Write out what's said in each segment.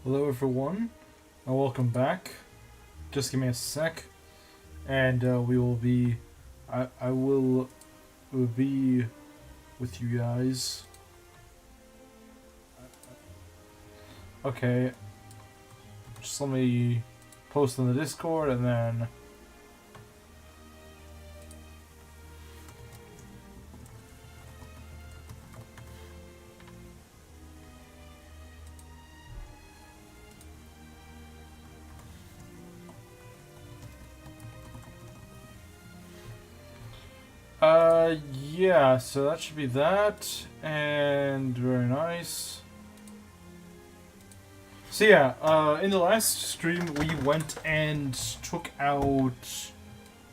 Hello everyone, and welcome back. Just give me a sec, and we will be... I will be with you guys. Okay, just let me post in the Discord, and then... yeah, so that should be that, and very nice. So yeah, in the last stream we went and took out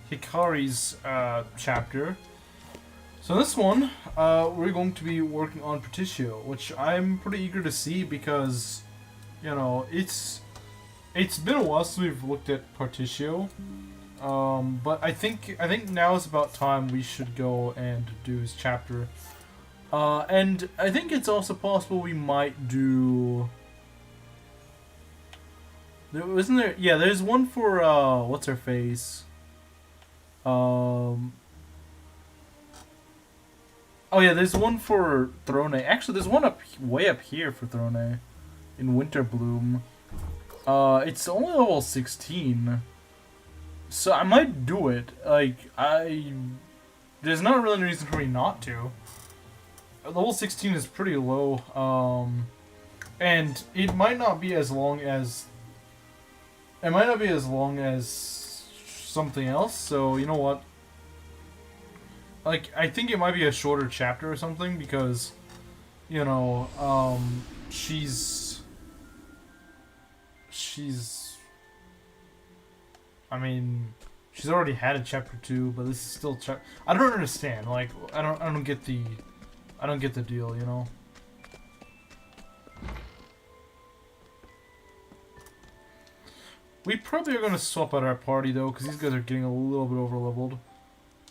Hikari's chapter. So this one, we're going to be working on Partitio, which I'm pretty eager to see because, you know, it's been a while since we've looked at Partitio. But I think now is about time we should go and do his chapter. And I think it's also possible we might do... Isn't there... Yeah, there's one for, what's her face? Oh yeah, there's one for Throne. Actually, there's one way up here for Throne. In Winterbloom. It's only level 16. So I might do it. There's not really any reason for me not to. Level 16 is pretty low, and it might not be as long as... It might not be as long as something else, so you know what? Like, I think it might be a shorter chapter or something, because, you know, she's... I mean, she's already had a chapter 2, but this is still I don't understand. Like, I don't get the deal, you know. We probably are gonna swap out our party though, because these guys are getting a little bit over leveled.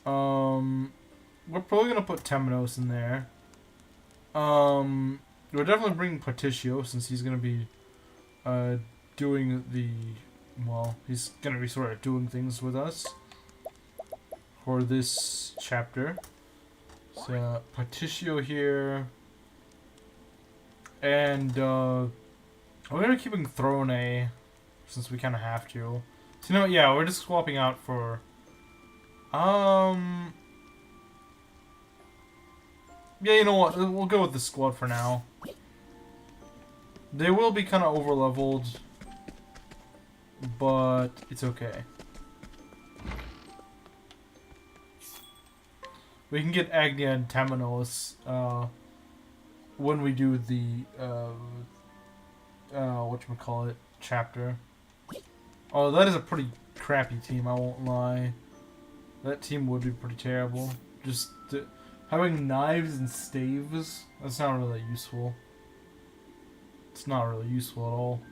We're probably gonna put Temenos in there. We're definitely bringing Partitio since he's gonna be doing the... Well, he's gonna be sort of doing things with us for this chapter. So, Partitio here. And, we're gonna keep him Throne, since we kind of have to. So, you know, yeah, we're just swapping out for... Yeah, you know what? We'll go with the squad for now. They will be kind of over-leveled, but it's okay. We can get Agnia and Temenos when we do the whatchamacallit chapter. Oh, that is a pretty crappy team, I won't lie. That team would be pretty terrible. Just having knives and staves, that's not really useful. It's not really useful at all.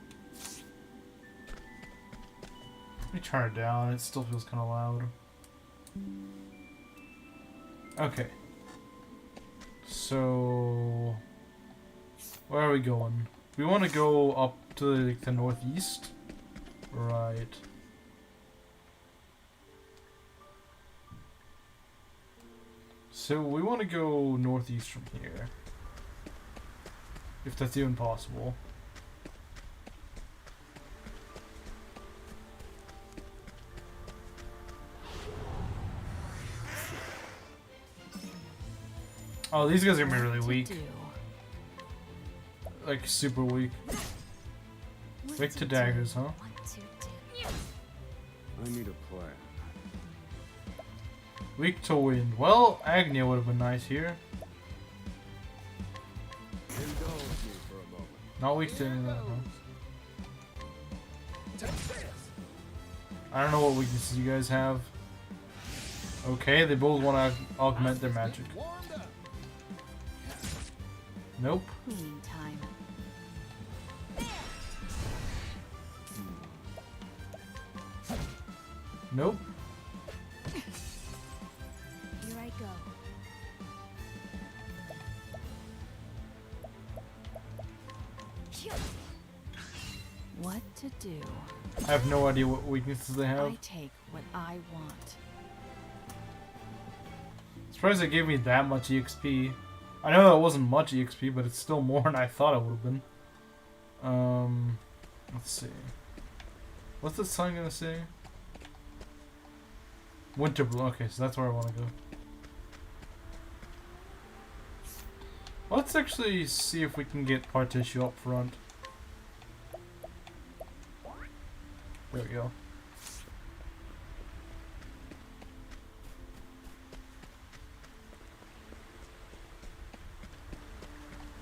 Let me turn it down, it still feels kind of loud. Okay. So... where are we going? We want to go up to like, the northeast? Right. So we want to go northeast from here. If that's even possible. Oh, these guys are gonna be really weak. Like, super weak. Weak to daggers, huh? I need a plan. Weak to wind. Well, Agnia would have been nice here. Indulge me for a moment. Not weak to any of that, huh? I don't know what weaknesses you guys have. Okay, they both want to augment their magic. Nope. Meantime. Nope. Here I go. What to do? I have no idea what weaknesses they have. I take what I want. Surprised they gave me that much EXP. I know that wasn't much EXP, but it's still more than I thought it would have been. Let's see. What's this song gonna say? Winter Blue. Okay, so that's where I want to go. Let's actually see if we can get Partitio up front. There we go.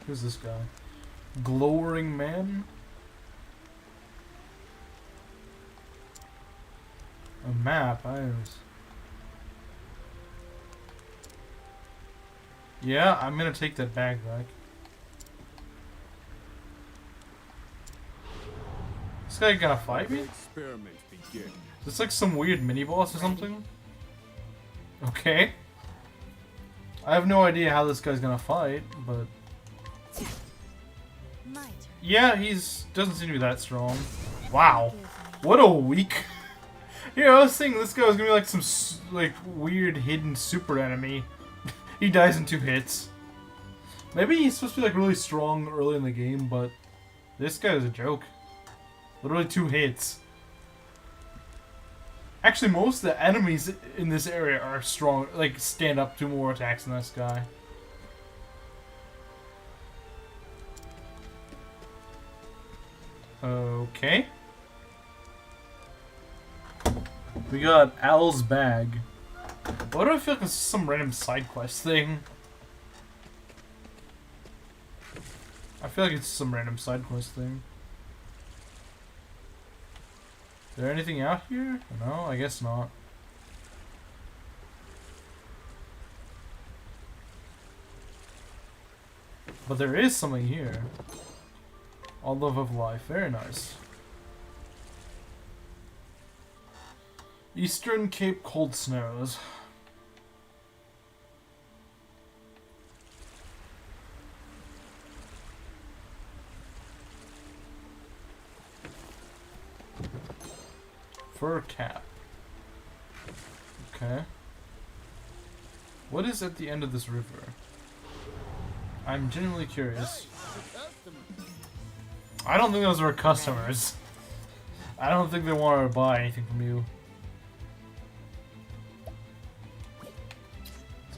Who's this guy? Glowering Man? A map, Yeah, I'm gonna take that bag back. This guy gonna fight me? Experiment begin. Is this like some weird mini-boss or something? Okay. I have no idea how this guy's gonna fight, but... yeah, doesn't seem to be that strong. Wow. What a weak... Yeah, I was thinking this guy was gonna be like some like weird hidden super enemy. He dies in 2 hits. Maybe he's supposed to be like really strong early in the game, but this guy is a joke. Literally 2 hits. Actually, most of the enemies in this area are strong, like stand up to more attacks than this guy. Okay. We got Al's bag. Why do I feel like this is some random side quest thing? I feel like it's some random side quest thing. Is there anything out here? No, I guess not. But there is something here. All love of life. Very nice. Eastern Cape Cold Snows. Fur cap. Okay. What is at the end of this river? I'm genuinely curious. I don't think those were customers. I don't think they wanted to buy anything from you.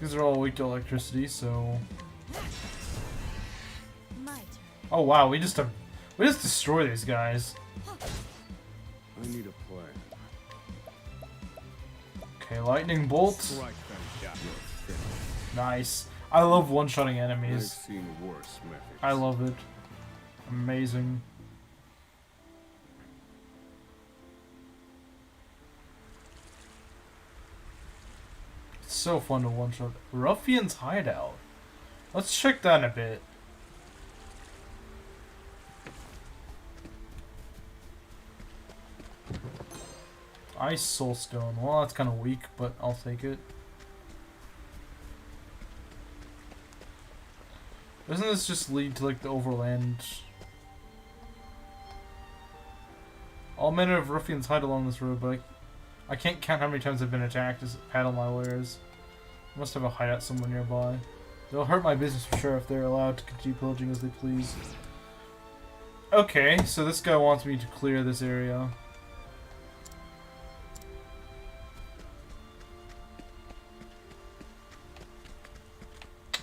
These are all weak to electricity, so... oh wow, we just destroy these guys. I need a plan. Okay, lightning bolt. Nice. I love one-shotting I've enemies. seen worse methods. I love it. Amazing. It's so fun to one-shot. Ruffian's Hideout. Let's check that in a bit. Ice Soulstone. Well, that's kind of weak, but I'll take it. Doesn't this just lead to like the overland? All manner of ruffians hide along this road, but I can't count how many times I've been attacked as paddle my wares. I must have a hideout somewhere nearby. They'll hurt my business for sure if they're allowed to continue pillaging as they please. Okay, so this guy wants me to clear this area.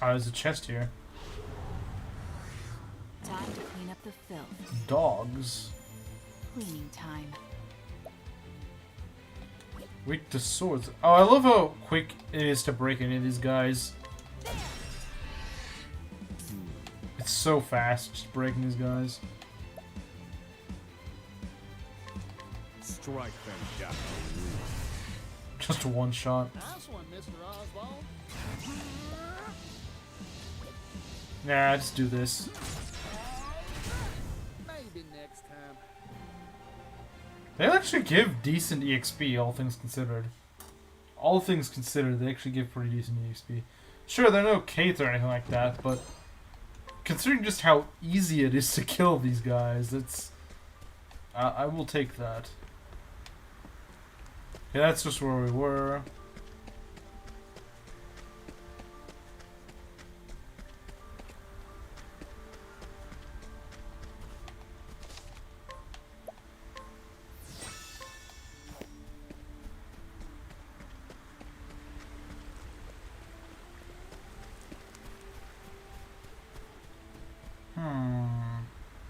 Ah, there's a chest here. Time to clean up the filth. Dogs. Cleaning time. Weak to swords. Oh, I love how quick it is to break any of these guys. It's so fast just breaking these guys. Strike them down. Just a one shot. Nice one, Mr. Oswald. Nah, just do this. Maybe next time. They actually give decent EXP, all things considered. All things considered, they actually give pretty decent EXP. Sure, they're no Kates or anything like that, but considering just how easy it is to kill these guys, it's... I will take that. Okay, that's just where we were.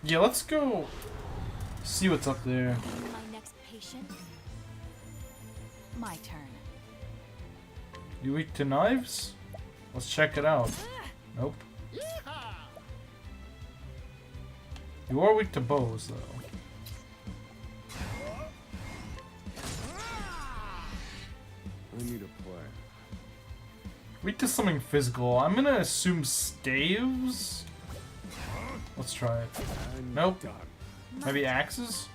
Yeah, let's go see what's up there. My next patient. My turn. You weak to knives? Let's check it out. Nope. You are weak to bows, though. I need a plan. Weak to something physical. I'm gonna assume staves? Let's try it. Nope. Done. Maybe axes?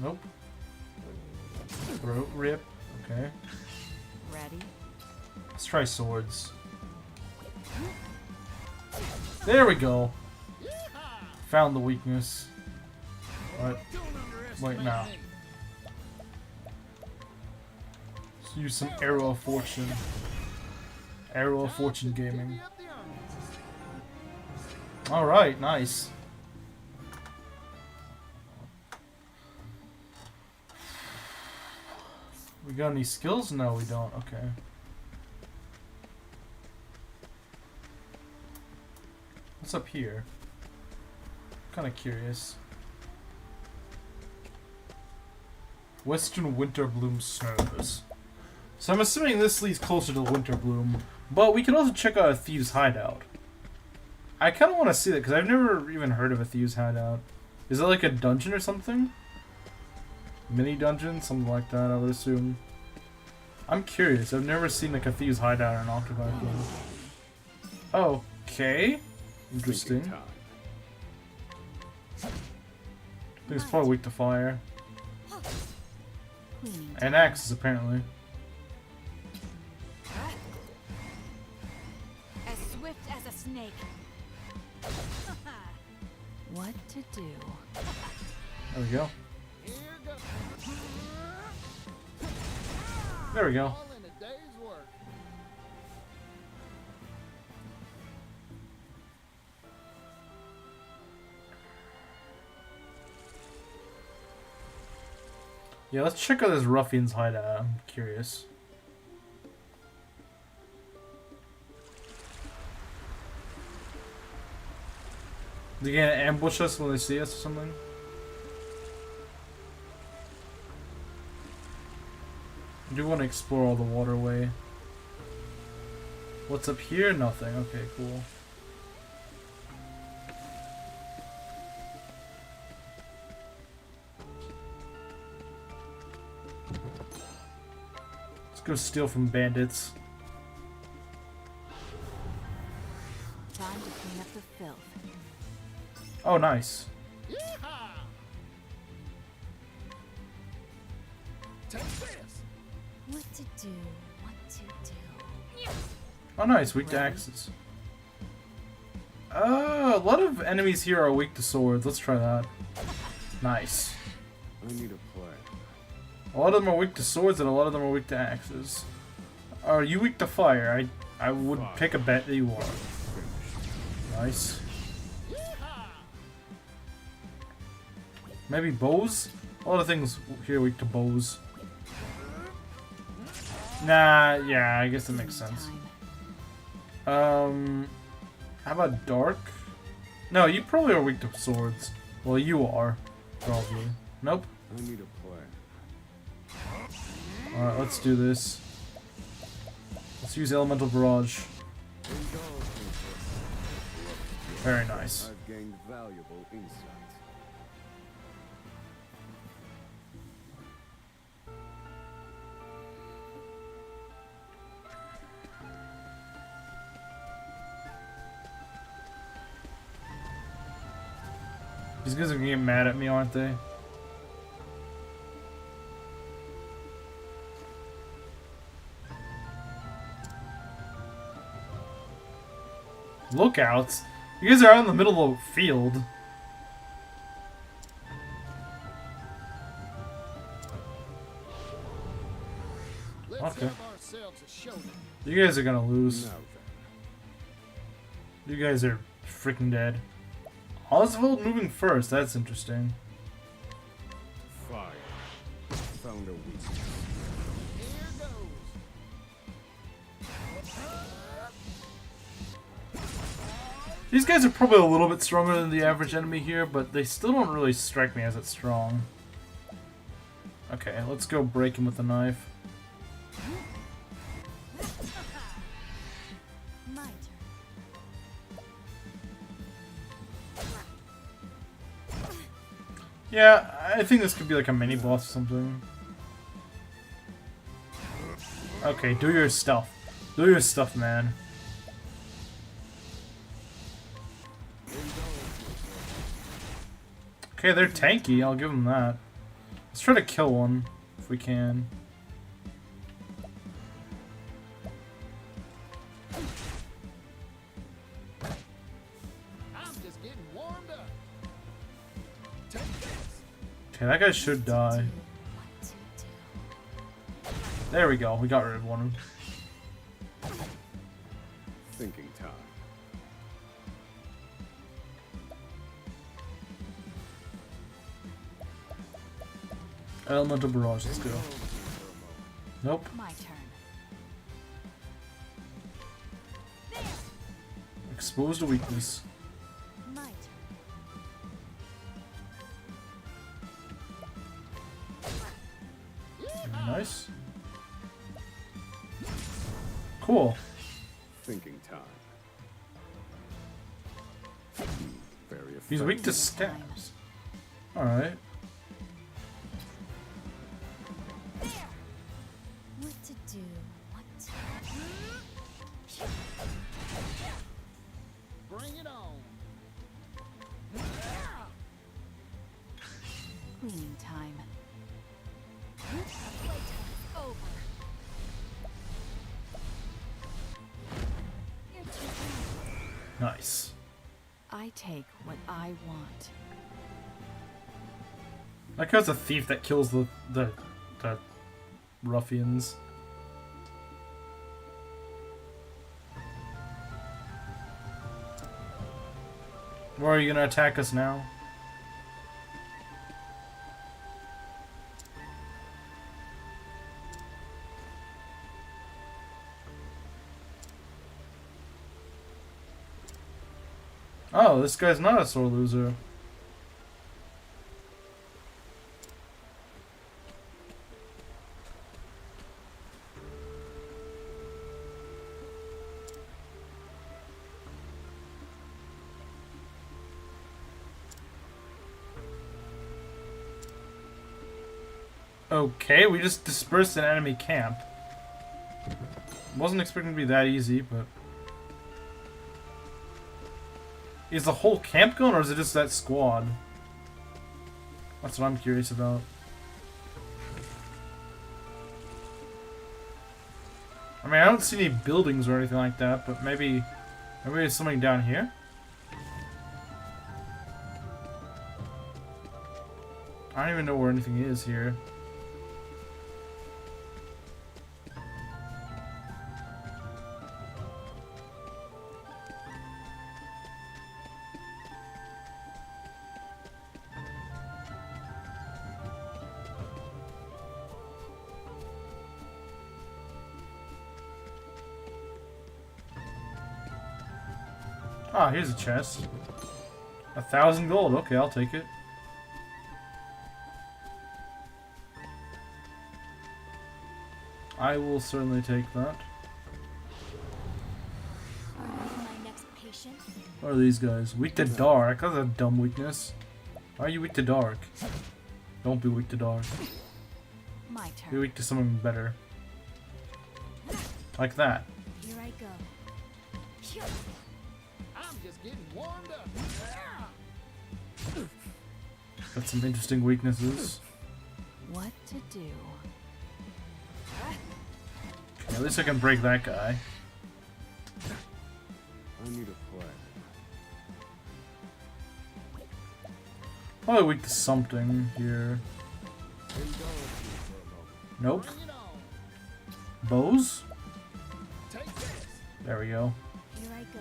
Nope. Throat rip. Okay. Ready? Let's try swords. There we go. Found the weakness. What? Wait, no. Let's use some Arrow of Fortune. Arrow of Fortune Gaming. Alright, nice. We got any skills? No, we don't. Okay. What's up here? Kind of curious. Western Winterbloom Snows. So I'm assuming this leads closer to Winterbloom, but we can also check out a Thieves' Hideout. I kind of want to see that because I've never even heard of a Thieves' Hideout. Is it like a dungeon or something? Mini dungeon? Something like that, I would assume. I'm curious. I've never seen like a Thieves' Hideout in an Octopath game. Okay. Interesting. Thinking time. I think it's probably weak to fire. Cleaning And axes, apparently. as swift as a snake. What to do? There we go. Here goes. There we go. All in a day's work. Yeah, let's check out this ruffian's hideout. I'm curious. They gonna ambush us when they see us or something? I do want to explore all the waterway. What's up here? Nothing. Okay, cool. Let's go steal from bandits. Time to clean up the filth. Oh, nice. Take this. What to do? What to do? Oh, nice. Weak to axes. A lot of enemies here are weak to swords. Let's try that. Nice. I need a plan. A lot of them are weak to swords, and a lot of them are weak to axes. Are you weak to fire? I would pick a bet that you are. Nice. Maybe bows? A lot of things here weak to bows. Nah, yeah, I guess that makes sense. Time. How about dark? No, you probably are weak to swords. Well, you are, probably. Nope. I need a plan. Alright, let's do this. Let's use Elemental Barrage. Indulge me for Very nice. I've gained valuable insights. These guys are gonna get mad at me, aren't they? Lookouts? You guys are out in the middle of a field. yourselves a show. You guys are gonna lose. Now then. You guys are freaking dead. Oswald moving first. That's interesting. Fire. Found a weakness. Here goes. These guys are probably a little bit stronger than the average enemy here, but they still don't really strike me as that strong. Okay, let's go break him with a knife. My turn. Yeah, I think this could be like a mini boss or something. Okay, do your stuff. Do your stuff, man. Okay, they're tanky, I'll give them that. Let's try to kill one, if we can. I'm just getting warmed up. Take this. Okay, that guy should die. What to do? There we go, we got rid of one. Thinking time. Elemental barrage, let's go. Nope. My turn. Exposed to weakness. My turn. Nice. Cool. Thinking time. Very effective. He's weak to stabs. Alright. What to do? What to Bring it on. Cleaning time. Over. You're too Nice. I take what I want. That guy's a thief that kills the ruffians. Where are you gonna attack us now? Oh, this guy's not a sore loser. Okay, we just dispersed an enemy camp. Wasn't expecting to be that easy, but... Is the whole camp gone, or is it just that squad? That's what I'm curious about. I mean, I don't see any buildings or anything like that, but maybe there's something down here? I don't even know where anything is here. Ah, here's a chest. 1,000 gold. Okay, I'll take it. I will certainly take that. My next patient. What are these guys? Weak to dark. That's a dumb weakness. Why are you weak to dark? Don't be weak to dark. My Be turn. weak to something better. Like that. Here I go. I'm just getting warmed up. Got some interesting weaknesses. What to do? Okay, at least I can break that guy. I need a plan. Probably weak to something here. Indulge me for a moment. Nope. Bring it on. Bows? Take this. There we go. Here I go.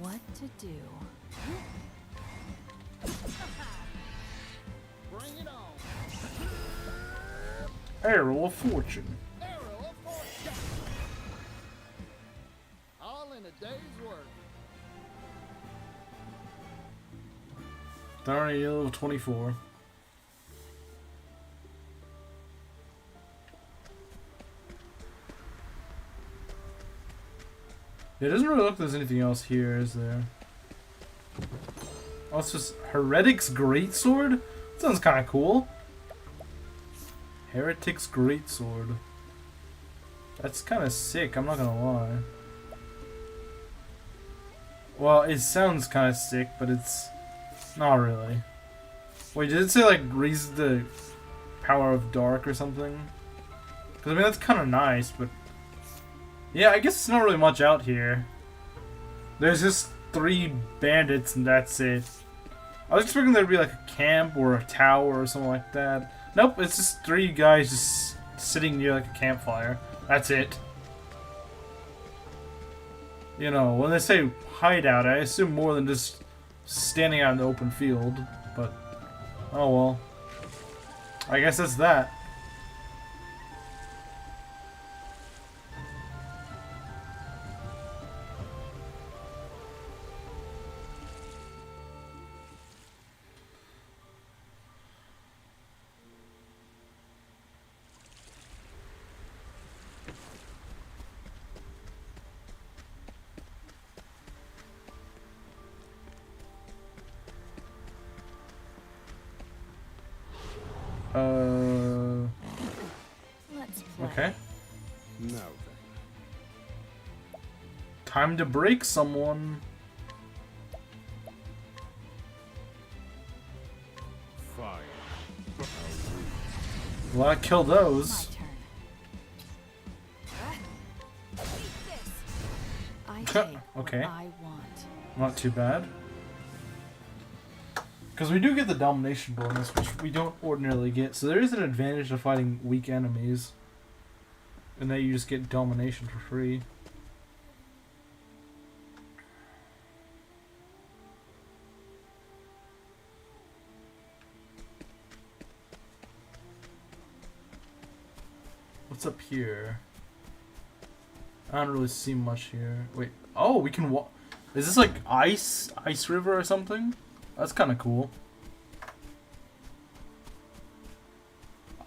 What to do? Bring it on. Arrow of Fortune. Arrow of fortune. All in a day's work. Partitio of 24. It doesn't really look like there's anything else here, is there? Oh, it's just Heretic's Greatsword? Sounds kind of cool. Heretic's Greatsword. That's kind of sick, I'm not gonna lie. Well, it sounds kind of sick, but it's not really. Wait, did it say like raise the power of dark or something? Because I mean that's kind of nice, but yeah, I guess it's not really much out here. There's just 3 bandits and that's it. I was expecting there to be like a camp or a tower or something like that. Nope, it's just 3 guys just sitting near like a campfire. That's it. You know, when they say hideout, I assume more than just standing out in the open field. But, oh well. I guess that's that. Let's play. Okay. Now then. Time to break someone. Fire. Well, I kill My those. turn. Eat this. I take Okay. what I want. Not too bad. Because we do get the domination bonus, which we don't ordinarily get. So there is an advantage to fighting weak enemies. And that you just get domination for free. What's up here? I don't really see much here. Wait. Oh, we can walk. Is this like ice river or something? That's kind of cool.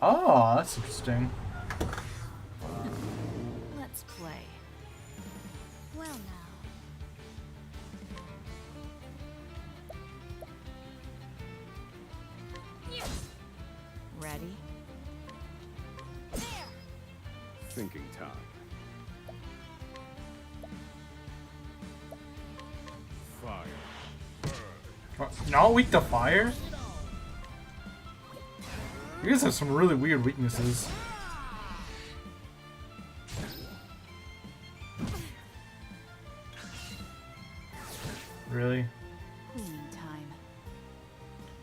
Oh, that's interesting. Let's play. Well now. Ready? Thinking time. Fire. What, not weak to fire? You guys have some really weird weaknesses. Really? Cleaning time.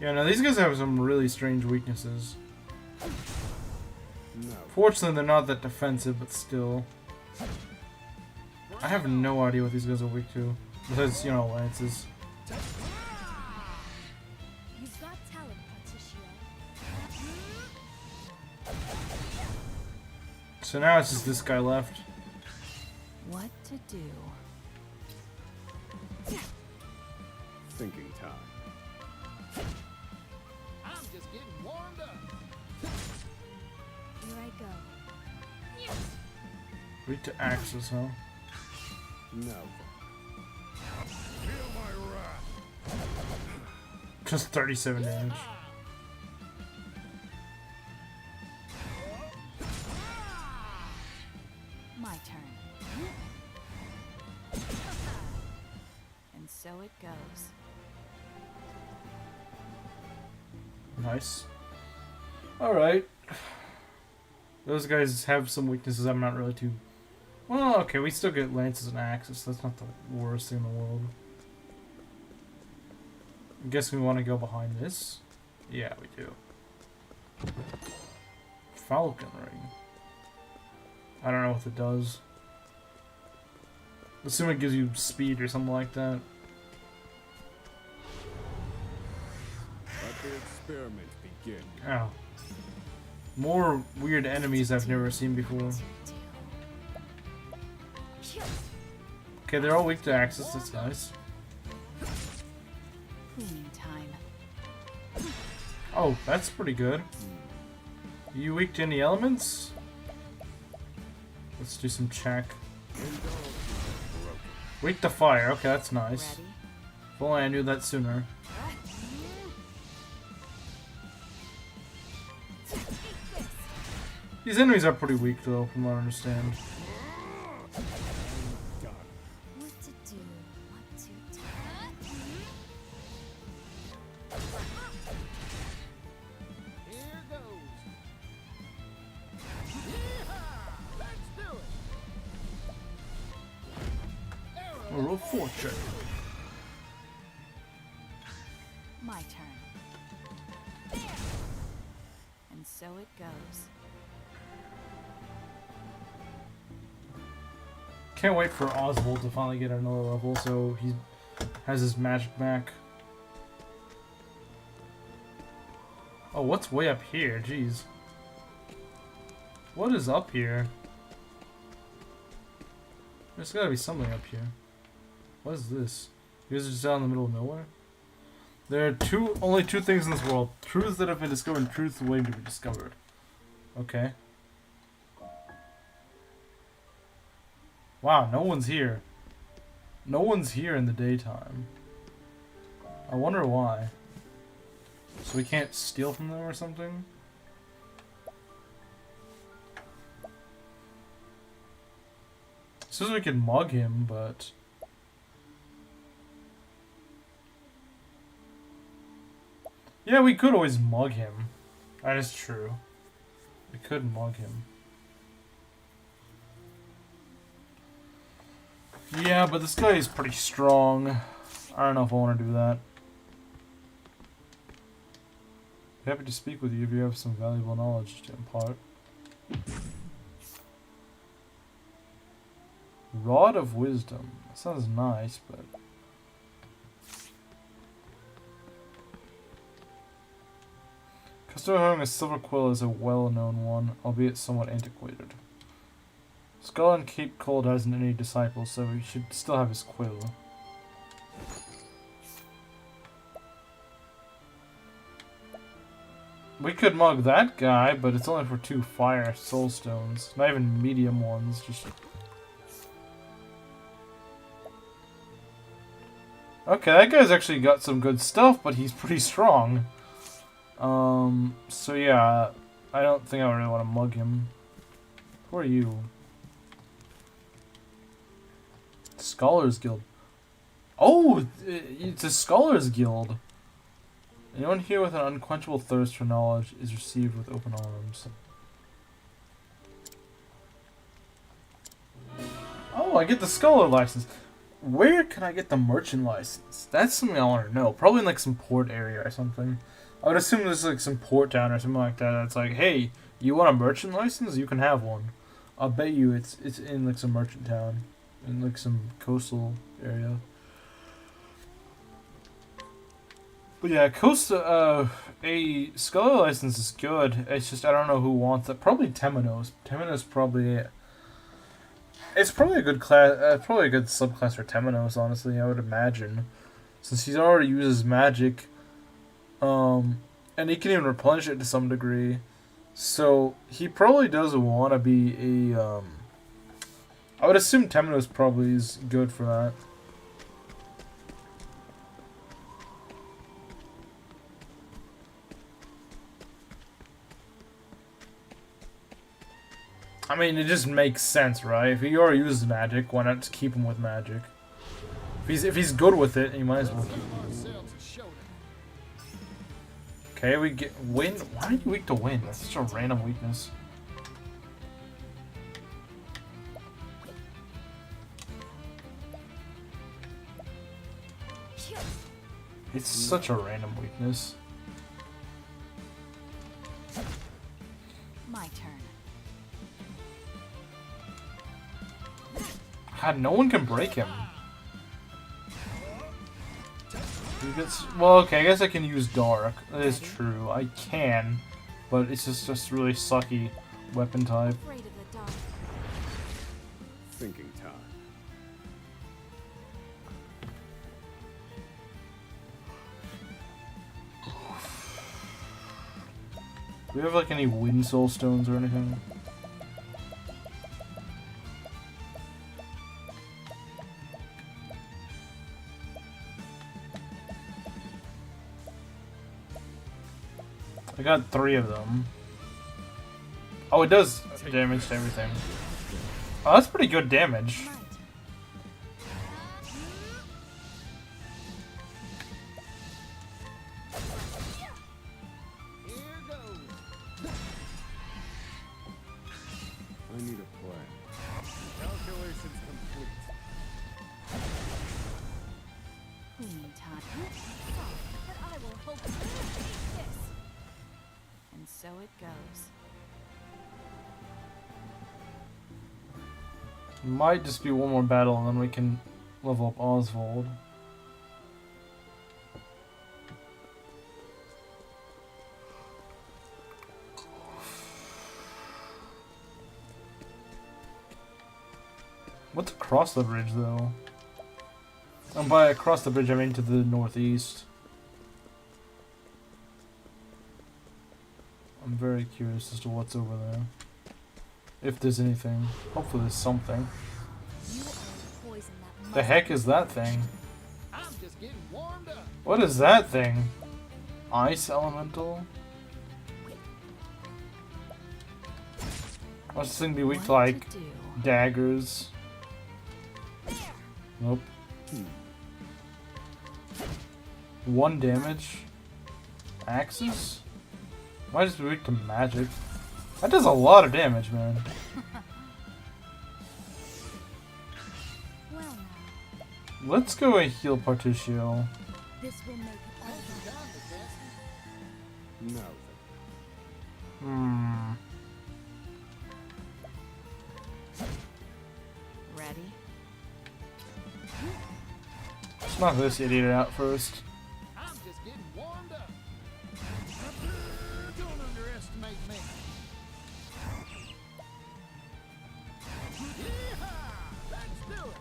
Yeah, no, these guys have some really strange weaknesses. No. Fortunately, they're not that defensive, but still. I have no idea what these guys are weak to. Besides, you know, lances. You've got talent, Partitio. So now it's just this guy left. What to do? Thinking time. I'm just getting warmed up. Here I go. Weak to axes, huh? No. Feel my wrath. Just 37 damage. My turn. And so it goes. Nice. Alright. Those guys have some weaknesses I'm not really too Well, okay, we still get lances and axes. So that's not the worst thing in the world. I guess we want to go behind this. Yeah, we do. Falcon ring. I don't know what it does. Assume it gives you speed or something like that. Let the experiment begin. Oh. More weird enemies I've never seen before. Okay, they're all weak to axes, that's nice. Cleaning time. Oh, that's pretty good. You weak to any elements? Let's do some check. Weak to fire, okay, that's nice. Ready? If only I knew that sooner. These enemies are pretty weak though, from what I understand. What to do? What to do? Here goes. Yeehaw! Let's do it. Arrow. Roll fortune. My turn. And so it goes. Can't wait for Oswald to finally get another level, so he has his magic back. Oh, what's way up here? Jeez. What is up here? There's gotta be something up here. What is this? You guys are just out in the middle of nowhere? There are only two things in this world. Truths that have been discovered and truths waiting to be discovered. Okay. Wow, no one's here. No one's here in the daytime. I wonder why. So we can't steal from them or something? Says we can mug him, but... Yeah, we could always mug him. That is true. We could mug him. Yeah, but this guy is pretty strong. I don't know if I want to do that. Happy to speak with you if you have some valuable knowledge to impart. Rod of Wisdom. That sounds nice, but... Customer having a silver quill is a well-known one, albeit somewhat antiquated. Skull and Cape Cold hasn't any disciples, so he should still have his quill. We could mug that guy, but it's only for 2 fire soul stones. Not even medium ones, just... Okay, that guy's actually got some good stuff, but he's pretty strong. So yeah, I don't think I really want to mug him. Who are you? Scholars Guild. Oh, it's a Scholars Guild. Anyone here with an unquenchable thirst for knowledge is received with open arms. Oh, I get the Scholar license. Where can I get the merchant license? That's something I want to know. Probably in like some port area or something. I would assume there's like some port town or something like that. That's like, hey, you want a merchant license? You can have one. I'll bet you it's in like some merchant town, in like some coastal area. But yeah, a scholar license is good. It's just I don't know who wants it. Probably Temenos. Temenos probably. It's probably a good class. Probably a good subclass for Temenos. Honestly, I would imagine, since he already uses magic. And he can even replenish it to some degree. So he probably does want to be a. I would assume Temenos probably is good for that. I mean, it just makes sense, right? If he already uses magic, why not just keep him with magic? If he's good with it, he might as well keep him. Okay, we get wind. Why are you weak to wind? That's such a random weakness. It's such a random weakness. My turn. God, no one can break him. He gets, well, okay, I guess I can use Dark. That is true. I can, but it's just really sucky weapon type. Afraid of the dark. Thinking time. Do we have like any wind soul stones or anything? I got 3 of them. Oh, it does damage to everything. Oh, that's pretty good damage. Might. Here goes. I need a plan. Calculations complete. We need time. But I will hope to defeat this. And so it goes. Might just be one more battle and then we can level up Oswald. What's across the bridge though? And by across the bridge I mean to the northeast. I'm very curious as to what's over there. If there's anything. Hopefully there's something. You are poison that The heck is that thing? I'm just getting warmed up. What is that thing? Ice elemental? Must this thing be weak to like do. daggers? Nope. 1 damage? Axes? Might just be weak to magic. That does a lot of damage, man. Well now, Let's go and heal Partitio. this will make it all right. Now then. Hmm. Ready? Let's knock this idiot out first. I'm just getting warmed up. Don't underestimate me. Yeehaw! Let's do it.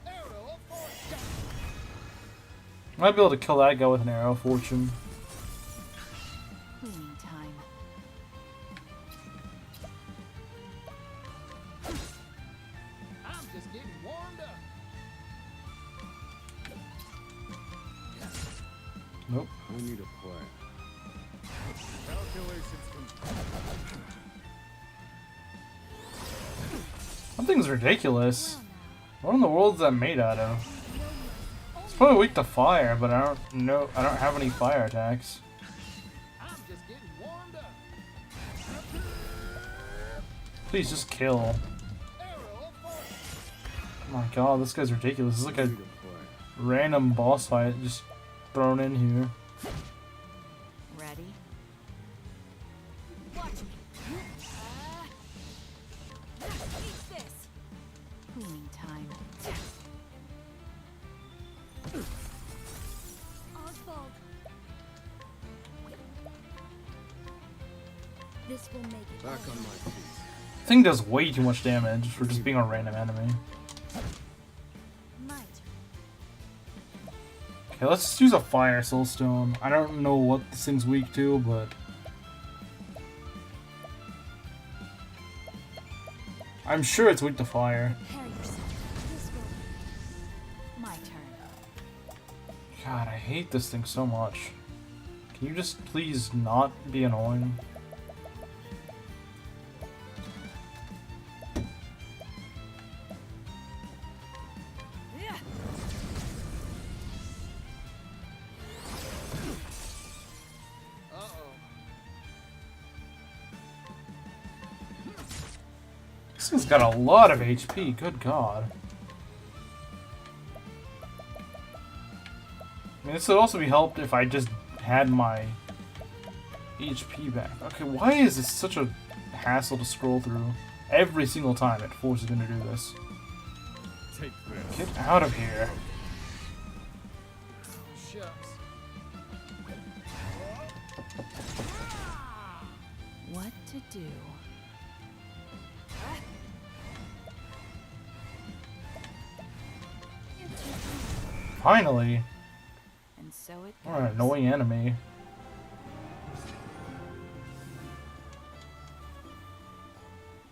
Arrow of fortune. Might be able to kill that guy with an arrow of fortune. We need time. I'm just getting warmed up. Nope. I need a plan. Calculations complete. That thing's ridiculous. Well now, What in the world is that made out of? It's probably weak to fire, but I don't know. I don't have any fire attacks. I'm just getting warmed up. Please just kill. Arrow of fortune. Oh my god, this guy's ridiculous. This is like I a need a plan. random boss fight just thrown in here. ready? Watch me. Eat this. We need time. Oswald. This will make it Back all on my right. feet. Thing does way too much damage for just being a random enemy. Might. Okay, let's just use a fire soulstone. I don't know what this thing's weak to, but I'm sure it's weak to fire. Prepare yourself. This will. My turn. God, I hate this thing so much. Can you just please not be annoying? Yeah. Uh-oh. This thing's got a lot of HP, good god. I mean, This would also be helped if I just had my HP back. Okay, why is this such a hassle to scroll through? Every single time it forces me to do this. Take this. Get out of here. Shucks. What to do? Finally! And so it What an goes. annoying enemy.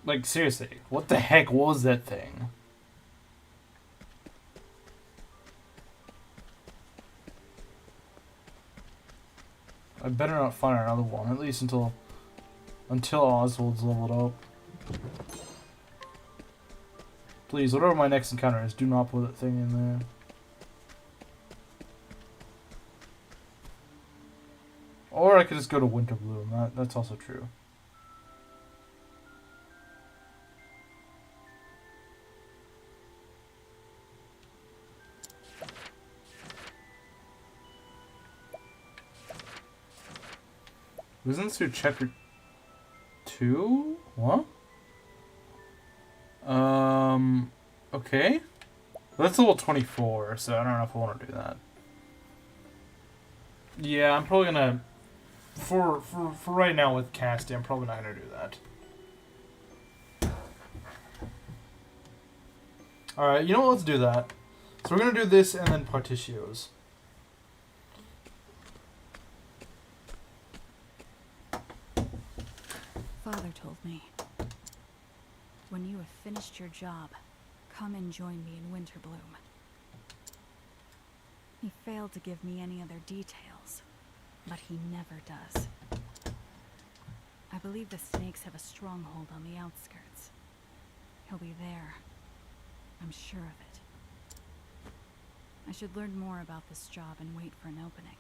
Like, seriously, what the heck was that thing? I better not find another one, at least until Oswald's leveled up. Please, whatever my next encounter is, do not put that thing in there. Or I could just go to Winter Bloom. That's also true. Wasn't this through chapter 2? What? Okay. Well, that's level 24, so I don't know if I want to do that. Yeah, I'm probably gonna... For right now with casting, I'm probably not gonna do that. Alright, you know what? Let's do that. So we're gonna do this and then Partitios. Father told me, when you have finished your job, come and join me in Winterbloom. He failed to give me any other details, but he never does. I believe the snakes have a stronghold on the outskirts. He'll be there. I'm sure of it. I should learn more about this job and wait for an opening.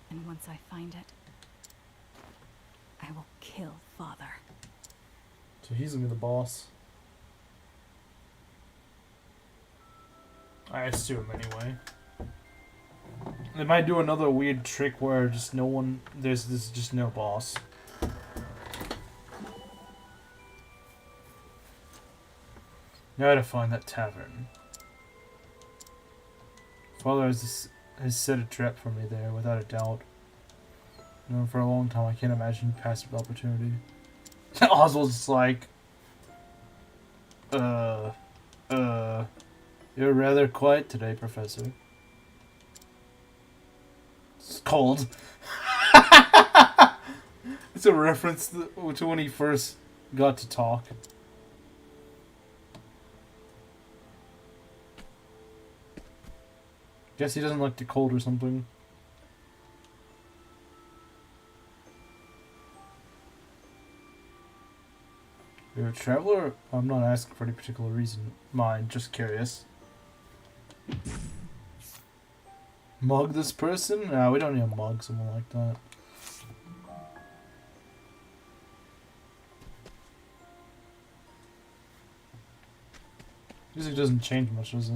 And once I find it, I will kill Father. So he's gonna be the boss. I assume, anyway. They might do another weird trick where just no one... There's just no boss. Now to find that tavern. Father has set a trap for me there, without a doubt. Known for a long time, I can't imagine passive opportunity. Oswald's just like... You're rather quiet today, Professor. It's cold. It's a reference to when he first got to talk. Guess he doesn't like the cold or something. You're a traveler? I'm not asking for any particular reason. Mine, just curious. Mug this person? Nah, we don't need to mug someone like that. Music doesn't change much, does it?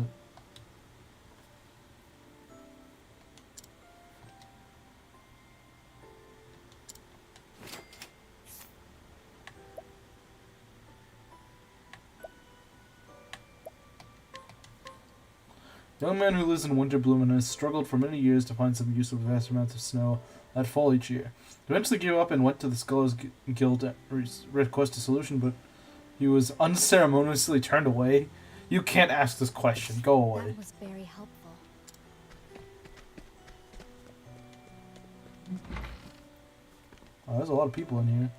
Young man who lives in Winterbloom and has struggled for many years to find some use of vast amounts of snow that fall each year. He eventually gave up and went to the Scholars Guild to request a solution, but he was unceremoniously turned away. You can't ask this question. Go away. That was very helpful. Oh, there's a lot of people in here.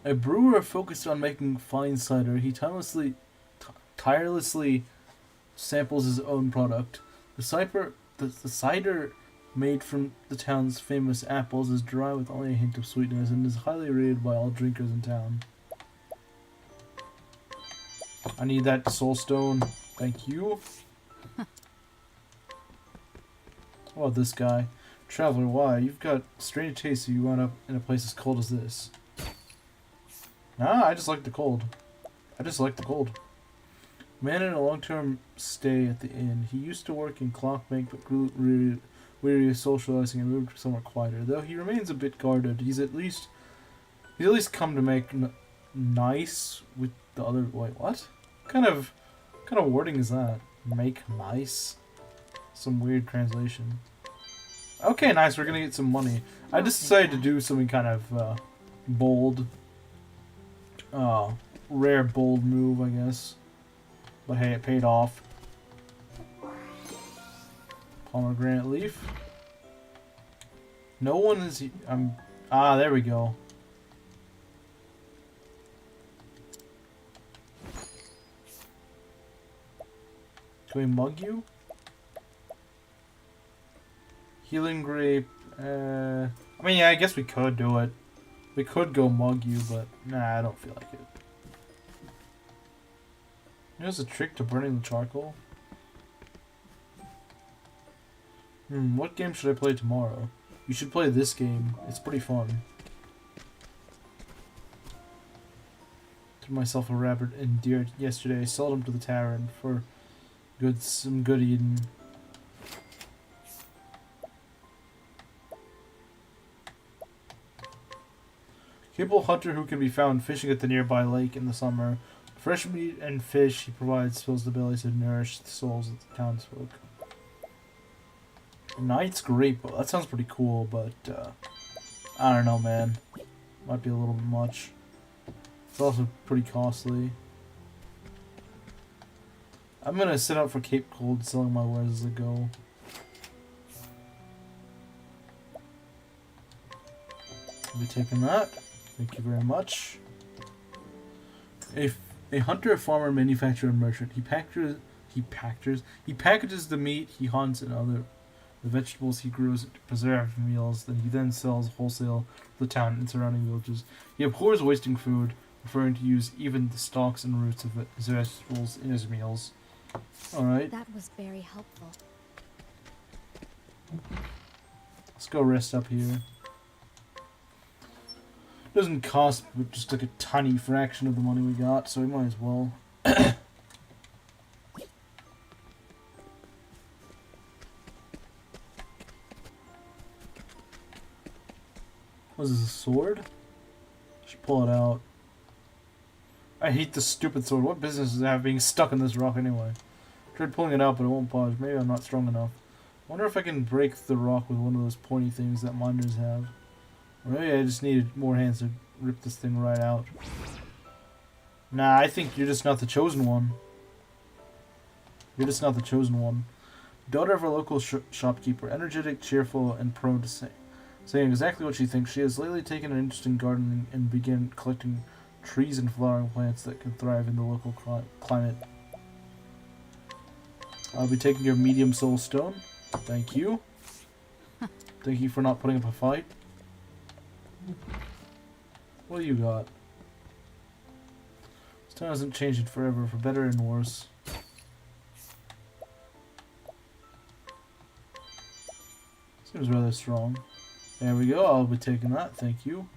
A brewer focused on making fine cider, he tirelessly samples his own product. The cider made from the town's famous apples is dry with only a hint of sweetness and is highly rated by all drinkers in town. I need that soul stone. Thank you. Oh, this guy. Traveler, why? You've got strange taste so you wound up in a place as cold as this. Nah, I just like the cold. I just like the cold. Man in a long-term stay at the inn. He used to work in Clock Bank, but grew weary of socializing and moved somewhere quieter. Though he remains a bit guarded, he's at least come to make nice with the other. Wait, what? Kind of wording is that? Make nice? Some weird translation. Okay, nice. We're gonna get some money. I just decided to do something kind of bold, rare bold move, I guess. But hey, it paid off. Pomegranate leaf. No one is. There we go. Can we mug you? Healing grape. I mean, yeah, I guess we could do it. We could go mug you, but nah, I don't feel like it. There's a trick to burning the charcoal. What game should I play tomorrow? You should play this game. It's pretty fun. Threw myself a rabbit and deer yesterday. Sold him to the tavern for some good eating. Capable hunter who can be found fishing at the nearby lake in the summer. Fresh meat and fish he provides fills the bellies and nourish the souls of the townsfolk. Knight's Great Bow. That sounds pretty cool, but I don't know, man. Might be a little much. It's also pretty costly. I'm gonna sit out for Cape Cold, selling my wares as I go. I'll be taking that. Thank you very much. A hunter, a farmer, manufacturer, and merchant. He packages the meat he hunts and the vegetables he grows into preserved meals. Then sells wholesale to the town and surrounding villages. He abhors wasting food, preferring to use even the stalks and roots of his vegetables in his meals. All right. That was very helpful. Let's go rest up here. Doesn't cost but just like a tiny fraction of the money we got, so we might as well. Was this a sword? Should pull it out. I hate this stupid sword. What business does it have being stuck in this rock anyway? Tried pulling it out, but it won't budge. Maybe I'm not strong enough. Wonder if I can break the rock with one of those pointy things that miners have. Or maybe I just needed more hands to rip this thing right out. Nah, I think you're just not the chosen one. You're just not the chosen one. Daughter of a local shopkeeper, energetic, cheerful, and prone to saying exactly what she thinks. She has lately taken an interest in gardening and began collecting trees and flowering plants that can thrive in the local climate. I'll be taking your medium soul stone. Thank you. Thank you for not putting up a fight. What do you got? This town hasn't changed forever, for better and worse. Seems rather strong. There we go, I'll be taking that, thank you.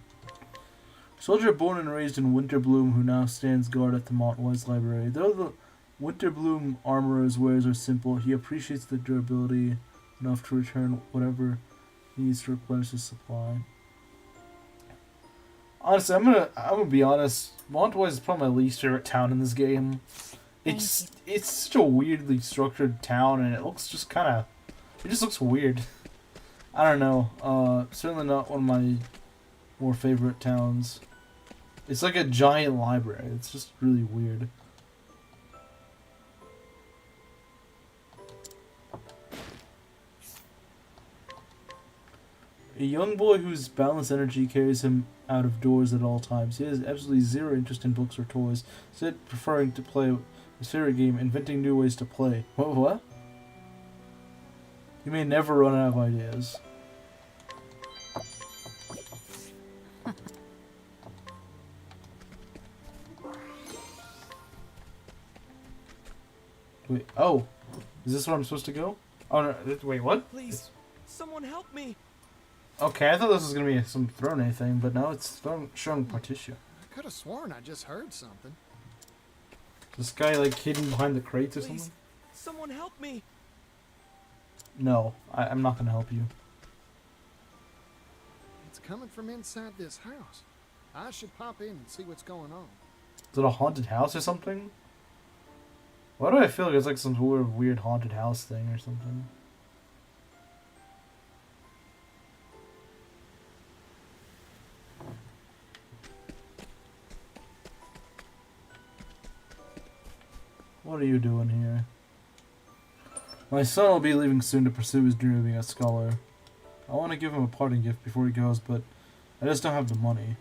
Soldier born and raised in Winterbloom who now stands guard at the Montwise Library. Though the Winterbloom armorer's wares are simple, he appreciates the durability enough to return whatever he needs to replenish his supply. Honestly, I'm gonna be honest. Montwise is probably my least favorite town in this game. It's such a weirdly structured town, and it looks just kind of. It just looks weird. I don't know. Certainly not one of my more favorite towns. It's like a giant library. It's just really weird. A young boy whose boundless energy carries him out of doors at all times. He has absolutely zero interest in books or toys, instead preferring to play his favorite game, inventing new ways to play. What? You may never run out of ideas. Wait, oh. Is this where I'm supposed to go? Oh, no, wait, what? Please, someone help me. Okay, I thought this was going to be some throne thing, but now it's showing Partitio. could have sworn I just heard something. This guy like hidden behind the crates or Please, something? someone help me. No, I'm not gonna help you. It's coming from inside this house. I should pop in and see what's going on. Is it a haunted house or something? Why do I feel like it's like some sort of weird haunted house thing or something? What are you doing here? My son will be leaving soon to pursue his dream of being a scholar. I want to give him a parting gift before he goes, but I just don't have the money.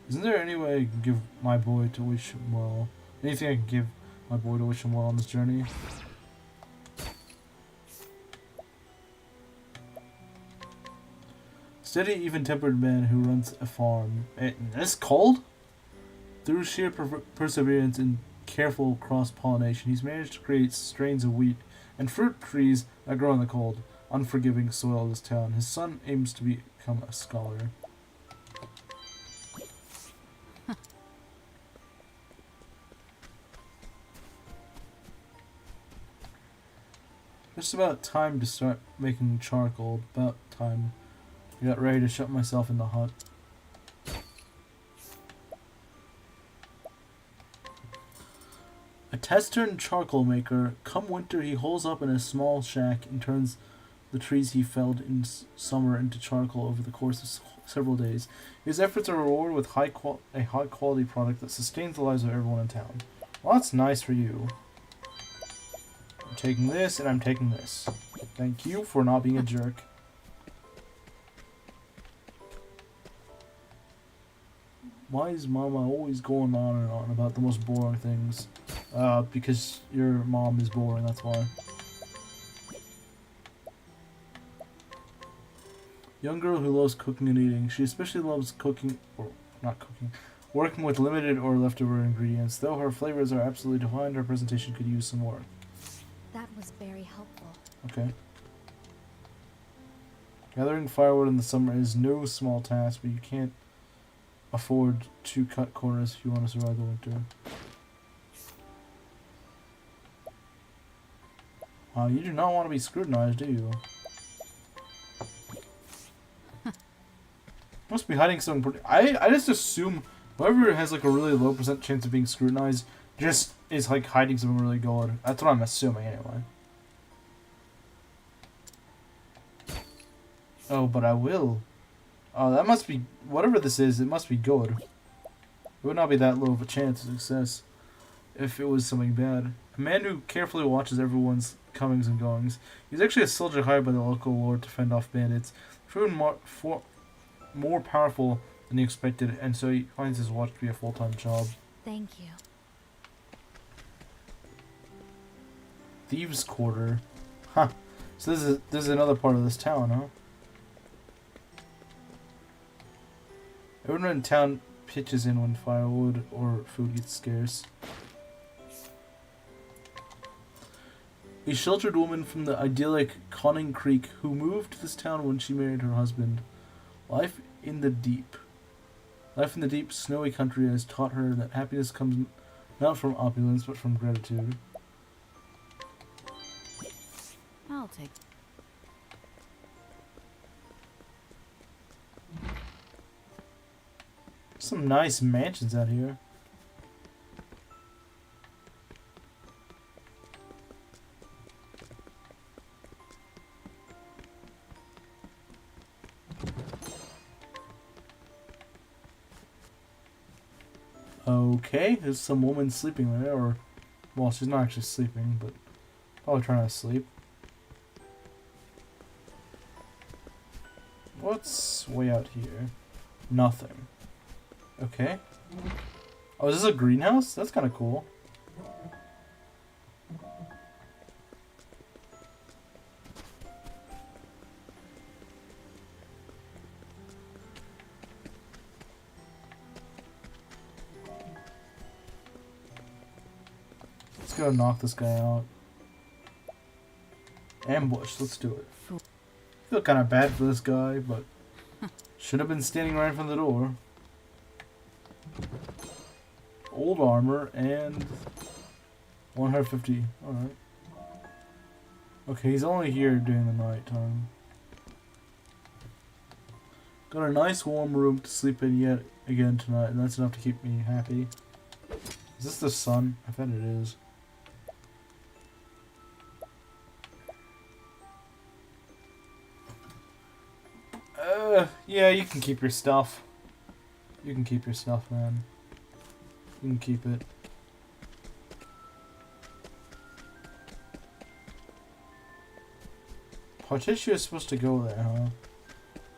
Isn't there any way I can give my boy to wish him well? Anything I can give my boy to wish him well on this journey? Steady, even-tempered man who runs a farm. It's cold? Through sheer perseverance and careful cross-pollination, he's managed to create strains of wheat and fruit trees that grow in the cold, unforgiving soil of this town. His son aims to become a scholar. Just about time to start making charcoal. About time. I got ready to shut myself in the hut. A test-turned charcoal maker. Come winter, he holes up in a small shack and turns the trees he felled in summer into charcoal over the course of several days. His efforts are rewarded with a high-quality product that sustains the lives of everyone in town. Well, that's nice for you. I'm taking this, and I'm taking this. Thank you for not being a jerk. Why is Mama always going on and on about the most boring things? Because your mom is boring, that's why. Young girl who loves cooking and eating. She especially loves cooking, or not cooking, working with limited or leftover ingredients. Though her flavors are absolutely defined, her presentation could use some work. That was very helpful. Okay. Gathering firewood in the summer is no small task, but you can't afford to cut corners if you want to survive the winter. Wow, you do not want to be scrutinized, do you? Must be hiding something pretty... I just assume whoever has like a really low % chance of being scrutinized just is like hiding something really good. That's what I'm assuming anyway. Oh, but I will. Oh, that must be... Whatever this is, it must be good. It would not be that low of a chance of success if it was something bad. A man who carefully watches everyone's comings and goings. He's actually a soldier hired by the local lord to fend off bandits. Proven more powerful than he expected, and so he finds his watch to be a full-time job. Thank you. Thieves' Quarter. Huh. So this is another part of this town, huh? Everyone in town pitches in when firewood or food gets scarce. A sheltered woman from the idyllic Conning Creek who moved to this town when she married her husband. Life in the deep, snowy country has taught her that happiness comes not from opulence but from gratitude. I'll take. Some nice mansions out here. Okay, there's some woman sleeping there, or... Well, she's not actually sleeping, but probably trying to sleep. What's way out here? Nothing. Okay. Oh, is this a greenhouse? That's kind of cool. Let's go knock this guy out. Ambush, let's do it. I feel kind of bad for this guy, but should have been standing right in front of the door. old armor and 150. Alright. Okay, he's only here during the night time. Got a nice warm room to sleep in yet again tonight, and that's enough to keep me happy. Is this the sun? I bet it is. Yeah, you can keep your stuff. You can keep your stuff, man. You can keep it. Partitio is supposed to go there, huh?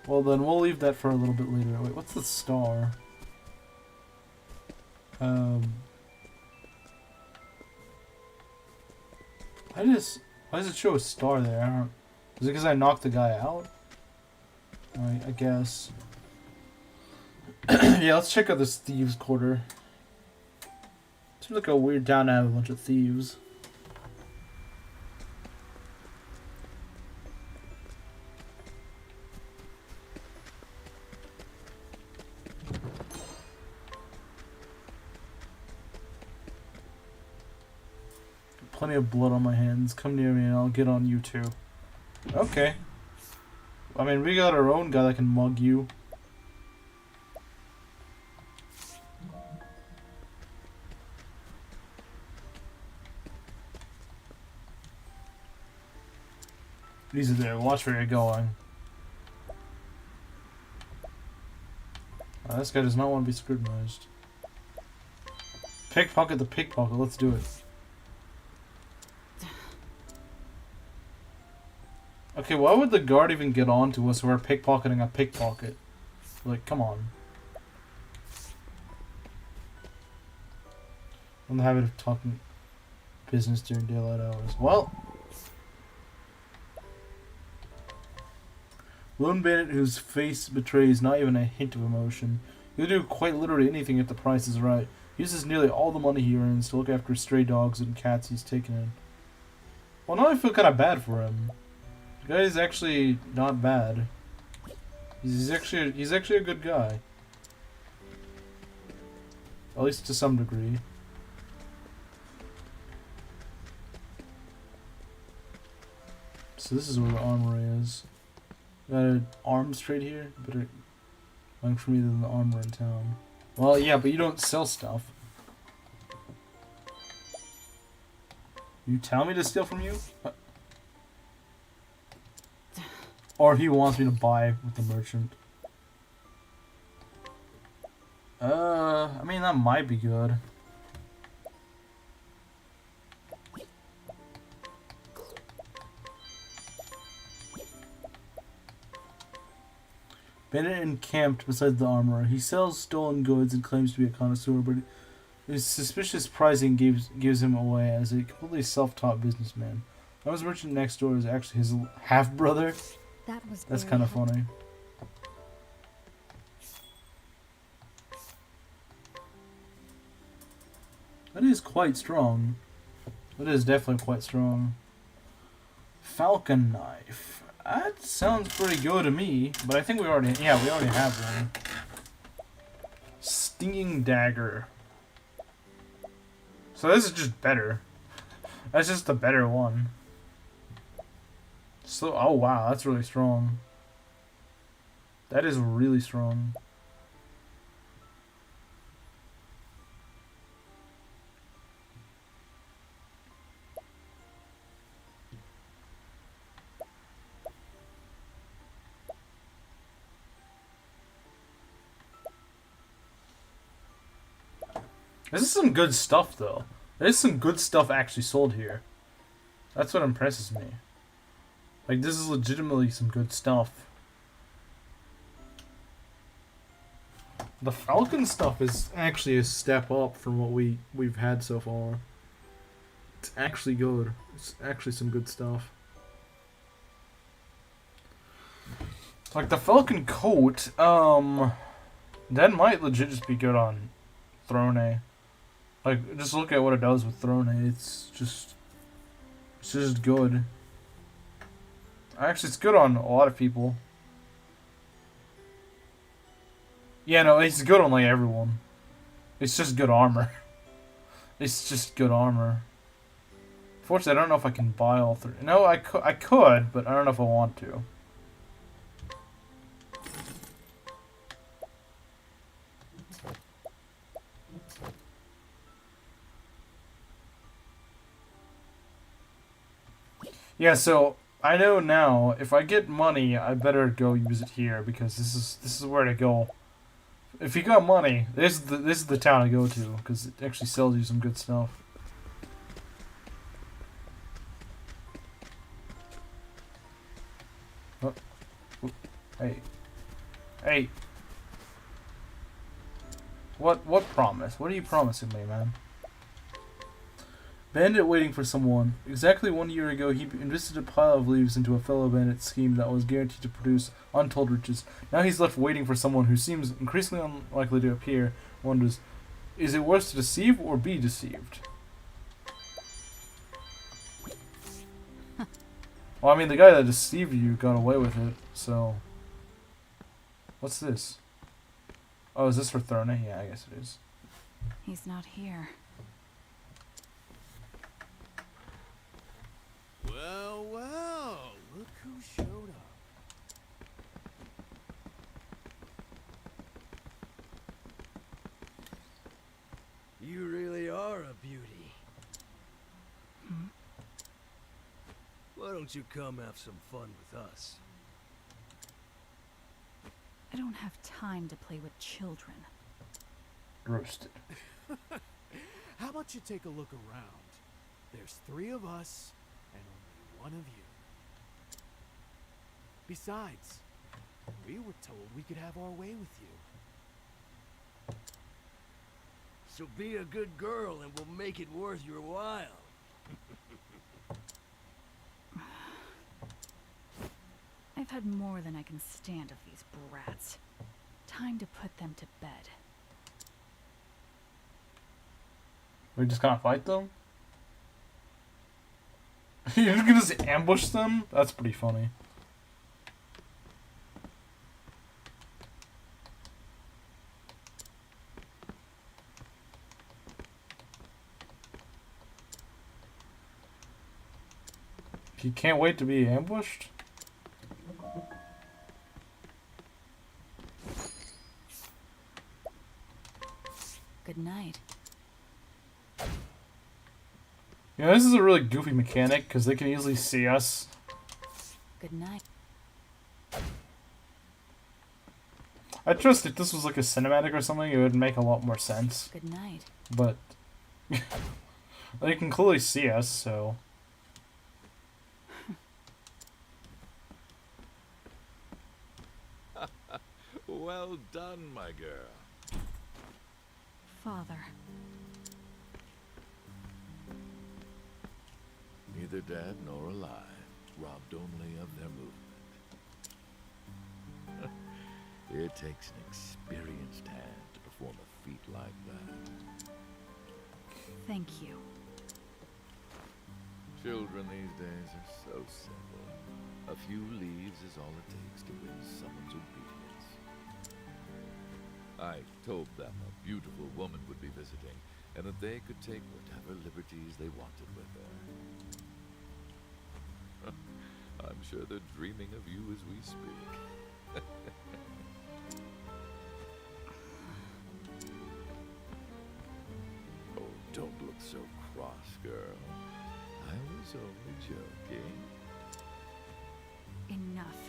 Well then, we'll leave that for a little bit later. Wait, what's the star? Why does it show a star there? I don't... Is it because I knocked the guy out? I guess. Yeah, let's check out this thieves' quarter. Seems like a weird town to have a bunch of thieves. Plenty of blood on my hands. Come near me and I'll get on you too. Okay. I mean, we got our own guy that can mug you. Easy there. Watch where you're going. This guy does not want to be scrutinized. Pickpocket the pickpocket. Let's do it. Okay, why would the guard even get on to us? We're pickpocketing a pickpocket. Like, come on. I'm in the habit of talking business during daylight hours. Well. Lone bandit whose face betrays not even a hint of emotion. He'll do quite literally anything if the price is right. He uses nearly all the money he earns to look after stray dogs and cats he's taken in. Well, now I feel kind of bad for him. The guy is actually not bad. He's actually a good guy. At least to some degree. So this is where the armory is. Got an arms trade here? Better going for me than the armor in town. Well, yeah, but you don't sell stuff. You tell me to steal from you? Or he wants me to buy with the merchant. I mean, that might be good. Bandit encamped beside the armorer. He sells stolen goods and claims to be a connoisseur, but his suspicious pricing gives him away as a completely self-taught businessman. Now his merchant next door is actually his half-brother. That's kind of funny. That is quite strong. That is definitely quite strong. Falcon knife. That sounds pretty good to me, but I think we already have one. Stinging dagger. So this is just better. That's just the better one. So, oh wow, that's really strong. That is really strong. This is some good stuff, though. There's some good stuff actually sold here. That's what impresses me. Like, this is legitimately some good stuff. The Falcon stuff is actually a step up from what we've had so far. It's actually good. It's actually some good stuff. Like, the Falcon coat, that might legit just be good on Throne. Like, just look at what it does with Throne. It's just good. Actually, it's good on a lot of people. Yeah, no, it's good on, like, everyone. It's just good armor. It's just good armor. Fortunately, I don't know if I can buy all three. No, I could, but I don't know if I want to. Yeah, so I know now if I get money, I better go use it here because this is where to go. If you got money, this is the town to go to because it actually sells you some good stuff. Oh, hey, hey. What promise? What are you promising me, man? Bandit waiting for someone. Exactly 1 year ago, he invested a pile of leaves into a fellow bandit scheme that was guaranteed to produce untold riches. Now he's left waiting for someone who seems increasingly unlikely to appear. Wonders, is it worse to deceive or be deceived? Well, I mean, the guy that deceived you got away with it, so... What's this? Oh, is this for Thurna? Yeah, I guess it is. He's not here. Well, well, look who showed up. You really are a beauty. Hmm? Why don't you come have some fun with us? I don't have time to play with children. Roasted. How about you take a look around? There's 3 of us and only 1 of you. Besides, we were told we could have our way with you. So be a good girl and we'll make it worth your while. I've had more than I can stand of these brats. Time to put them to bed. We just gonna fight them? You're just gonna just ambush them? That's pretty funny. You can't wait to be ambushed? Good night. Yeah, this is a really goofy mechanic because they can easily see us. Good night. I trust if this was like a cinematic or something, it would make a lot more sense. Good night. But they can clearly see us, so. Well done, my girl. Father. Neither dead nor alive, robbed only of their movement. It takes an experienced hand to perform a feat like that. Thank you. Children these days are so simple. A few leaves is all it takes to win someone's obedience. I told them a beautiful woman would be visiting, and that they could take whatever liberties they wanted with her. I'm sure they're dreaming of you as we speak. Oh, don't look so cross, girl. I was only joking. Enough.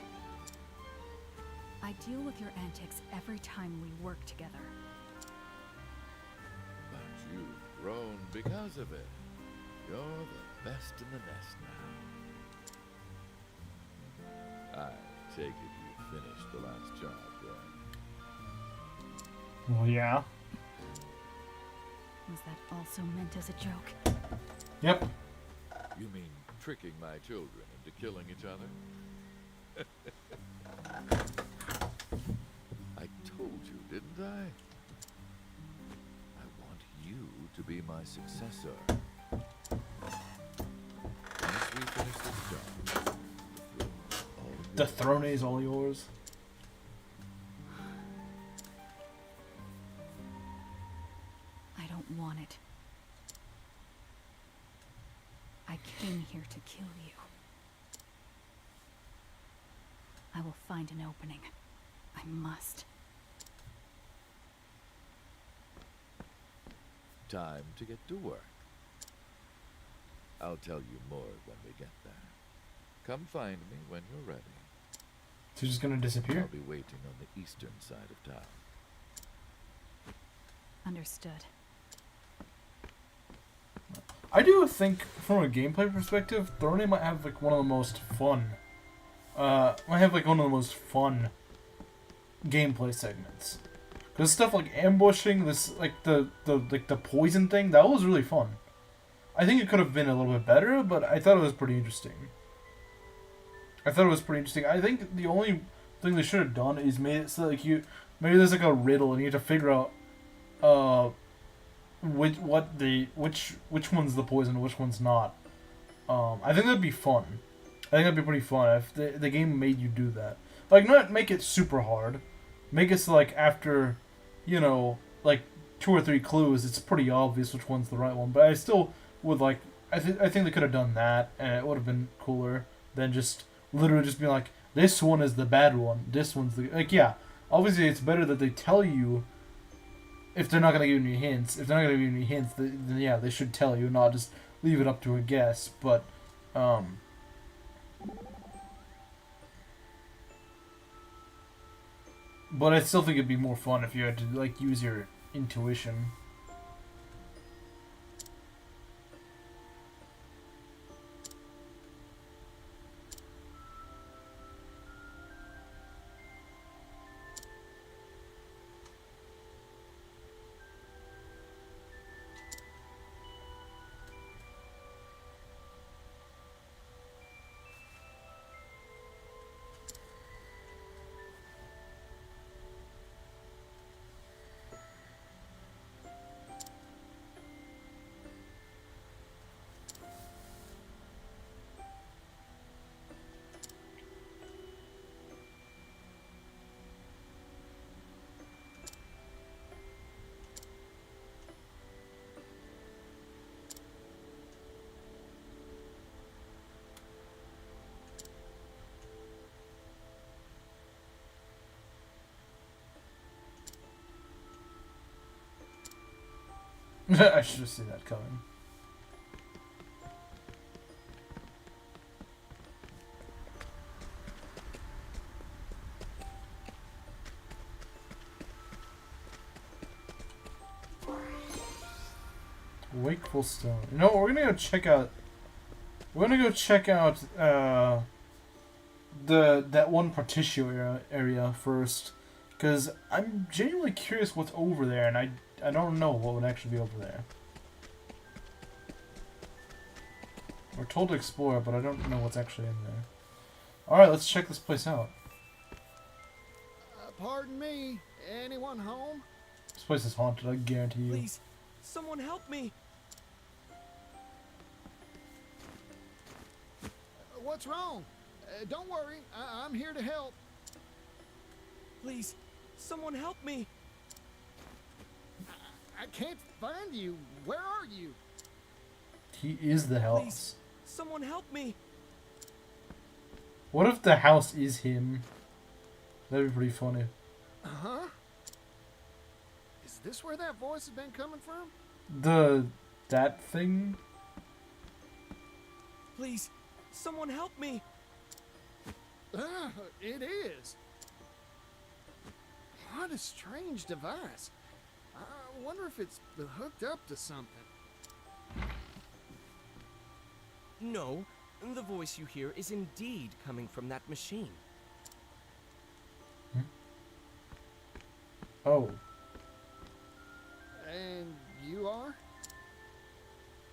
I deal with your antics every time we work together. But you've grown because of it. You're the best in the nest now. I take it you finished the last job, then. Well, yeah. Was that also meant as a joke? Yep. You mean tricking my children into killing each other? I told you, didn't I? I want you to be my successor. Once we finish this job, The throne is all yours. I don't want it. came here to kill you. I will find an opening. I must. Time to get to work. I'll tell you more when we get there. Come find me when you're ready. So he's just gonna disappear? I'll be waiting on the eastern side of town. Understood. I do think, from a gameplay perspective, Thorny might have like one of the most fun. Might have like one of the most fun gameplay segments. Cause stuff like ambushing, this like the poison thing, that was really fun. I think it could have been a little bit better, but I thought it was pretty interesting. I think the only thing they should have done is made it so like maybe there's like a riddle and you have to figure out which one's the poison and which one's not. I think that'd be fun. I think that'd be pretty fun if the game made you do that. Like, not make it super hard. Make it so like after, like 2 or 3 clues, it's pretty obvious which one's the right one. But I still would like. I think they could have done that, and it would have been cooler than just literally just being like, this one is the bad one. This one's the yeah. Obviously, it's better that they tell you. If they're not gonna give you any hints, then yeah, they should tell you, not just leave it up to a guess. But I still think it'd be more fun if you had to like use your intuition. I should have seen that coming. Wakeful Stone. You know, we're gonna go check out. We're gonna go check out that one Partitio area first, because I'm genuinely curious what's over there, and I don't know what would actually be over there. We're told to explore, but I don't know what's actually in there. Alright, let's check this place out. Pardon me, anyone home? This place is haunted, I guarantee you. Please, someone help me. What's wrong? Don't worry, I'm here to help. Please, someone help me. I can't find you. Where are you? He is the house. Please, someone help me. What if the house is him? That'd be pretty funny. Uh-huh. Is this where that voice has been coming from? That thing? Please, someone help me. It is. What a strange device. I wonder if it's hooked up to something. No, the voice you hear is indeed coming from that machine. Oh. And you are?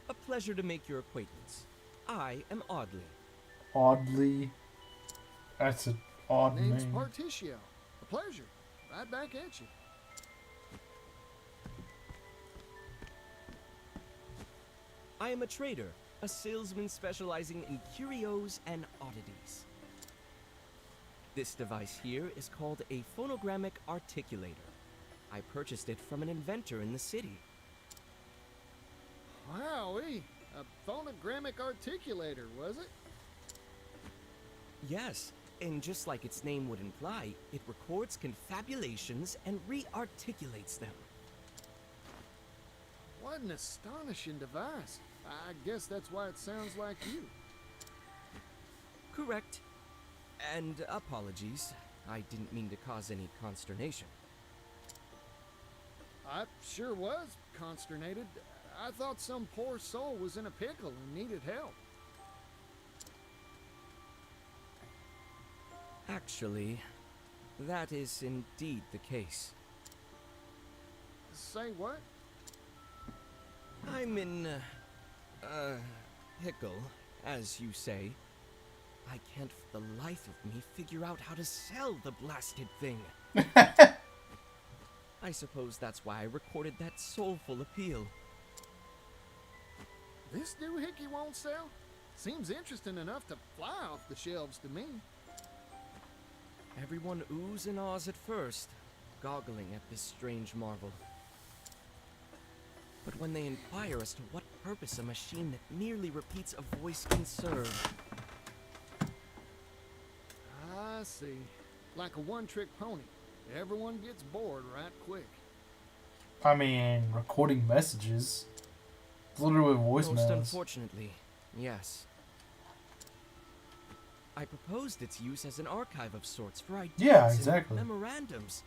A pleasure to make your acquaintance. I am Audley. Oddly. That's an odd Name's name. Partitio. A pleasure. Right back at you. I am a trader, a salesman specializing in curios and oddities. This device here is called a phonogrammic articulator. I purchased it from an inventor in the city. Wowee. A phonogrammic articulator, was it? Yes, and just like its name would imply, it records confabulations and re-articulates them. What an astonishing device. I guess that's why it sounds like you. Correct. And apologies. I didn't mean to cause any consternation. I sure was consternated. I thought some poor soul was in a pickle and needed help. Actually, that is indeed the case. Say what? I'm in, pickle, as you say. I can't for the life of me figure out how to sell the blasted thing. I suppose that's why I recorded that soulful appeal. This doohickey won't sell? Seems interesting enough to fly off the shelves to me. Everyone oohs and ahs at first, goggling at this strange marvel. But when they inquire as to what purpose a machine that merely repeats a voice can serve... I see. Like a one-trick pony. Everyone gets bored right quick. I mean, recording messages. It's literally Most voicemails. unfortunately, yes. I proposed its use as an archive of sorts for ideas Yeah, and exactly. memorandums.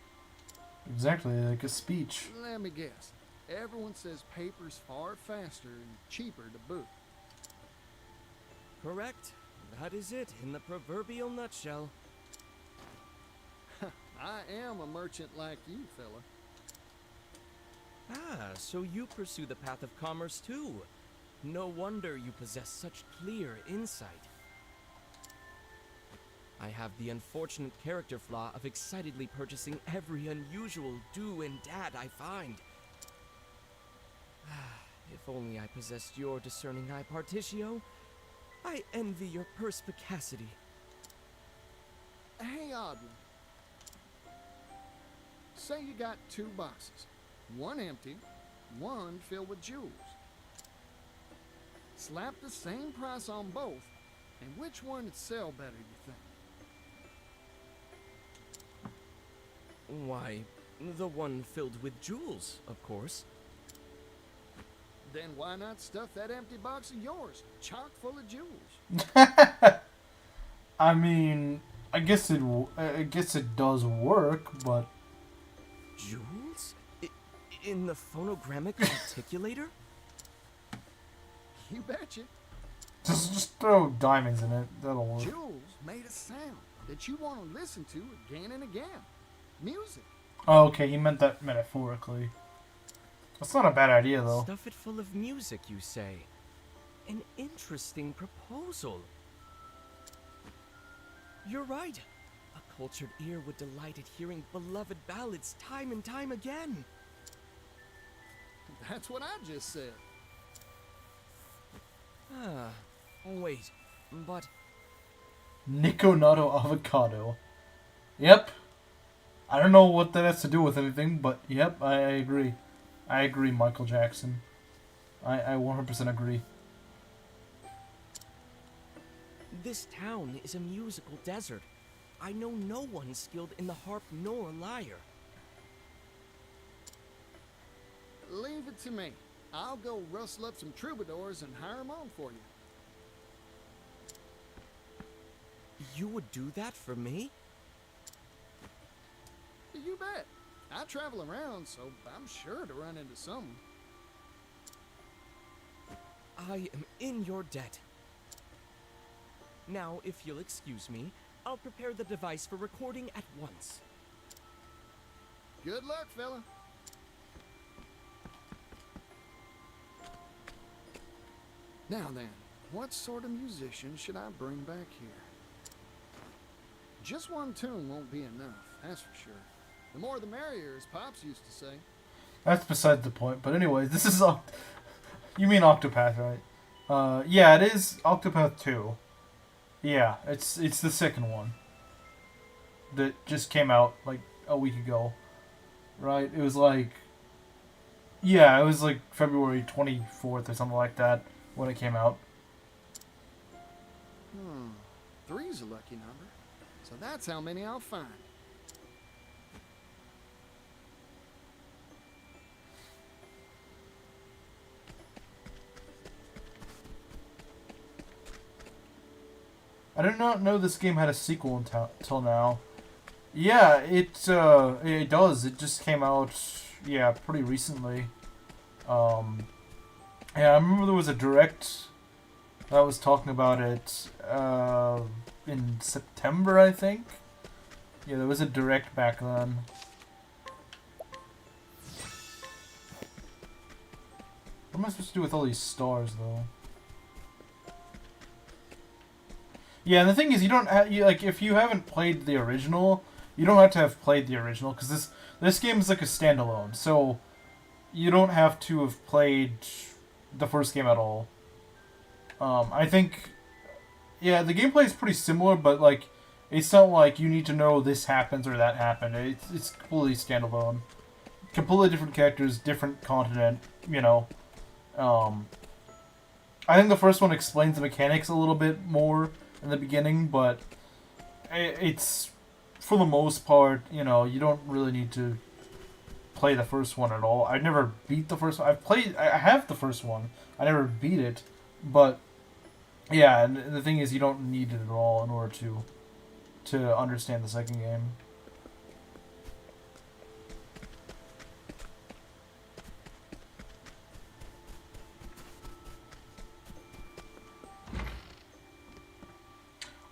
Exactly, like a speech. Let me guess. Everyone says paper's far faster and cheaper to boot. Correct. That is it in the proverbial nutshell. I am a merchant like you, fella. Ah, so you pursue the path of commerce too. No wonder you possess such clear insight. I have the unfortunate character flaw of excitedly purchasing every unusual do and dad I find. If only I possessed your discerning eye, Partitio. I envy your perspicacity. Hey, Oddly. Say you got 2 boxes. One empty, one filled with jewels. Slap the same price on both, and which one would sell better, you think? Why, the one filled with jewels, of course. Then why not stuff that empty box of yours, chock full of jewels? I mean, I guess it does work, but Jewels? In the phonogrammic articulator? You betcha. just throw diamonds in it. That'll work. Jewels made a sound that you want to listen to again and again. Music. Oh, okay, he meant that metaphorically. That's not a bad idea, though. Stuff it full of music, you say? An interesting proposal. You're right. A cultured ear would delight at hearing beloved ballads time and time again. That's what I just said. Ah, wait, but Nico Nato Avocado. Yep. I don't know what that has to do with anything, but yep, I agree. I agree, Michael Jackson. I 100% agree. this town is a musical desert. I know no one skilled in the harp nor lyre. Leave it to me. I'll go rustle up some troubadours and hire 'em on for you. You would do that for me? You bet. I travel around, so I'm sure to run into someone. I am in your debt. Now, if you'll excuse me, I'll prepare the device for recording at once. Good luck, fella. Now then, what sort of musician should I bring back here? Just one tune won't be enough, that's for sure. The more the merrier, as Pops used to say. That's besides the point. But anyways, this is you mean Octopath, right? Yeah, it is Octopath 2. Yeah, it's the second one that just came out like a week ago, right? It was like, yeah, it was like February 24th or something like that. when it came out. Three's a lucky number. So that's how many I'll find. I did not know this game had a sequel until now. Yeah, it does. It just came out, yeah, pretty recently. Yeah, I remember there was a direct that was talking about it in September, I think. Yeah, there was a direct back then. What am I supposed to do with all these stars, though? Yeah, and the thing is, you don't like if you haven't played the original, you don't have to have played the original because this game is like a standalone, so you don't have to have played the first game at all. I think, yeah, the gameplay is pretty similar, but like it's not like you need to know this happens or that happened. It's completely standalone, completely different characters, different continent. You know, I think the first one explains the mechanics a little bit more in the beginning, but it's for the most part, you know, you don't really need to play the first one at all. I never beat the first one. I have the first one. I never beat it, but yeah, and the thing is, you don't need it at all in order to understand the second game.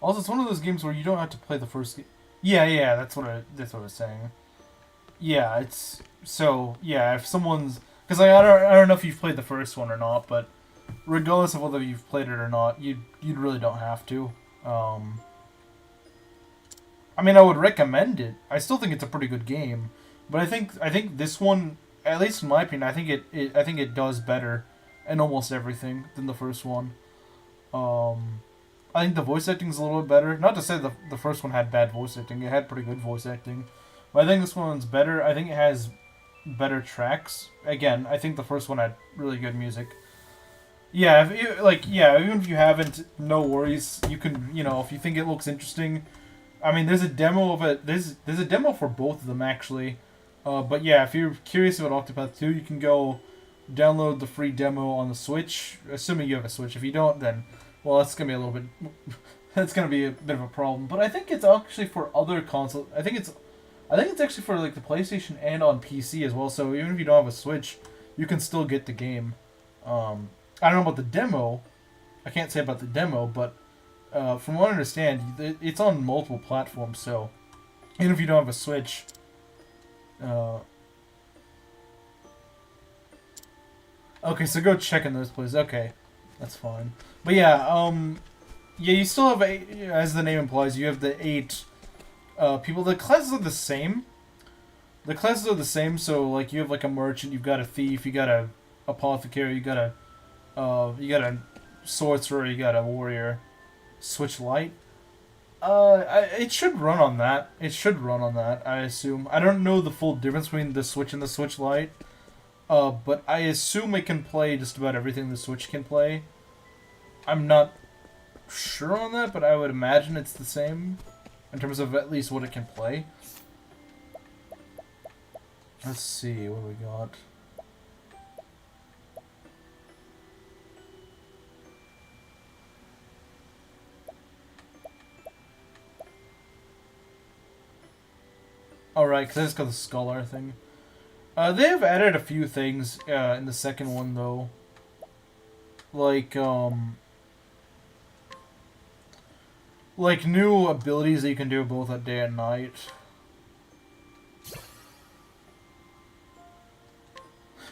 Also, it's one of those games where you don't have to play the first game. Yeah, that's what I was saying. Yeah, it's so yeah. If someone's because I don't know if you've played the first one or not, but regardless of whether you've played it or not, you really don't have to. I mean, I would recommend it. I still think it's a pretty good game, but I think this one, at least in my opinion, I think it does better in almost everything than the first one. I think the voice acting is a little bit better. Not to say the first one had bad voice acting. It had pretty good voice acting. But I think this one's better. I think it has better tracks. Again, I think the first one had really good music. Yeah, even if you haven't, no worries. You can, you know, if you think it looks interesting. I mean, there's a demo of it. There's a demo for both of them, actually. But yeah, if you're curious about Octopath 2, you can go download the free demo on the Switch. Assuming you have a Switch. If you don't, then well, that's gonna be a little bit. That's gonna be a bit of a problem. But I think it's actually for other consoles. I think it's actually for like the PlayStation and on PC as well. So even if you don't have a Switch, you can still get the game. I don't know about the demo. I can't say about the demo, but from what I understand, it's on multiple platforms. So even if you don't have a Switch, okay, so go check in those places. Okay, that's fine. But yeah, yeah, you still have as the name implies, you have the 8 people. The classes are the same. The classes are the same. So like you have like a merchant, you've got a thief, you got a apothecary, you got a sorcerer, you got a warrior. Switch light. It should run on that. It should run on that. I assume. I don't know the full difference between the Switch and the Switch Lite. But I assume it can play just about everything the Switch can play. I'm not sure on that, but I would imagine it's the same in terms of at least what it can play. Let's see what we got. Alright, because I just got the Scholar thing. They have added a few things in the second one, though. Like new abilities that you can do both at day and night.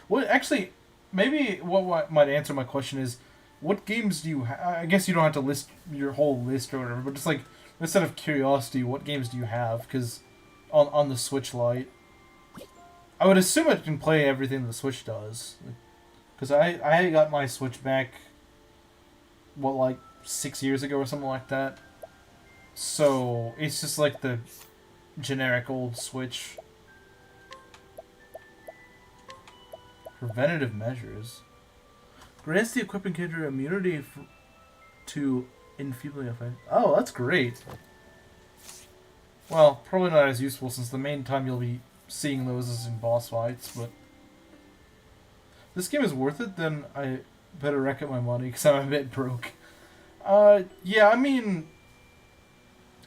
Well, actually, maybe what might answer my question is, what games do you have? I guess you don't have to list your whole list or whatever, but just like, instead of curiosity, what games do you have? Because on the Switch Lite, I would assume it can play everything the Switch does. Because I got my Switch back, what, like 6 years ago or something like that. So, it's just like the generic old Switch. Preventative measures. Grants the equipping character immunity to enfeebling effect. Oh, that's great. Well, probably not as useful since the main time you'll be seeing those is in boss fights, but... This game is worth it, then I better wreck up my money because I'm a bit broke. Yeah, I mean...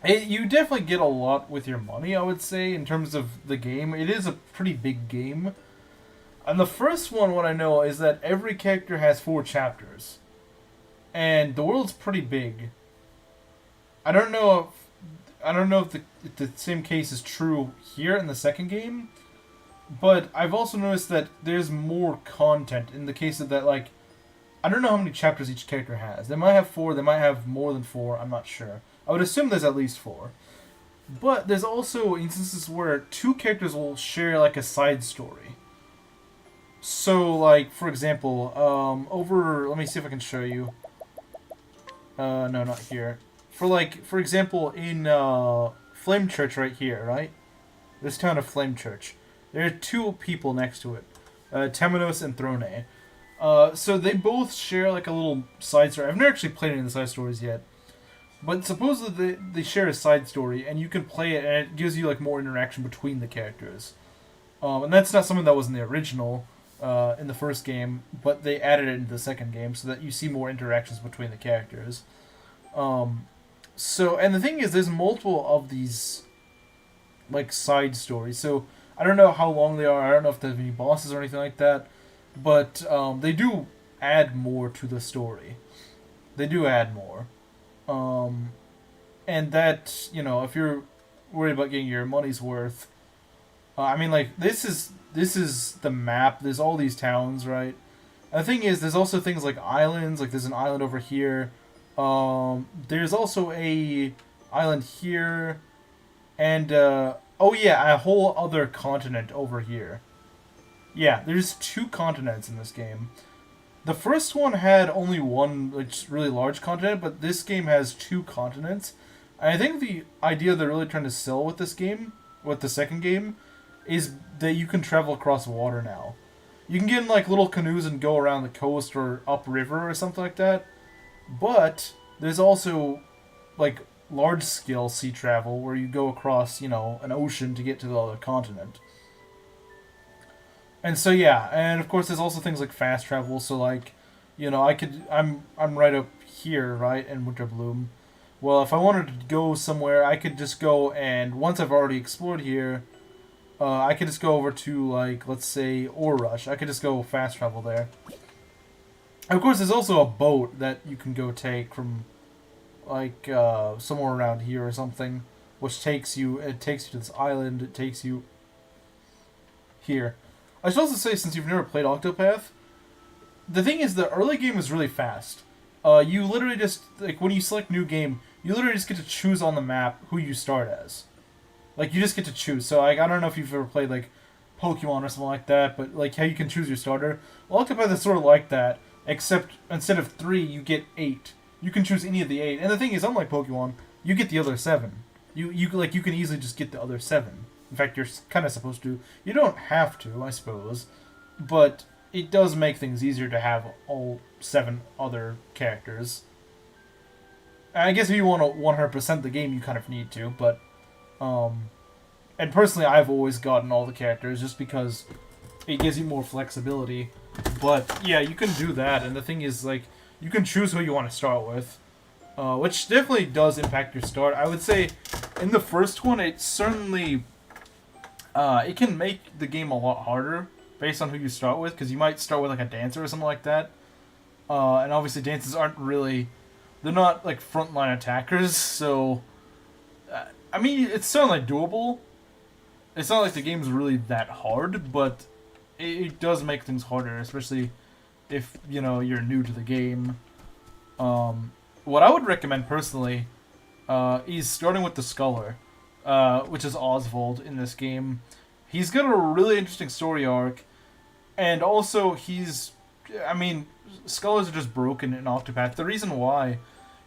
you definitely get a lot with your money, I would say, in terms of the game. It is a pretty big game. And the first one, what I know, is that every character has 4 chapters. And the world's pretty big. I don't know if the same case is true here in the second game, but I've also noticed that there's more content in the case of that, like, I don't know how many chapters each character has. They might have 4, they might have more than 4, I'm not sure. I would assume there's at least 4. But there's also instances where 2 characters will share, like, a side story. So, like, for example, let me see if I can show you. No, not here. For example, in, Flame Church right here, right? This town of Flame Church. There are 2 people next to it. Temenos and Throne. So they both share, like, a little side story. I've never actually played any of the side stories yet. But supposedly they share a side story, and you can play it, and it gives you, like, more interaction between the characters. And that's not something that was in the original, in the first game, but they added it into the second game so that you see more interactions between the characters. So, and the thing is, there's multiple of these, like, side stories. So, I don't know how long they are. I don't know if there's any bosses or anything like that. But, they do add more to the story. They do add more. And that, you know, if you're worried about getting your money's worth, I mean, like, this is the map. There's all these towns, right? And the thing is, there's also things like islands. Like, there's an island over here. There's also a island here, and oh yeah, a whole other continent over here. Yeah, there's 2 continents in this game. The first one had only one, like, really large continent, but this game has 2 continents. And I think the idea they're really trying to sell with this game, with the second game, is that you can travel across water now. You can get in, like, little canoes and go around the coast or upriver or something like that. But there's also, like, large-scale sea travel where you go across, you know, an ocean to get to the other continent. And so, yeah, and of course there's also things like fast travel, so, like, you know, I'm right up here, right, in Winterbloom. Well, if I wanted to go somewhere, I could just go, and once I've already explored here, I could just go over to, like, let's say, Orush. I could just go fast travel there. Of course, there's also a boat that you can go take from, like, somewhere around here or something, which takes you to this island, it takes you here. I should also say, since you've never played Octopath, the thing is, the early game is really fast. You literally just, like, when you select new game, you literally just get to choose on the map who you start as. Like, you just get to choose. So, like, I don't know if you've ever played, like, Pokemon or something like that, but, like, how you can choose your starter. Well, Octopath is sort of like that, except instead of 3, you get 8. You can choose any of the 8. And the thing is, unlike Pokemon, you get the other 7. You can easily just get the other 7. In fact, you're kind of supposed to. You don't have to, I suppose, but it does make things easier to have all 7 other characters. I guess if you want to 100% the game, you kind of need to, but, and personally, I've always gotten all the characters just because it gives you more flexibility. But, yeah, you can do that, and the thing is, like, you can choose who you want to start with, which definitely does impact your start. I would say, in the first one, it certainly, it can make the game a lot harder based on who you start with, because you might start with, like, a dancer or something like that. And obviously dancers aren't really, they're not, like, frontline attackers, so, I mean, it's certainly doable. It's not like the game's really that hard, but it does make things harder, especially if, you know, you're new to the game. What I would recommend personally is starting with the Scholar, which is Oswald in this game. He's got a really interesting story arc, and also I mean, Scholars are just broken in Octopath. The reason why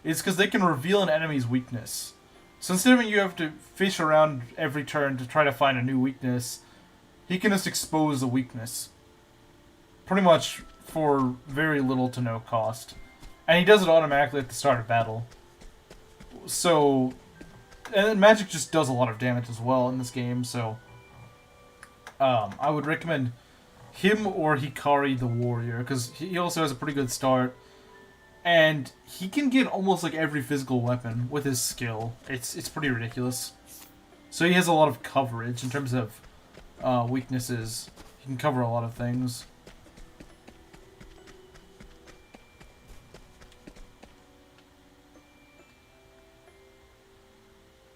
is because they can reveal an enemy's weakness. So instead of you have to fish around every turn to try to find a new weakness, he can just expose the weakness. Pretty much for very little to no cost. And he does it automatically at the start of battle. So, and magic just does a lot of damage as well in this game, so I would recommend him or Hikari the warrior, because he also has a pretty good start. And he can get almost like every physical weapon with his skill. It's pretty ridiculous. So he has a lot of coverage in terms of weaknesses. He can cover a lot of things.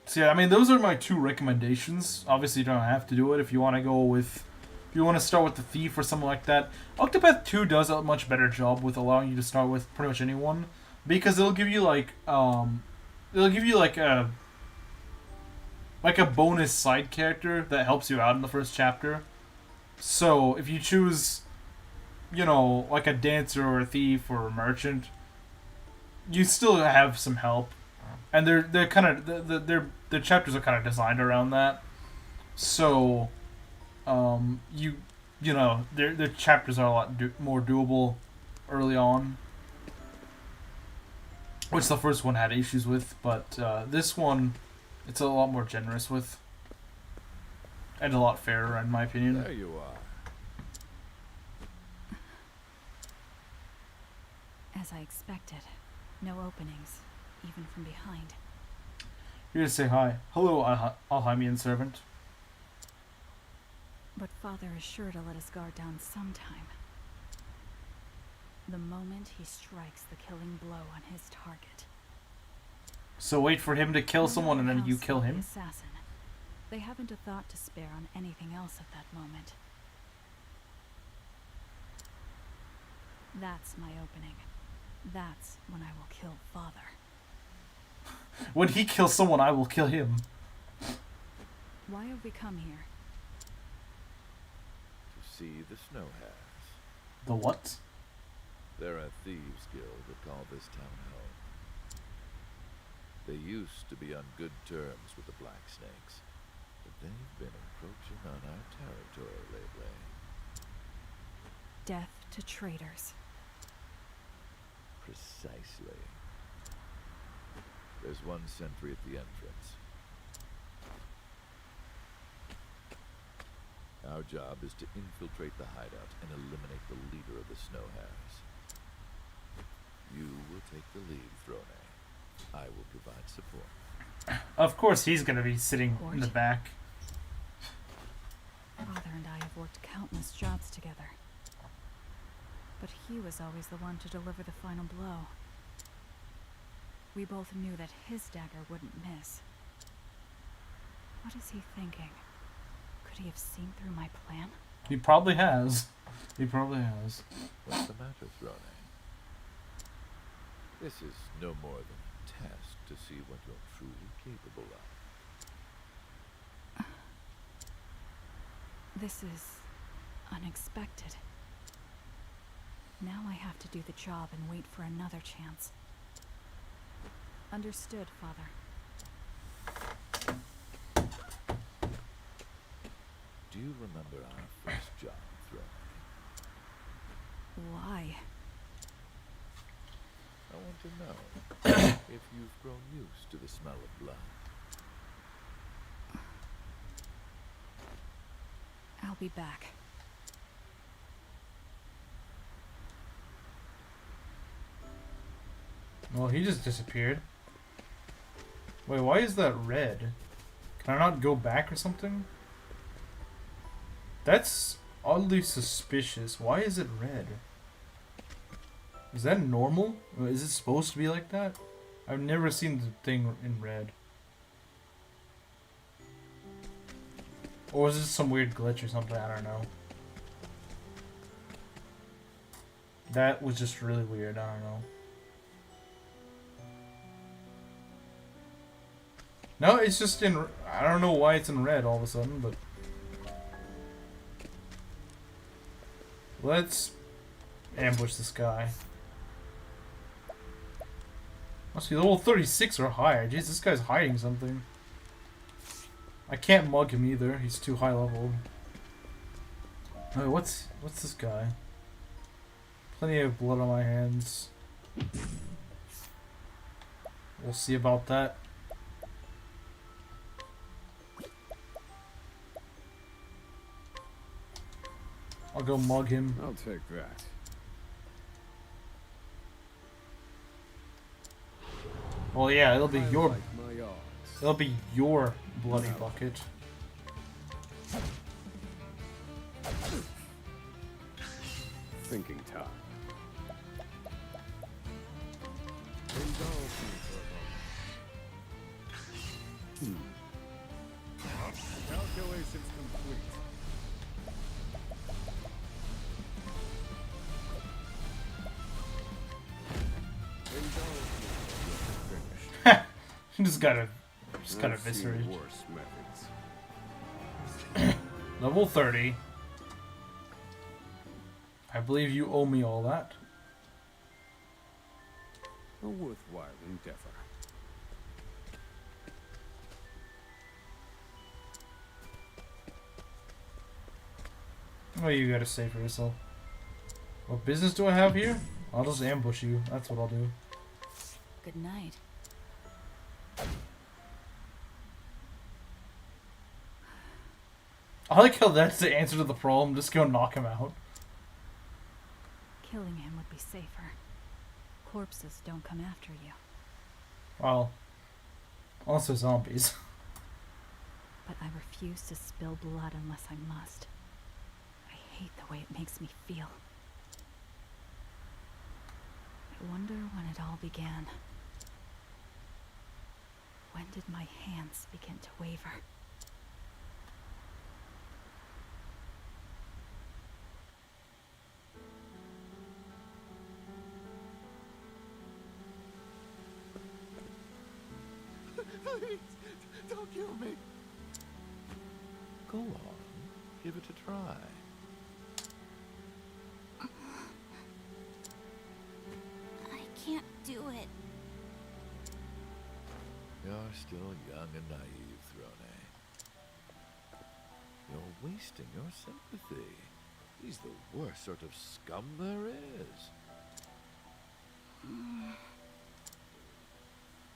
So yeah, I mean, those are my two recommendations. Obviously, you don't have to do it if you want to go with... If you want to start with the Thief or something like that. Octopath 2 does a much better job with allowing you to start with pretty much anyone. Because it'll give you like, it'll give you like a bonus side character that helps you out in the first chapter. So, if you choose, you know, like a dancer or a thief or a merchant, you still have some help. And they're kind of, their chapters are kind of designed around that. So... you know, their chapters are a lot more doable early on, which the first one had issues with, but this one, it's a lot more generous with, and a lot fairer in my opinion. There you are. As I expected, no openings, even from behind. Here to say hi. Hello, Alheimian servant. But Father is sure to let us guard down sometime. The moment he strikes the killing blow on his target. So wait for him to kill someone and then you kill The him? assassin. They haven't a thought to spare on anything else at that moment. That's my opening. That's when I will kill Father. When he kills someone, I will kill him. Why have we come here? See the snow hares. The what? They're a thieves' guild that call this town home. They used to be on good terms with the Black Snakes, but they've been encroaching on our territory lately. Death to traitors. Precisely. There's one sentry at the entrance. Our job is to infiltrate the hideout and eliminate the leader of the Snow Hares. You will take the lead, Throne. I will provide support. Of course he's gonna be sitting in the back. Father and I have worked countless jobs together. But he was always the one to deliver the final blow. We both knew that his dagger wouldn't miss. What is he thinking? Could he have seen through my plan? He probably has. He probably has. What's the matter, Throne? This is no more than a test to see what you're truly capable of. This is unexpected. Now I have to do the job and wait for another chance. Understood, Father. Do you remember our first job, Throne? Why? I want to know if you've grown used to the smell of blood. I'll be back. Well, he just disappeared. Wait, why is that red? Can I not go back or something? That's oddly suspicious. Why is it red? Is that normal? Is it supposed to be like that? I've never seen the thing in red. Or is this some weird glitch or something? I don't know. That was just really weird. I don't know. No, it's just in... I don't know why it's in red all of a sudden, but... Let's ambush this guy. Must be level 36 or higher. Jeez, this guy's hiding something. I can't mug him either. He's too high level. Oh, what's this guy? Plenty of blood on my hands. We'll see about that. I'll go mug him. I'll take that. Well, yeah, it'll be I your like my odds. it'll be your bloody bucket. Thinking time. Indulge me for a moment. Calculations complete. Indulge me for finish. just gotta I've seen eviscerate. worse methods. Level 30. I believe you owe me all that. A worthwhile endeavor. What do you gotta say for yourself? What business do I have here? I'll just ambush you. That's what I'll do. Good night. I like how that's the answer to the problem. Just go knock him out. Killing him would be safer. Corpses don't come after you. Well, unless they're zombies. But I refuse to spill blood unless I must. I hate the way it makes me feel. I wonder when it all began. When did my hands begin to waver? Please, don't kill me. Go on, give it a try. I can't do it. You're still young and naive, Throne. You're wasting your sympathy. He's the worst sort of scum there is.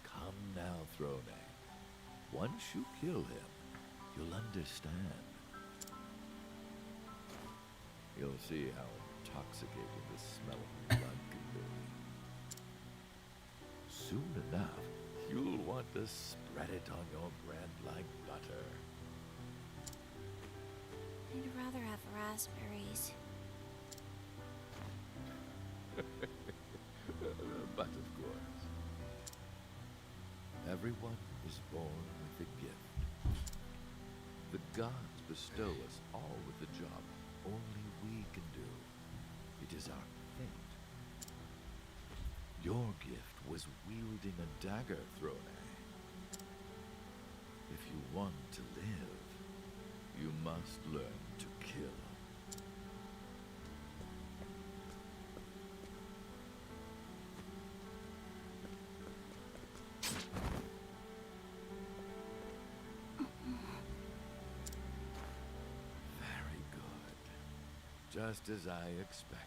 Come now, Throne. Once you kill him, you'll understand. You'll see how intoxicating the smell of blood can be. Soon enough, you'll want to spread it on your bread like butter. I'd rather have raspberries. But of course, everyone is born with a gift. The gods bestow us all with a job only we can do. It is our fate. Your gift was wielding a dagger, Throne. If you want to live, you must learn to kill. Very good. Just as I expected.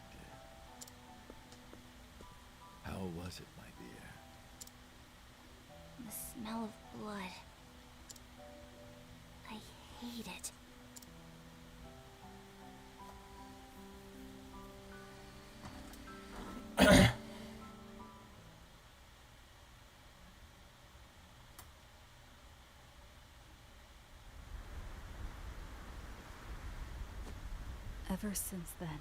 How was it, my dear? The smell of blood. I hate it. Ever since then,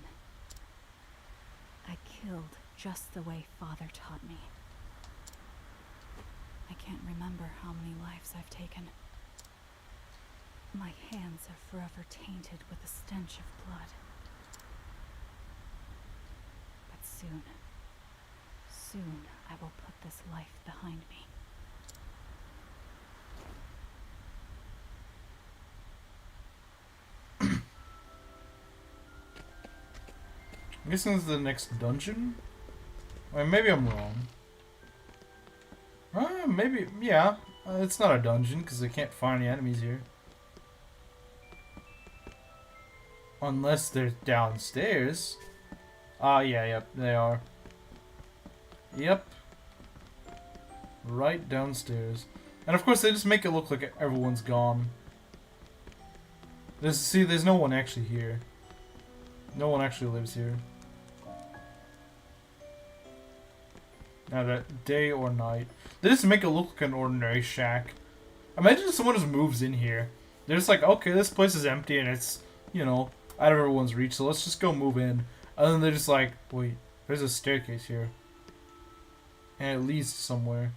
I killed just the way Father taught me. I can't remember how many lives I've taken. My hands are forever tainted with the stench of blood. But soon I will put this life behind me. I'm guessing this is the next dungeon? I mean, maybe I'm wrong. Maybe, yeah. It's not a dungeon, because I can't find any enemies here. Unless they're downstairs. Yeah, yep, they are. Yep. Right downstairs. And of course, they just make it look like everyone's gone. There's no one actually here. No one actually lives here. Now that day or night. They just make it look like an ordinary shack. Imagine if someone just moves in here. They're just like, okay, this place is empty and it's, you know, out of everyone's reach, so let's just go move in. And then they're just like, wait, there's a staircase here. And it leads to somewhere.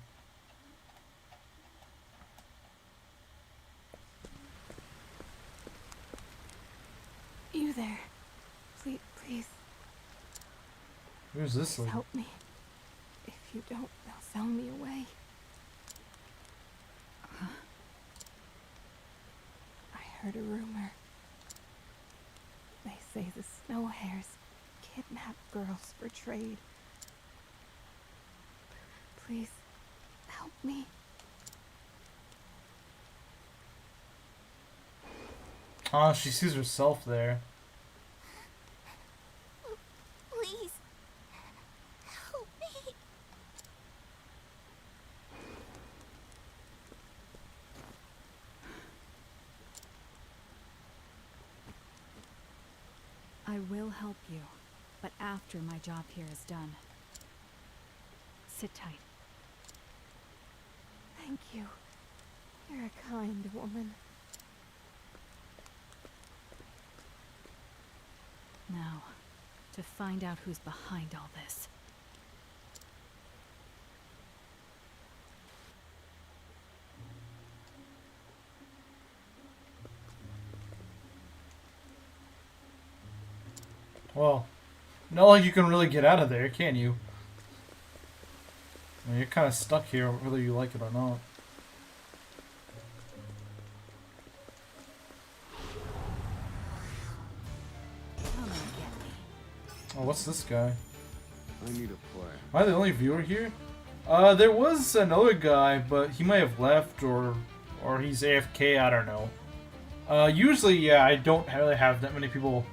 You there. Please, Where's this lady? help me. If you don't, they'll sell me away. I heard a rumor. They say the snow hares kidnap girls for trade. Please, help me. Ah, she sees herself there. Please. Help me. I will help you, but after my job here is done. Sit tight. Thank you. You're a kind woman. Now, to find out who's behind all this. Well, not like you can really get out of there, can you? I mean, you're kind of stuck here, whether you like it or not. Come and get me. Oh, what's this guy? I need a plan. Am I the only viewer here? There was another guy, but he might have left or he's AFK. I don't know. Usually, yeah, I don't really have that many people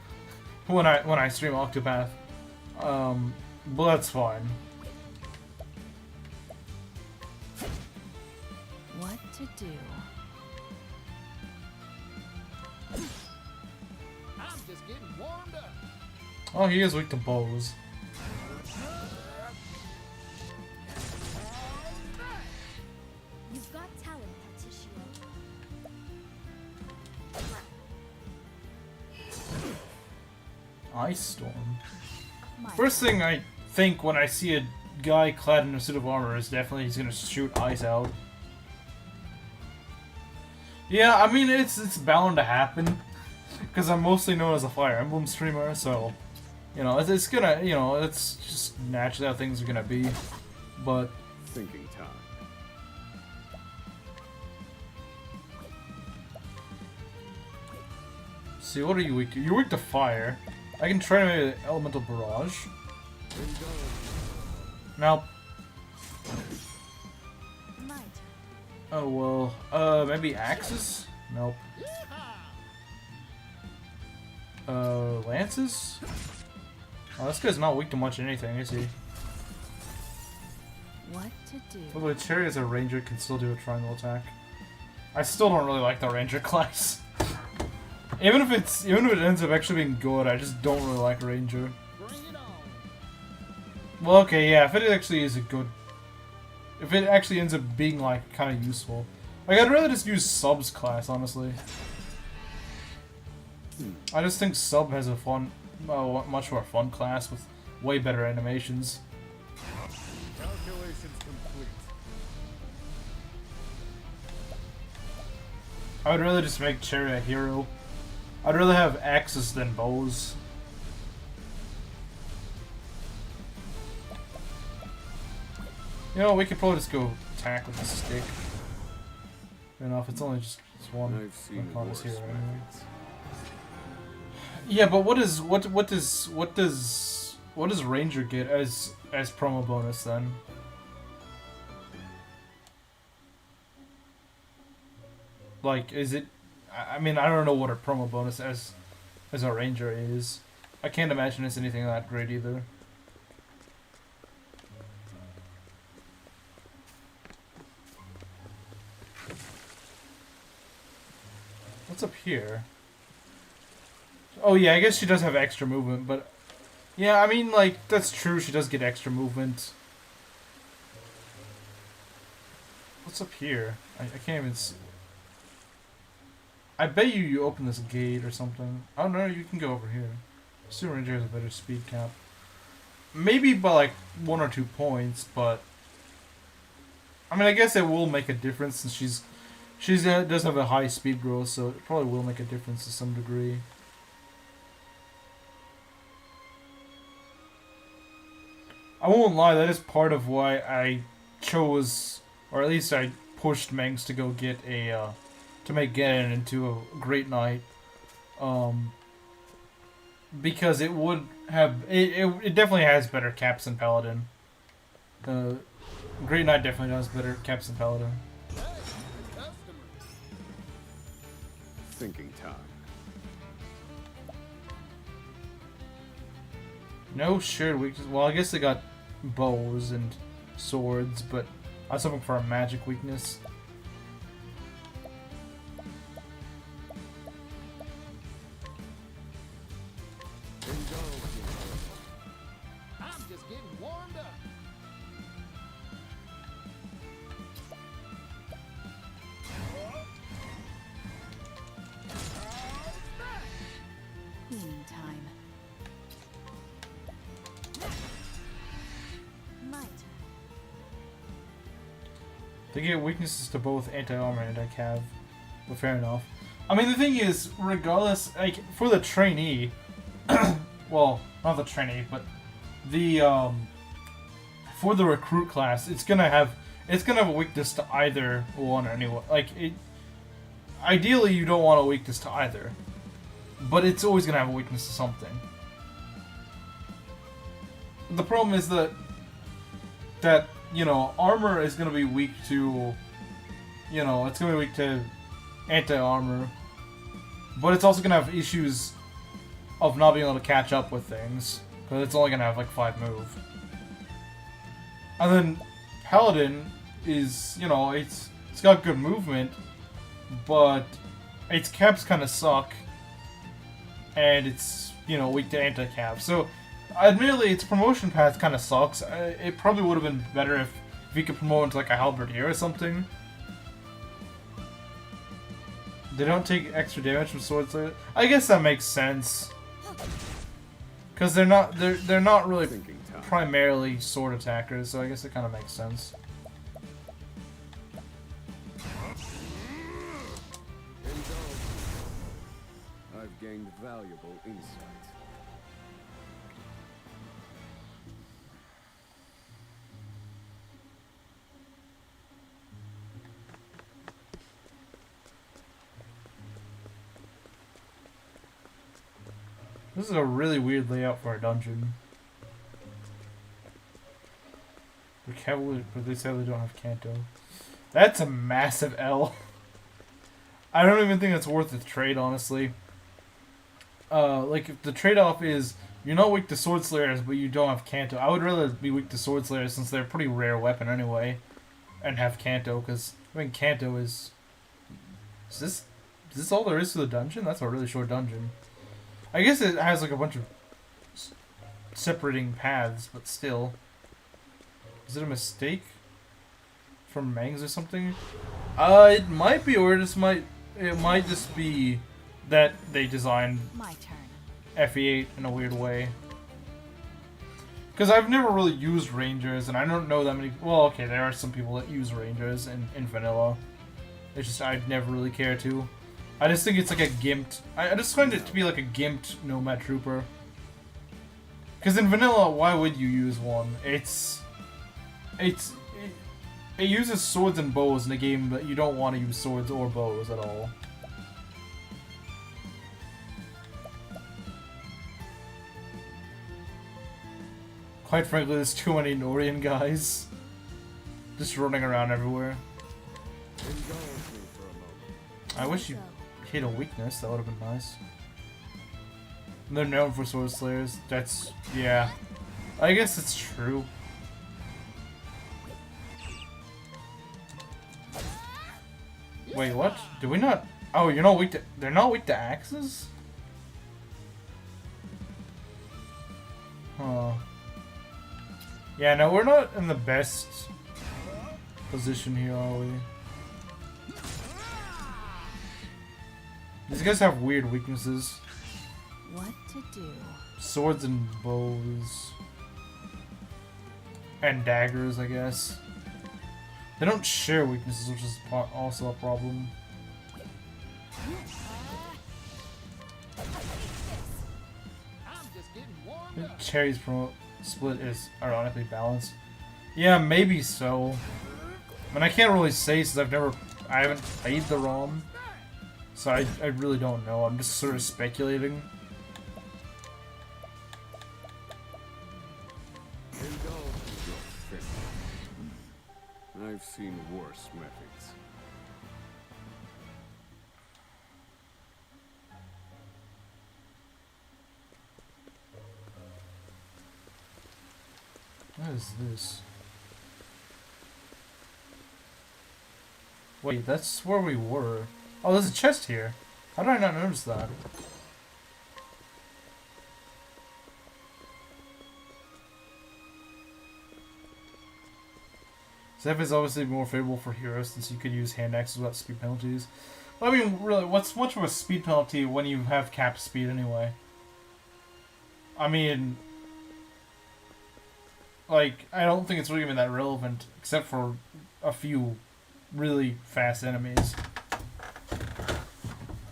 when I stream Octopath. But that's fine. What to do? I'm just getting warmed up. Oh, he is weak to bows. You've got talent, Partitio. Ice Storm. My First thing I think when I see a guy clad in a suit of armor is definitely he's gonna shoot ice out. Yeah, I mean it's bound to happen because I'm mostly known as a Fire Emblem streamer, so you know it's gonna it's just naturally how things are gonna be. But Thinking time. see, what are you weak to? You're weak to fire. I can try an elemental barrage. Now, My turn. oh well, maybe axes? Nope. Lances? Oh, this guy's not weak to much anything, is he? What to do? Although Cherry as a ranger can still do a triangle attack. I still don't really like the ranger class. even if it ends up actually being good, I just don't really like ranger. Bring it on. Well, okay, yeah, if it actually is a good... If it actually ends up being, like, kind of useful. Like, I'd rather just use Sub's class, honestly. I just think Sub has a fun... much more fun class with way better animations. Calculations complete. I would rather just make Cherry a hero. I'd rather have axes than bows. You know, we could probably just go attack with a stick. Fair enough, it's only just one. I've seen One worse here anyway. methods. Yeah, but what does Ranger get as promo bonus then? Like, is it? I mean, I don't know what a promo bonus as a Ranger is. I can't imagine it's anything that great either. What's up here? Oh yeah, I guess she does have extra movement, but yeah, I mean, like, that's true, she does get extra movement. What's up here? I can't even see. I bet you open this gate or something. Oh no, you can go over here. Super Ranger has a better speed cap. Maybe by like 1 or 2 points, but I mean, I guess it will make a difference since she does have a high speed growth, so it probably will make a difference to some degree. I won't lie, that is part of why I chose, or at least I pushed Mengs to go get a, to make Ganon into a Great Knight. Because it would have, it definitely has better caps than Paladin. Great Knight definitely does better caps than Paladin. Thinking time. No shared weakness. Well, I guess they got bows and swords, but I was hoping for a magic weakness. I'm just getting warmed up. Healing time. My turn. They get weaknesses to both anti-armor and anti-cav. But fair enough. I mean, the thing is, regardless, like, for the trainee, well, not the trainee, but the, for the recruit class, it's gonna have a weakness to either one anyway. Like, ideally, you don't want a weakness to either. But it's always gonna have a weakness to something. The problem is that, you know, armor is gonna be weak to, you know, it's gonna be weak to anti-armor. But it's also gonna have issues of not being able to catch up with things. Because it's only gonna have like 5 move. And then Paladin is, you know, it's got good movement, but its caps kind of suck. And it's, you know, weak to anti-cap. So, admittedly, its promotion path kind of sucks. It probably would have been better if you could promote into like a halberdier or something. They don't take extra damage from swords. I guess that makes sense. Because they're not really Thinking time. primarily sword attackers, so I guess it kind of makes sense. I've gained valuable insight. This is a really weird layout for a dungeon. But they sadly don't have Kanto. That's a massive L. I don't even think it's worth the trade, honestly. Like, if the trade-off is you're not weak to Sword Slayers, but you don't have Kanto. I would rather be weak to Sword Slayers since they're a pretty rare weapon anyway, and have Kanto, because I mean Kanto is. Is this all there is to the dungeon? That's a really short dungeon. I guess it has like a bunch of separating paths, but still. Is it a mistake from Mangs or something? It might be, or it might just be that they designed My turn. FE8 in a weird way. Because I've never really used Rangers, and I don't know that many. Well, okay, there are some people that use Rangers in vanilla. It's just I'd never really care to. I just think it's like a gimped. I just find it to be like a gimped Nomad Trooper. Because in vanilla, why would you use one? It uses swords and bows in a game that you don't want to use swords or bows at all. Quite frankly, there's too many Norian guys. Just running around everywhere. Indulge me for a moment. I wish you hit a weakness, that would have been nice. They're known for sword slayers. That's, yeah. I guess it's true. Wait, what? Do we not? Oh, you're not weak to. They're not weak to axes? Huh. Yeah, no, we're not in the best position here, are we? These guys have weird weaknesses. What to do? Swords and bows. And daggers, I guess. They don't share weaknesses, which is also a problem. Cherry's promote split is ironically balanced. Yeah, maybe so. I mean, I can't really say since I haven't played the ROM. So I really don't know. I'm just sort of speculating. I've seen worse methods. What is this? Wait, that's where we were. Oh, there's a chest here. How did I not notice that? Zeph is obviously more favorable for heroes since you could use hand axes without speed penalties. Well, I mean, really, what's much of a speed penalty when you have capped speed anyway? I mean, like, I don't think it's really even that relevant, except for a few really fast enemies.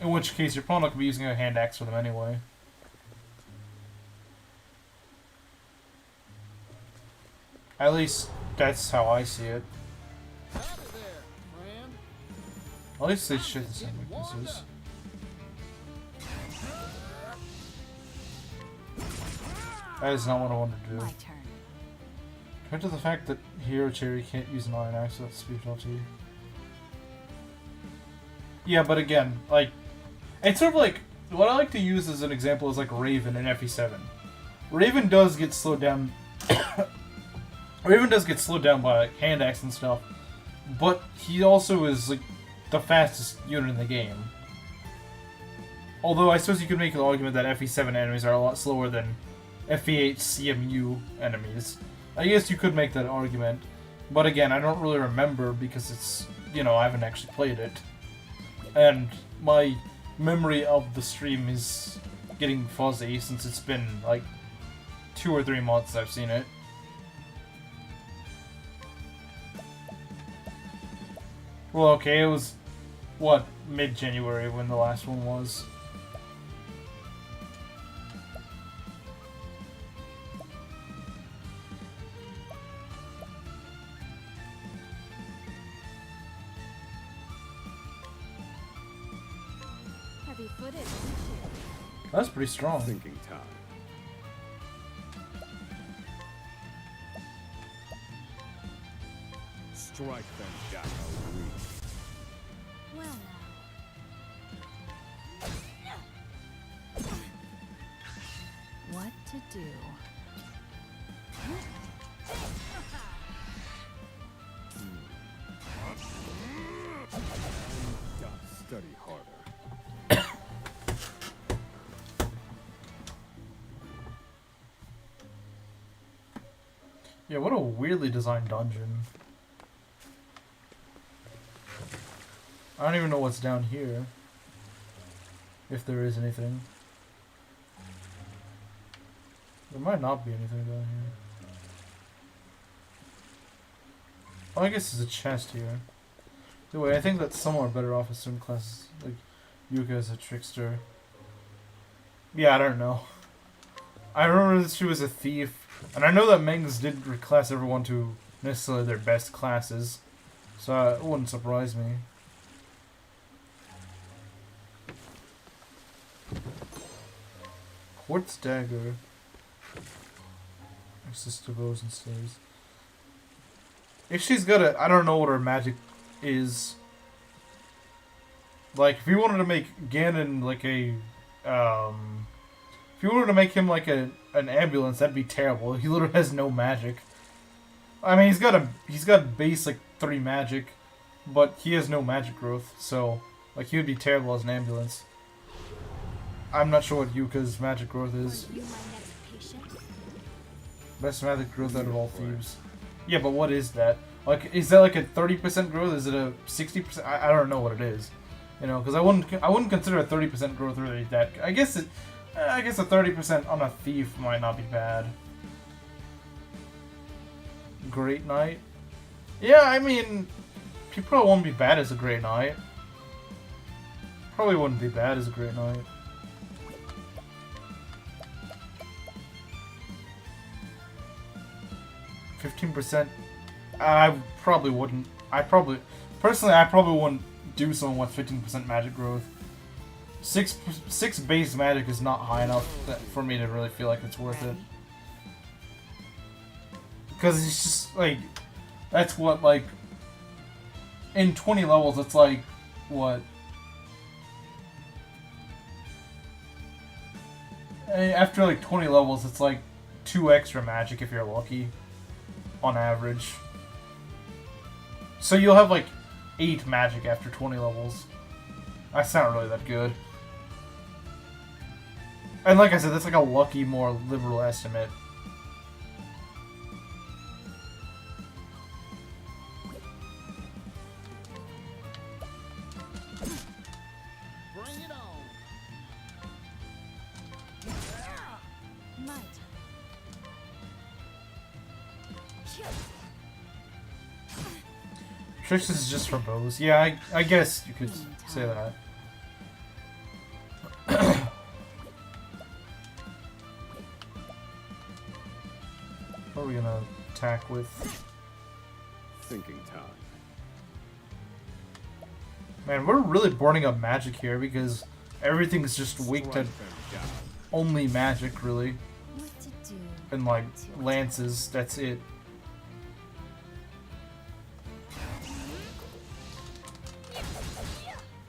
In which case, you're probably not going to be using a hand axe for them anyway. At least, that's how I see it. At least they share the same weaknesses. That is not what I wanted to do. My turn. Compared to the fact that Hero Cherry can't use an iron axe without speed penalty. Yeah, but again, like, it's sort of like, what I like to use as an example is like Raven in FE7. Raven does get slowed down. Raven does get slowed down by like, hand axe and stuff, but he also is like the fastest unit in the game. Although I suppose you could make the argument that FE7 enemies are a lot slower than FE8 CMU enemies. I guess you could make that argument, but again, I don't really remember because it's, you know, I haven't actually played it. And my memory of the stream is getting fuzzy since it's been like 2 or 3 months I've seen it. Well, okay, it was, what, mid-January when the last one was. Heavy-footed. That's pretty strong. Thinking time. Strike them down. Well now. What to do? Study harder. Yeah, what a weirdly designed dungeon. I don't even know what's down here. If there is anything. There might not be anything down here. Oh, I guess there's a chest here. Anyway, I think that some are better off as certain classes. Like, Yuka is a trickster. Yeah, I don't know. I remember that she was a thief. And I know that Mengs didn't reclass everyone to necessarily their best classes. So it wouldn't surprise me. Quartz dagger. Access to bows and staves. If she's got a, I don't know what her magic is. Like, if you wanted to make Ganon like a, If you were to make him like an ambulance, that'd be terrible. He literally has no magic. I mean, he's got base like 3 magic, but he has no magic growth. So like he would be terrible as an ambulance. I'm not sure what Yuka's magic growth is. Are you my next patient? Best magic growth out of all thieves. Yeah, but what is that? Like, is that like a 30% growth? Is it a 60%? I don't know what it is. You know, because I wouldn't consider a 30% growth really that. I guess a 30% on a thief might not be bad. Great Knight. Yeah, I mean, he probably won't be bad as a Great Knight. Probably wouldn't be bad as a Great Knight. %. I probably wouldn't. Personally, I probably wouldn't do someone with 15% magic growth. 6 base magic is not high enough for me to really feel like it's worth it. Because it's just like, that's what, like, in 20 levels, it's like, what? After like 20 levels, it's like 2 extra magic if you're lucky. On average. So you'll have like 8 magic after 20 levels. That's not really that good. And like I said, that's like a lucky, more liberal estimate. Bring it on. Might. Tricks is just for bows. Yeah, I guess you could say that. What are we gonna attack with? Thinking time. Man, we're really burning up magic here because everything's just weak to Strike them down. only magic, really. What to do? And like lances, that's it.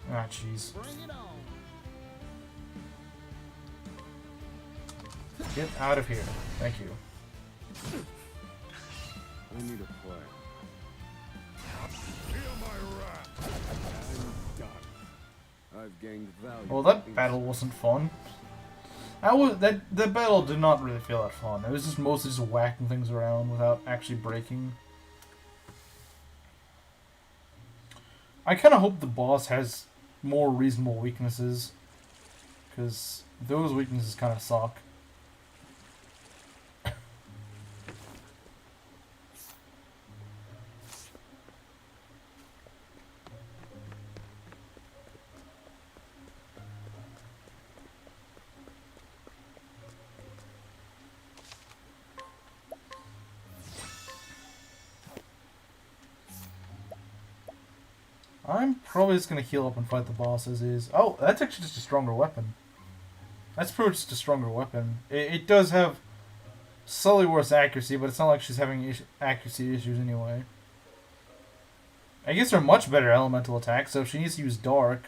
Ah, jeez. Bring it on. Get out of here. Thank you. I need a plan. Feel my wrath. I'm done. I've gained value. Well, that battle wasn't fun. The battle did not really feel that fun. It was just mostly just whacking things around without actually breaking. I kind of hope the boss has more reasonable weaknesses, because those weaknesses kind of suck. I'm probably just gonna heal up and fight the boss as is. Oh, that's actually just a stronger weapon. That's pretty much just a stronger weapon. It does have slightly worse accuracy, but it's not like she's having accuracy issues anyway. I guess they're much better elemental attacks, so if she needs to use Dark,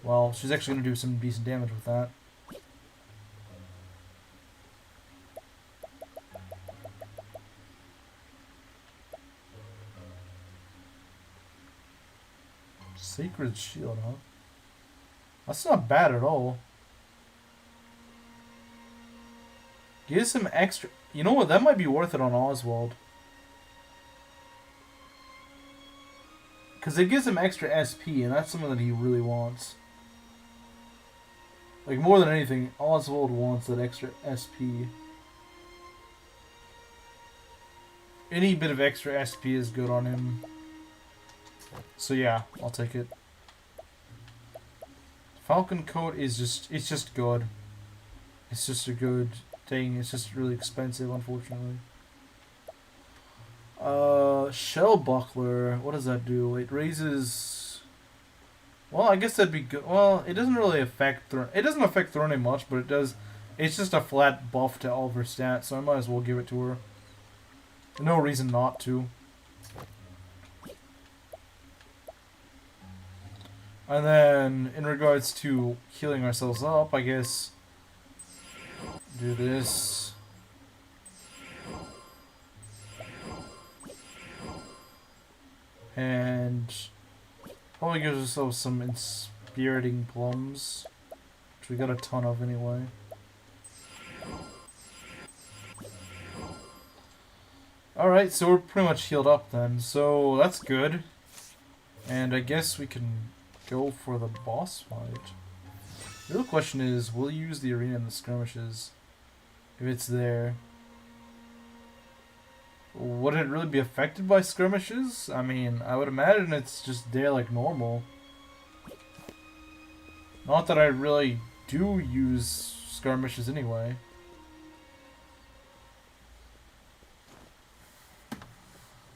well, she's actually gonna do some decent damage with that. Sacred Shield, huh? That's not bad at all. Gives him extra... You know what? That might be worth it on Oswald. Because it gives him extra SP, and that's something that he really wants. Like, more than anything, Oswald wants that extra SP. Any bit of extra SP is good on him. So yeah, I'll take it. Falcon Coat is just, it's just good. It's just a good thing. It's just really expensive, unfortunately. Shell Buckler, what does that do? It raises... Well, I guess that'd be good. Well, it doesn't really affect it doesn't affect Thorny much, but it does... It's just a flat buff to all of her stats, so I might as well give it to her. No reason not to. And then, in regards to healing ourselves up, I guess... Do this. And probably gives ourselves some inspiriting plums, which we got a ton of anyway. Alright, so we're pretty much healed up then, so that's good. And I guess we can go for the boss fight. The real question is, will you use the arena in the skirmishes? If it's there. Would it really be affected by skirmishes? I mean, I would imagine it's just there like normal. Not that I really do use skirmishes anyway.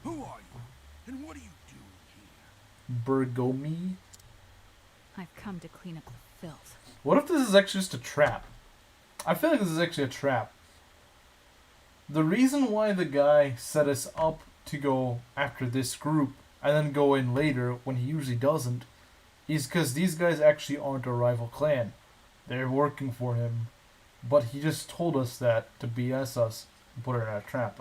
Who are you? And what do you do here? Bergomi? I've come to clean up the filth. What if this is actually just a trap? I feel like this is actually a trap. The reason why the guy set us up to go after this group and then go in later when he usually doesn't is because these guys actually aren't a rival clan. They're working for him. But he just told us that to BS us and put it in a trap.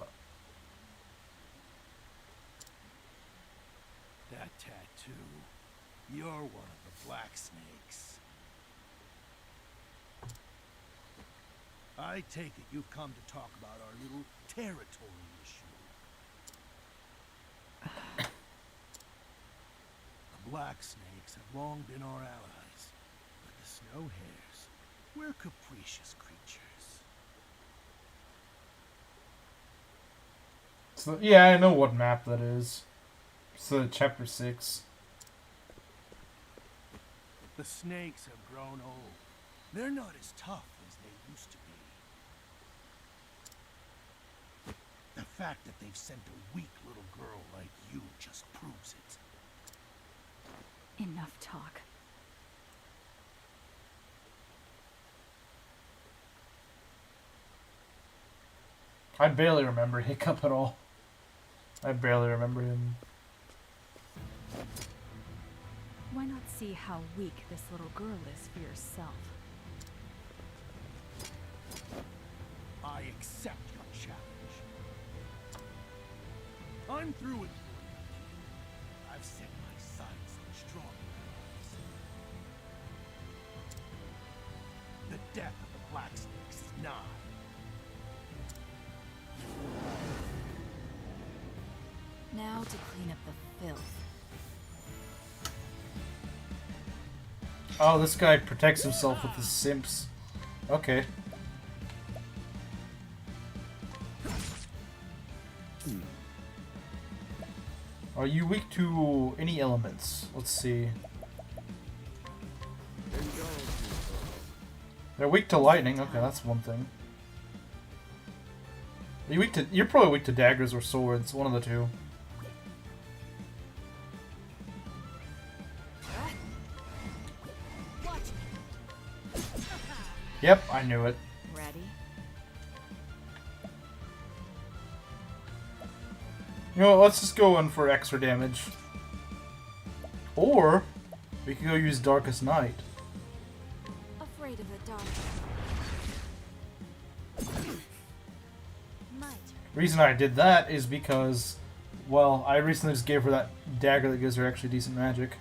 That tattoo. You're one of the black snakes. I take it you've come to talk about our little territory issue. The black snakes have long been our allies, but the snow hares, we're capricious creatures. So, yeah, I know what map that is. It's chapter 6. The snakes have grown old. They're not as tough as they used to be. The fact that they've sent a weak little girl like you just proves it. Enough talk. I barely remember Hiccup at all. I barely remember him. Why not see how weak this little girl is for yourself? I accept your challenge. I'm through with you. I've set my sights on strong allies. The death of the black snakes is nigh. Now to clean up the filth. Oh, this guy protects himself with his simps. Okay. Are you weak to any elements? Let's see. They're weak to lightning. Okay, that's one thing. Are you weak to? You're probably weak to daggers or swords. One of the two. Yep, I knew it. Ready? You know what, let's just go in for extra damage. Or, we could go use Darkest Night. Afraid of the dark. My turn. Reason I did that is because, well, I recently just gave her that dagger that gives her actually decent magic.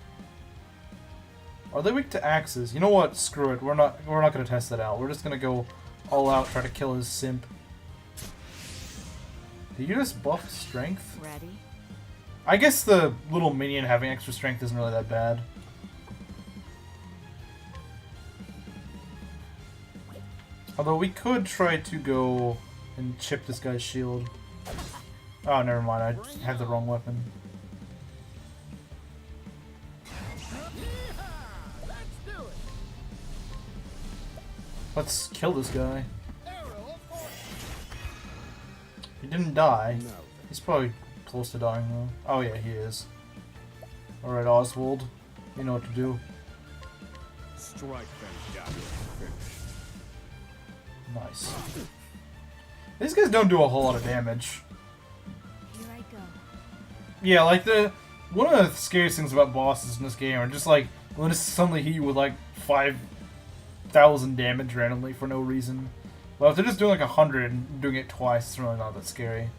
Are they weak to axes? You know what? Screw it. We're not gonna test that out. We're just gonna go all out, try to kill his simp. Did you just buff strength? Ready? I guess the little minion having extra strength isn't really that bad. Although we could try to go and chip this guy's shield. Oh, never mind. I had the wrong weapon. Let's kill this guy. He didn't die. He's probably close to dying though. Oh yeah, he is. Alright, Oswald. You know what to do. Strike them down. Nice. These guys don't do a whole lot of damage. Here I go. Yeah, like one of the scariest things about bosses in this game are just like when it's suddenly hit you with like 5,000 damage randomly for no reason. Well, if they're just doing like 100 and doing it twice, it's really not that scary.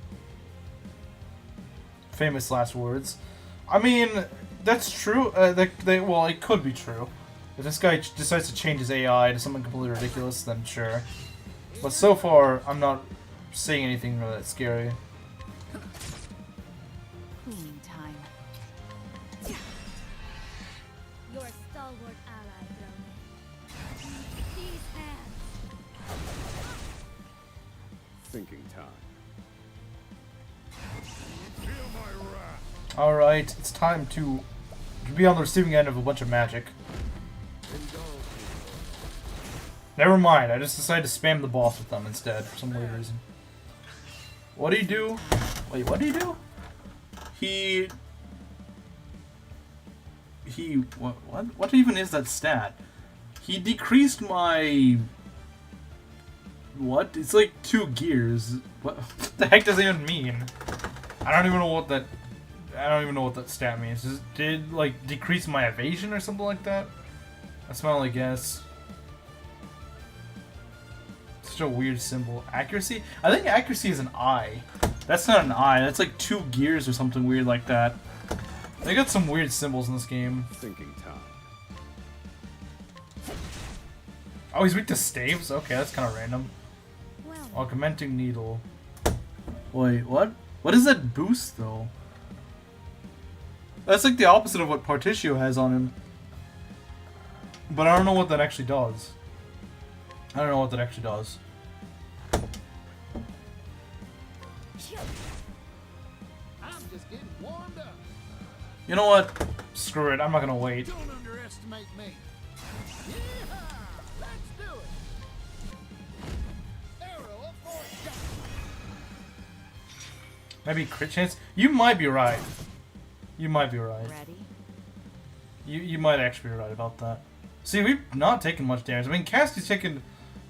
Famous last words. I mean, that's true. Well, it could be true. If this guy decides to change his AI to something completely ridiculous, then sure. But so far, I'm not seeing anything really that scary. Cooling time. Your stalwart ally, Brony. These hands. Thinking time. Alright, it's time to be on the receiving end of a bunch of magic. Never mind, I just decided to spam the boss with them instead for some weird reason. What do you do? Wait, what do you do? What even is that stat? He decreased my... What? It's like 2 gears. What the heck does that even mean? I don't even know what that stat means. Did it, like, decrease my evasion or something like that? That's my only guess. Such a weird symbol. Accuracy? I think accuracy is an I. That's not an I. That's like 2 gears or something weird like that. They got some weird symbols in this game. Thinking time. Oh, he's weak to staves? Okay, that's kind of random. Well, Augmenting needle. Wait, what? What does that boost, though? That's like the opposite of what Partitio has on him. But I don't know what that actually does. I don't know what that actually does. I'm just getting warmed up. You know what? Screw it, I'm not gonna wait. Don't underestimate me. Yeehaw! Let's do it. Arrow of fortune. Maybe crit chance? You might be right. You might be right. Ready? You might actually be right about that. See, we've not taken much damage. I mean, Cassie's taken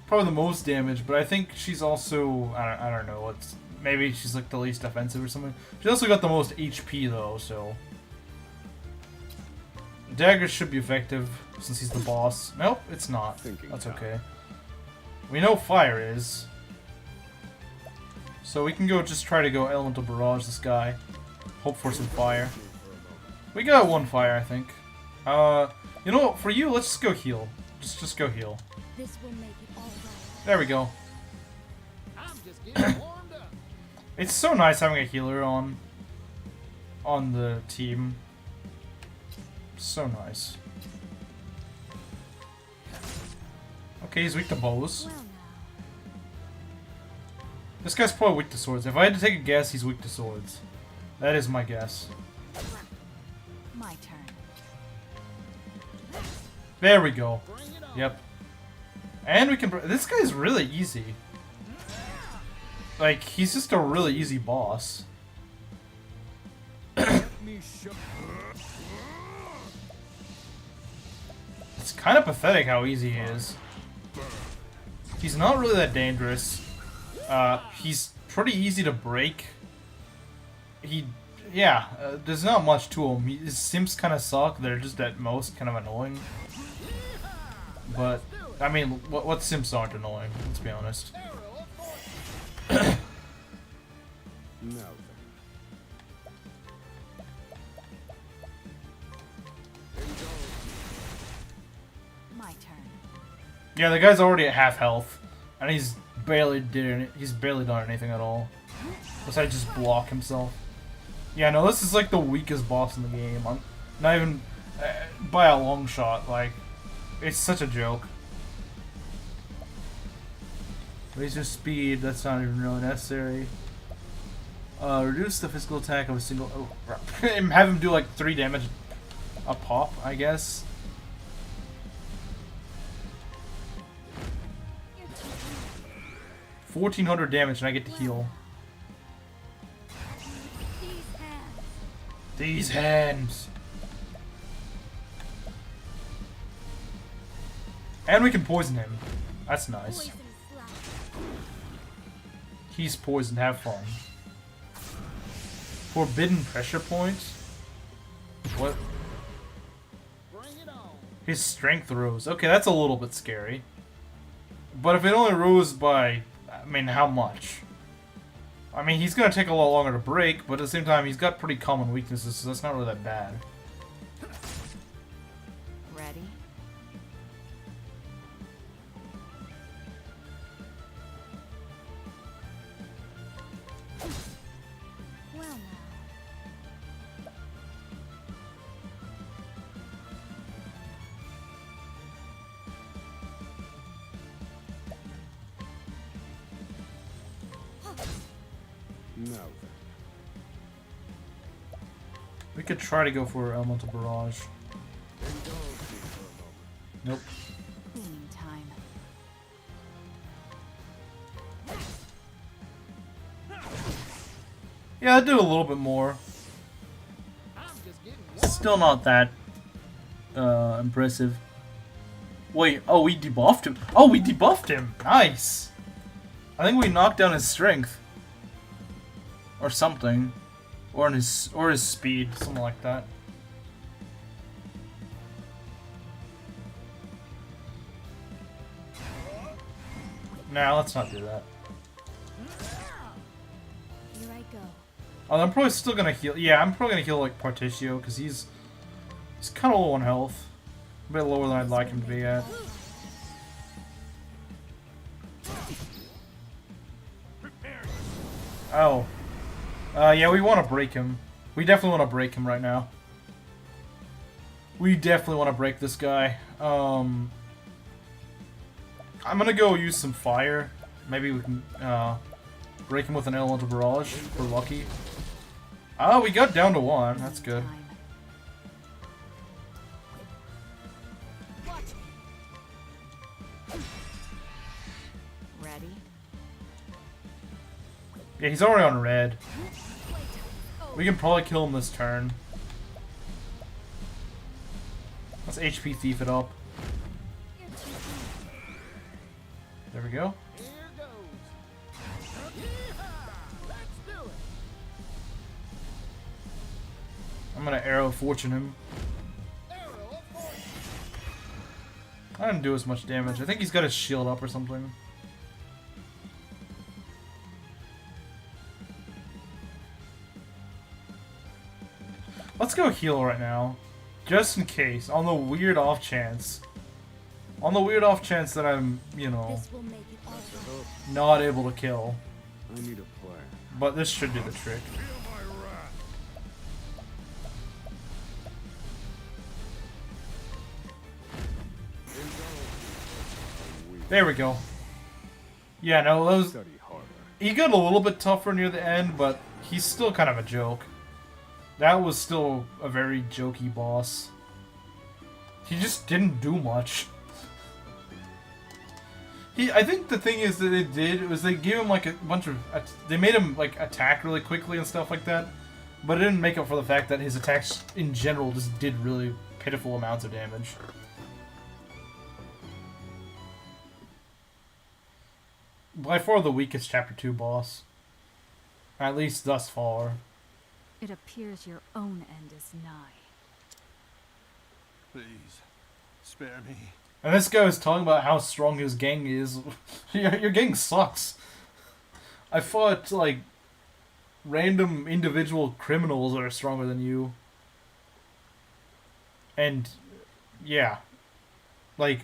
probably the most damage, but I think she's also... I don't know. Maybe she's like the least offensive or something. She's also got the most HP, though, so... Dagger should be effective, since he's the boss. Nope, it's not. That's okay. We know fire is. So we can go just try to go elemental barrage this guy. Hope for some fire. We got 1 fire, I think. You know what? For you, let's just go heal. Just go heal. this will make it all right. There we go. I'm just getting warmed up. It's so nice having a healer on the team. So nice. Okay, he's weak to bows. Well now. This guy's probably weak to swords. If I had to take a guess, he's weak to swords. That is my guess. My turn. There we go. Bring it on. Yep. And we can... This guy's really easy. Like, he's just a really easy boss. It's kind of pathetic how easy he is. He's not really that dangerous. He's pretty easy to break. There's not much to him. His simps kind of suck. They're just at most kind of annoying. But, I mean, what simps aren't annoying? Let's be honest. Arrow of fortune. No. My turn. Yeah, the guy's already at half health, and he's barely done anything at all. Besides just block himself. Yeah, no, this is like the weakest boss in the game. I'm not even by a long shot. Like, it's such a joke. Raise your speed. That's not even really necessary. Reduce the physical attack of a single. Oh, have him do like 3 damage a pop, I guess. You're too 1400 damage, and I get to heal. These hands. These hands. And we can poison him. That's nice. Poison slap. He's poisoned. Have fun. Forbidden pressure points? What? Bring it on. His strength rose. Okay, that's a little bit scary. But if it only rose by, I mean, how much? I mean, he's gonna take a lot longer to break, but at the same time, he's got pretty common weaknesses, so that's not really that bad. Ready? Well now. Now then. We could try to go for Elemental Barrage. Nope. Cleaning time. Yeah, I do a little bit more. Still not that impressive. Wait, oh, we debuffed him. Oh, we debuffed him. Nice. I think we knocked down his strength. Or something. Or his speed, something like that. Nah, let's not do that. Here I go. Oh, I'm probably still gonna heal. Yeah, I'm probably gonna heal like Partitio because he's kind of low on health, a bit lower than I'd like him to be at. Oh, yeah, we want to break him. We definitely want to break him right now. We definitely want to break this guy. I'm gonna go use some fire. Maybe we can break him with an elemental barrage if we're lucky. Oh, we got down to 1. That's good. Ready? Yeah, he's already on red. We can probably kill him this turn. Let's HP thief it up. There we go. Here goes. Yeehaw! Let's do it. I'm gonna arrow fortune him. Arrow of fortune. I didn't do as much damage. I think he's got his shield up or something. Let's go heal right now. Just in case. On the weird off chance. On the weird off chance that I'm, you know, This will make it all right. not able to kill. I need a plan. But this should do the trick. There we go. Yeah, no, those... Study harder. He got a little bit tougher near the end, but he's still kind of a joke. That was still a very jokey boss. He just didn't do much. I think the thing is that they did was they gave him like a bunch of... They made him like attack really quickly and stuff like that. But it didn't make up for the fact that his attacks in general just did really pitiful amounts of damage. By far the weakest Chapter 2 boss. At least thus far. It appears your own end is nigh. Please, spare me. And this guy was talking about how strong his gang is. Your gang sucks. I fought, like, random individual criminals that are stronger than you. And, yeah. Like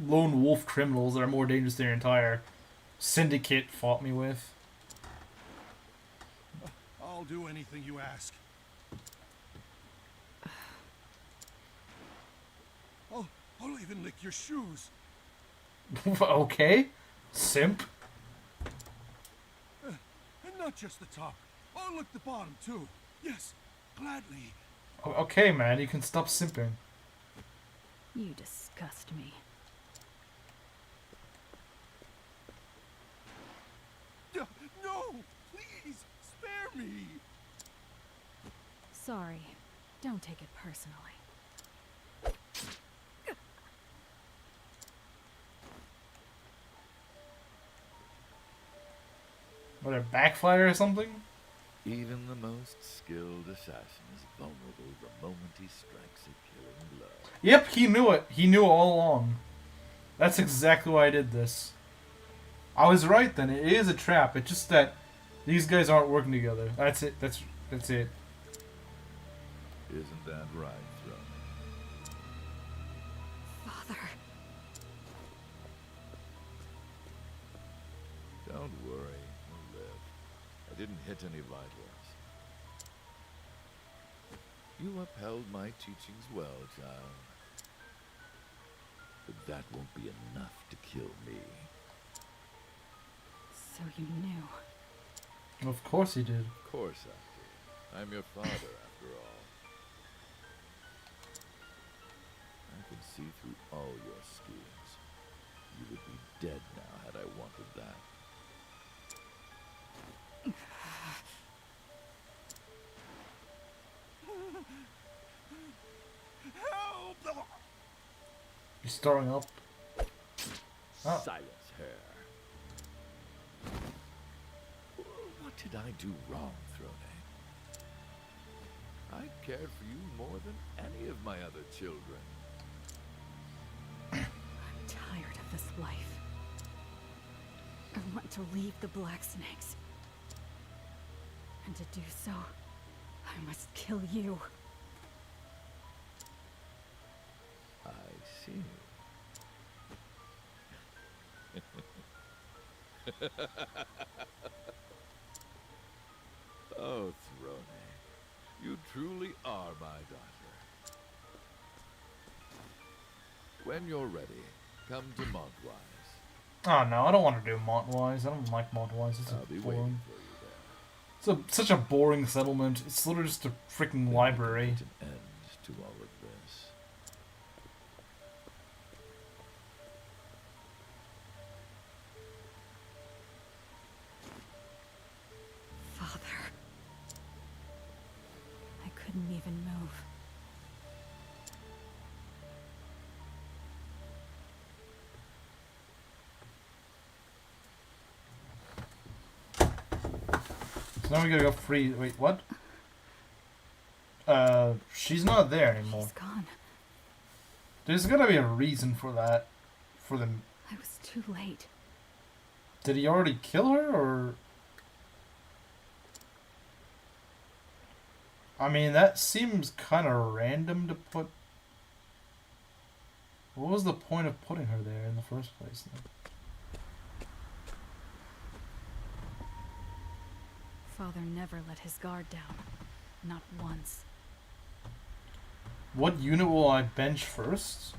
lone wolf criminals that are more dangerous than your entire syndicate fought me with. I'll do anything you ask. I'll even lick your shoes. Okay. Simp. And not just the top. I'll lick the bottom too. Yes, gladly. Okay, man, you can stop simping. You disgust me. No! Please! Spare me! Sorry. Don't take it personally. What, a backfire or something? Even the most skilled assassin is vulnerable the moment he strikes a killing blow. Yep, he knew it. He knew it all along. That's exactly why I did this. I was right then. It is a trap. It's just that these guys aren't working together. That's it. That's it. Isn't that right, Throne? Father. Don't worry, you'll live. I didn't hit any vitals. You upheld my teachings well, child. But that won't be enough to kill me. So you knew. Of course he did. Of course I did. I'm your father, after all. I can see through all your schemes. You would be dead now had I wanted that. Help! He's throwing up. Oh. Silence her. What did I do wrong, Throne? I cared for you more than any of my other children. I'm tired of this life. I want to leave the Black Snakes. And to do so, I must kill you. I see. Oh, Throne, you truly are my daughter. When you're ready, come to Montwise. Oh no, I don't want to do Montwise. I don't like Montwise. It's I'll be boring. waiting for you there. It's such a boring settlement. It's literally just a freaking library. Put an end to all of this. Father. I couldn't even move. So now we gotta go free. Wait, what? She's not there anymore. She's gone. There's gotta be a reason for that. For them. I was too late. Did he already kill her, or? I mean, that seems kind of random to put. What was the point of putting her there in the first place, then? Father never let his guard down. Not once. What unit will I bench first?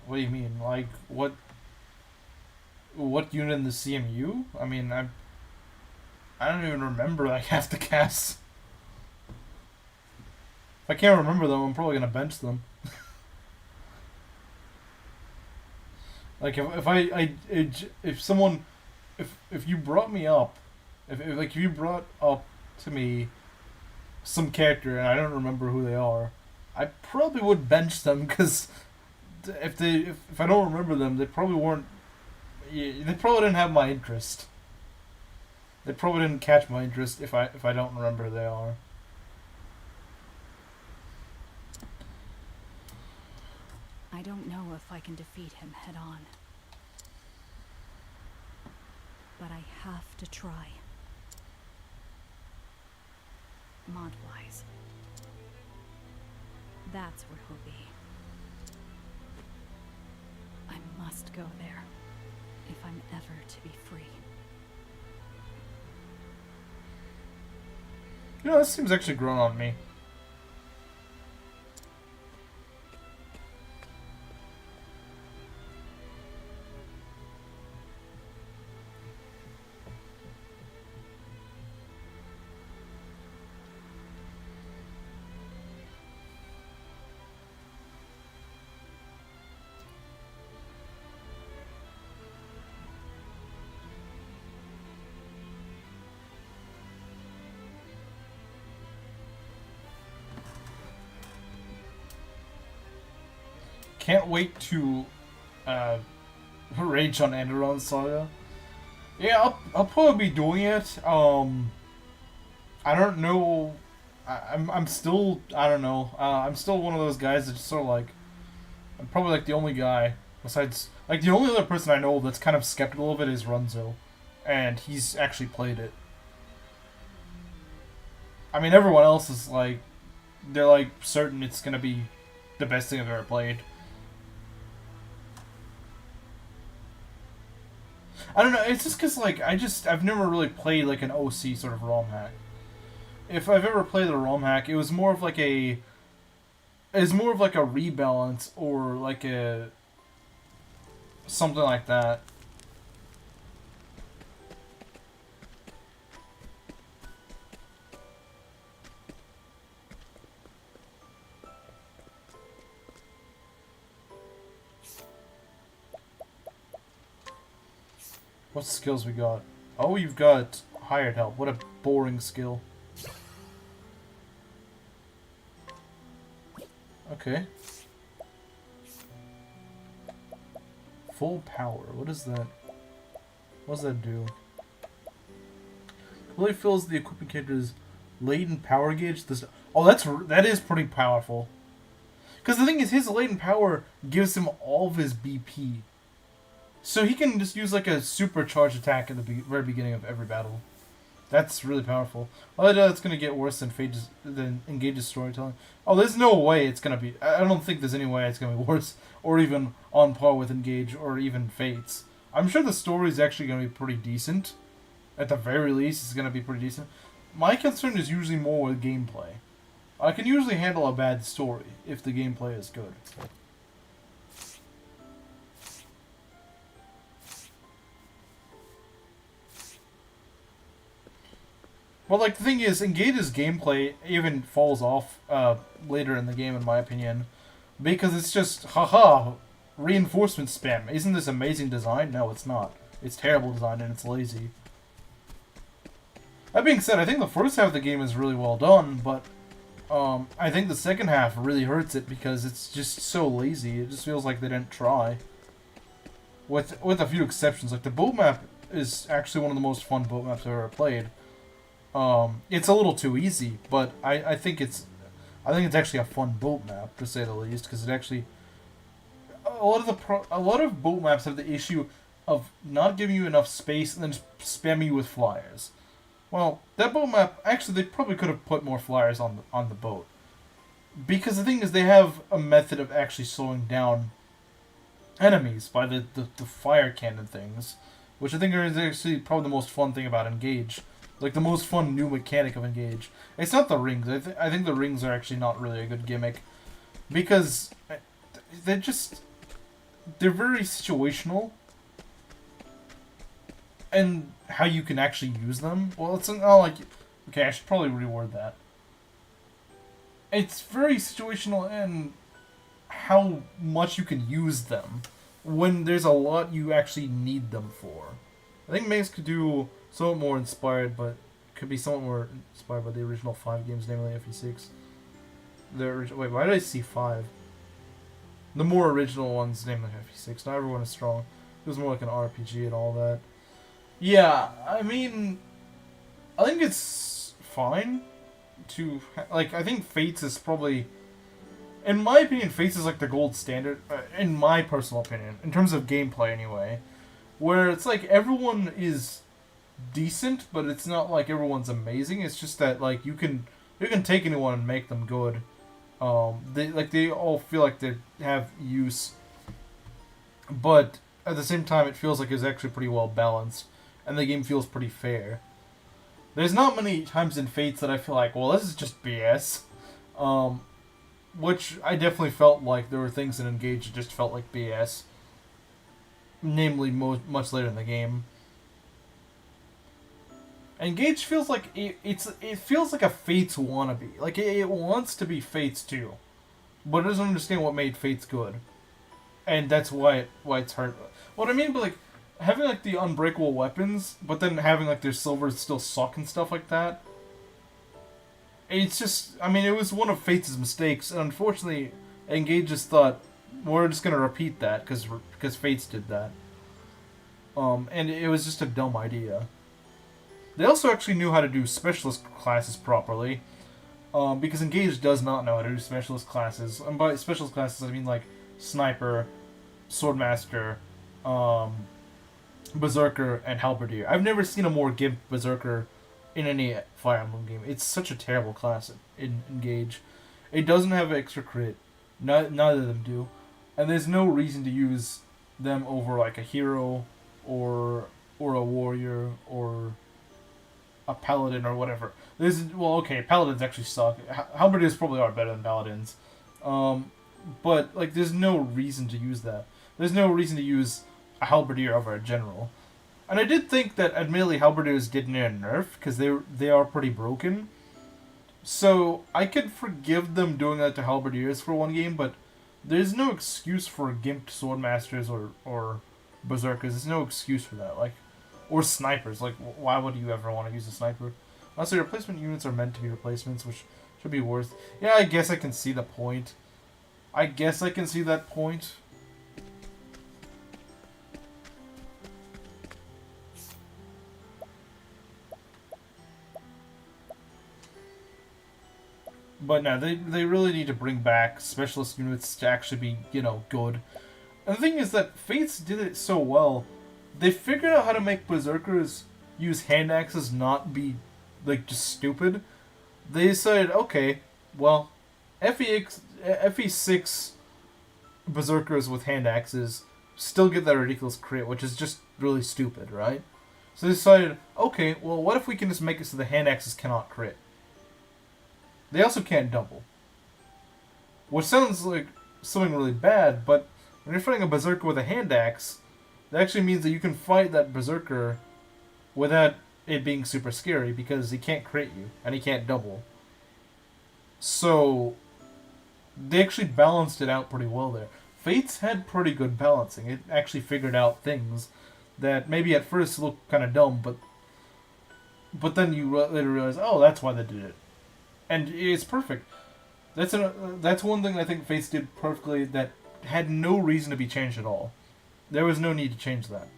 What do you mean? Like, what unit in the CMU? I mean, I don't even remember, like, half the casts. If I can't remember them, I'm probably gonna bench them. Like, if you brought me up, if you brought up to me some character and I don't remember who they are, I probably would bench them, because if I don't remember them, they probably weren't. They probably didn't have my interest. They probably didn't catch my interest if I don't remember who they are. I don't know if I can defeat him head on. But I have to try. Montwise. That's where he'll be. I must go there, if I'm ever to be free. You know, this seems actually grown on me. Can't wait to rage on Enderon Saga. Yeah, I'll probably be doing it. I don't know. I'm still, I don't know. I'm still one of those guys that's sort of like, I'm probably like the only guy Besides, like, the only other person I know that's kind of skeptical of it is Runzo. And he's actually played it. I mean, everyone else is like, they're like certain it's gonna be the best thing I've ever played. I don't know, it's just because, like, I've never really played, like, an OC sort of ROM hack. If I've ever played a ROM hack, it was more of like a rebalance or like a something like that. What skills we got? Oh, you've got hired help. What a boring skill. Okay. Full power. What is that? What does that do? Really fills the equipment character's latent power gauge. Oh, that is pretty powerful. Because the thing is, his latent power gives him all of his BP. So he can just use like a supercharged attack at the very beginning of every battle. That's really powerful. Although it's going to get worse than Engage's storytelling. Oh, there's no way it's going to be... I don't think there's any way it's going to be worse. Or even on par with Engage or even Fates. I'm sure the story is actually going to be pretty decent. At the very least, it's going to be pretty decent. My concern is usually more with gameplay. I can usually handle a bad story if the gameplay is good. Well, like, the thing is, Engage's gameplay even falls off later in the game, in my opinion. Because it's just, haha, reinforcement spam. Isn't this amazing design? No, it's not. It's terrible design and it's lazy. That being said, I think the first half of the game is really well done, but I think the second half really hurts it because it's just so lazy. It just feels like they didn't try. With a few exceptions. Like, the boat map is actually one of the most fun boat maps I've ever played. It's a little too easy, but I think it's actually a fun boat map, to say the least, because it actually a lot of boat maps have the issue of not giving you enough space and then just spamming you with flyers. Well, that boat map, actually, they probably could have put more flyers on the boat, because the thing is, they have a method of actually slowing down enemies by the fire cannon things, which I think is actually probably the most fun thing about Engage. Like, the most fun new mechanic of Engage. It's not the rings. I think the rings are actually not really a good gimmick. Because they're very situational. And how you can actually use them. Well, it's not like... Okay, I should probably reword that. It's very situational in how much you can use them. When there's a lot you actually need them for. I think Maze could do... somewhat more inspired, but could be somewhat more inspired by the original 5 games, namely FE6. Wait, why did I see 5? The more original ones, namely FE6. Not everyone is strong. It was more like an RPG and all that. Yeah, I mean, I think it's fine to like. I think Fates is probably, in my opinion, Fates is like the gold standard. In my personal opinion, in terms of gameplay, anyway, where it's like everyone is decent, but it's not like everyone's amazing. It's just that like you can take anyone and make them good. They all feel like they have use, but at the same time, it feels like it's actually pretty well balanced, and the game feels pretty fair. There's not many times in Fates that I feel like, well, this is just BS. Which I definitely felt like there were things in Engage that just felt like BS. Namely, much later in the game. Engage feels like it feels like a Fates wannabe. Like it wants to be Fates too, but it doesn't understand what made Fates good, and that's why it's hard. What I mean by like having like the unbreakable weapons, but then having like their silvers still suck and stuff like that. It's just, I mean, it was one of Fates' mistakes, and unfortunately, Engage just thought we're just gonna repeat that because Fates did that. And it was just a dumb idea. They also actually knew how to do specialist classes properly, because Engage does not know how to do specialist classes. And by specialist classes, I mean like Sniper, Swordmaster, Berserker, and Halberdier. I've never seen a more gimped Berserker in any Fire Emblem game. It's such a terrible class in Engage. It doesn't have extra crit. Neither of them do. And there's no reason to use them over like a hero or a warrior or a paladin or whatever. Paladins actually suck. Halberdiers probably are better than paladins. But like there's no reason to use that. There's no reason to use a halberdier over a general. And I did think that admittedly halberdiers did need a nerf because they are pretty broken. So I could forgive them doing that to halberdiers for one game, but there's no excuse for gimped swordmasters or berserkers. There's no excuse for that. Like, or snipers. Like, why would you ever want to use a sniper? Also, replacement units are meant to be replacements, which should be worth. Yeah, I guess I can see the point. I guess I can see that point. But no, they really need to bring back specialist units to actually be, good. And the thing is that Fates did it so well. They figured out how to make Berserkers use hand axes not be, just stupid. They decided, okay, well, FE6 Berserkers with hand axes still get that ridiculous crit, which is just really stupid, right? So they decided, okay, well, what if we can just make it so the hand axes cannot crit? They also can't double. Which sounds like something really bad, but when you're fighting a Berserker with a hand axe, that actually means that you can fight that Berserker without it being super scary, because he can't crit you, and he can't double. So, they actually balanced it out pretty well there. Fates had pretty good balancing. It actually figured out things that maybe at first looked kind of dumb, but then you later realize, oh, that's why they did it. And it's perfect. That's one thing I think Fates did perfectly that had no reason to be changed at all. There was no need to change that.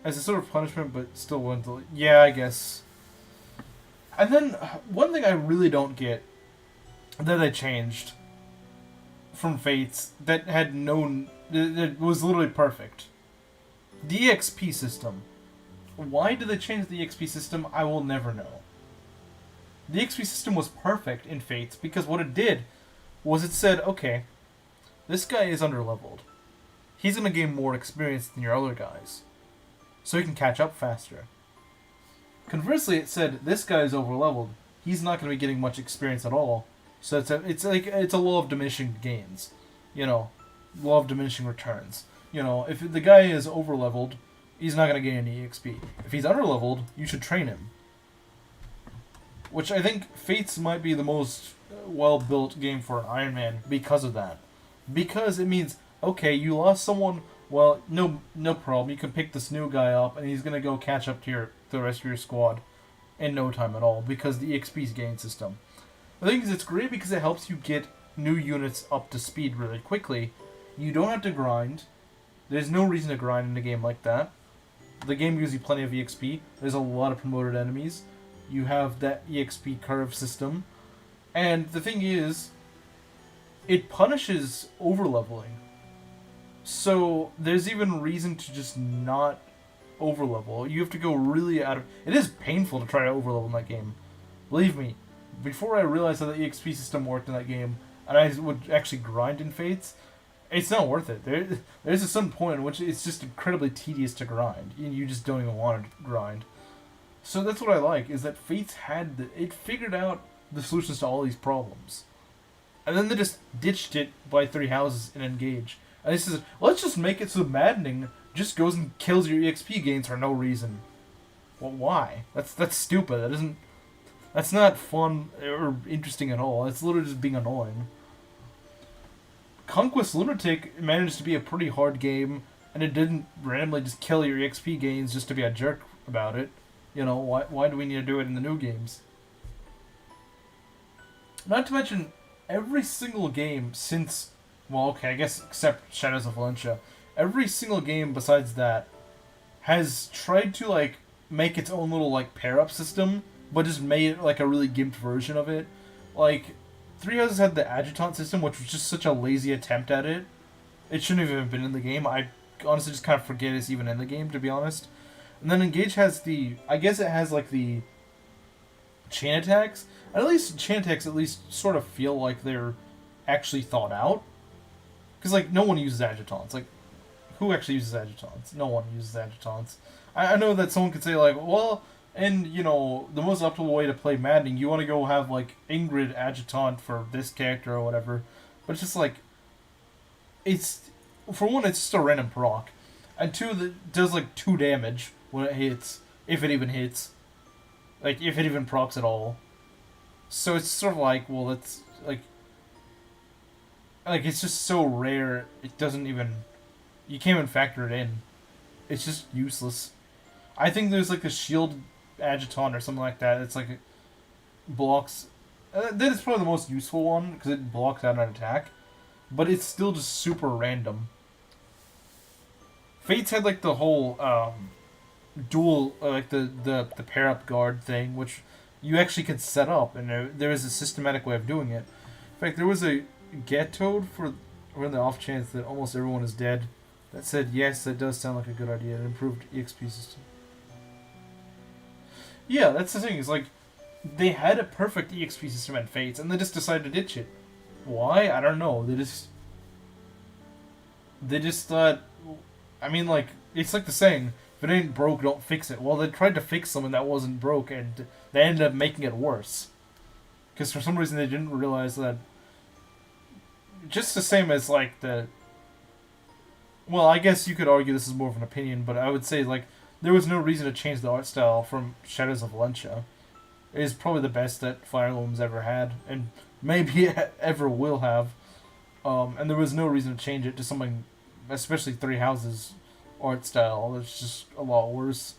As a sort of punishment, but still went to... Yeah, I guess. And then, one thing I really don't get that they changed from Fates that had no... that was literally perfect. The EXP system. Why did they change the EXP system? I will never know. The XP system was perfect in Fates because what it did was it said, okay, this guy is underleveled. He's going to gain more experience than your other guys, so he can catch up faster. Conversely, it said, this guy is overleveled. He's not going to be getting much experience at all, so it's a law of diminishing gains. Law of diminishing returns. If the guy is overleveled, he's not going to gain any EXP. If he's underleveled, you should train him. Which I think Fates might be the most well-built game for an Iron Man because of that. Because it means, okay, you lost someone, well, no problem. You can pick this new guy up, and he's going to go catch up to the rest of your squad in no time at all, because the EXP's gain system. The thing is, it's great because it helps you get new units up to speed really quickly. You don't have to grind. There's no reason to grind in a game like that. The game gives you plenty of EXP. There's a lot of promoted enemies. You have that EXP curve system. And the thing is, it punishes overleveling. So there's even reason to just not overlevel. You have to go really out of... It is painful to try to overlevel in that game. Believe me, before I realized how the EXP system worked in that game, and I would actually grind in Fates, it's not worth it. There's a certain point in which it's just incredibly tedious to grind. You just don't even want to grind. So that's what I like, is that Fates it figured out the solutions to all these problems. And then they just ditched it by 3 houses and Engage. And they said, let's just make it so maddening just goes and kills your EXP gains for no reason. Well, why? That's stupid. That's not fun or interesting at all. It's literally just being annoying. Conquest Lunatic managed to be a pretty hard game, and it didn't randomly just kill your EXP gains just to be a jerk about it. Why do we need to do it in the new games? Not to mention, every single game since... Well, okay, I guess except Shadows of Valencia. Every single game besides that has tried to, make its own little, pair-up system, but just made it, a really gimped version of it. Three Houses had the adjutant system, which was just such a lazy attempt at it. It shouldn't have even been in the game. I honestly just kind of forget it's even in the game, to be honest. And then Engage has the... I guess it has, like, the chain attacks. And at least chain attacks at least sort of feel like they're actually thought out. Because, like, no one uses adjutants. Like, who actually uses adjutants? No one uses adjutants. I know that someone could say, like, well, and, you know, the most optimal way to play Maddening, you want to go have, like, Ingrid adjutant for this character or whatever. But it's just, like, it's... For one, it's just a random proc. And two, that does, like, 2 damage when it hits. If it even hits. Like, if it even procs at all. So it's sort of like, well, that's, like... Like, it's just so rare, it doesn't even... You can't even factor it in. It's just useless. I think there's, like, a shield adjutant or something like that. It's, like, blocks... that is probably the most useful one, because it blocks out an attack. But it's still just super random. Fates had, like, the whole, dual, like, the pair-up guard thing, which you actually could set up, and there is a systematic way of doing it. In fact, there was a get toad for the off chance that almost everyone is dead that said, yes, that does sound like a good idea. It improved EXP system. Yeah, that's the thing. Is like they had a perfect EXP system in Fates, and they just decided to ditch it. Why? I don't know. They just thought. I mean, like it's like the saying: if it ain't broke, don't fix it. Well, they tried to fix something that wasn't broke, and they ended up making it worse. Because for some reason they didn't realize that. Just the same as like the. Well, I guess you could argue this is more of an opinion, but I would say like there was no reason to change the art style from Shadows of Valencia. It is probably the best that Fire Emblem's ever had, and maybe ever will have. And there was no reason to change it to something, especially Three Houses art style. That's just a lot worse.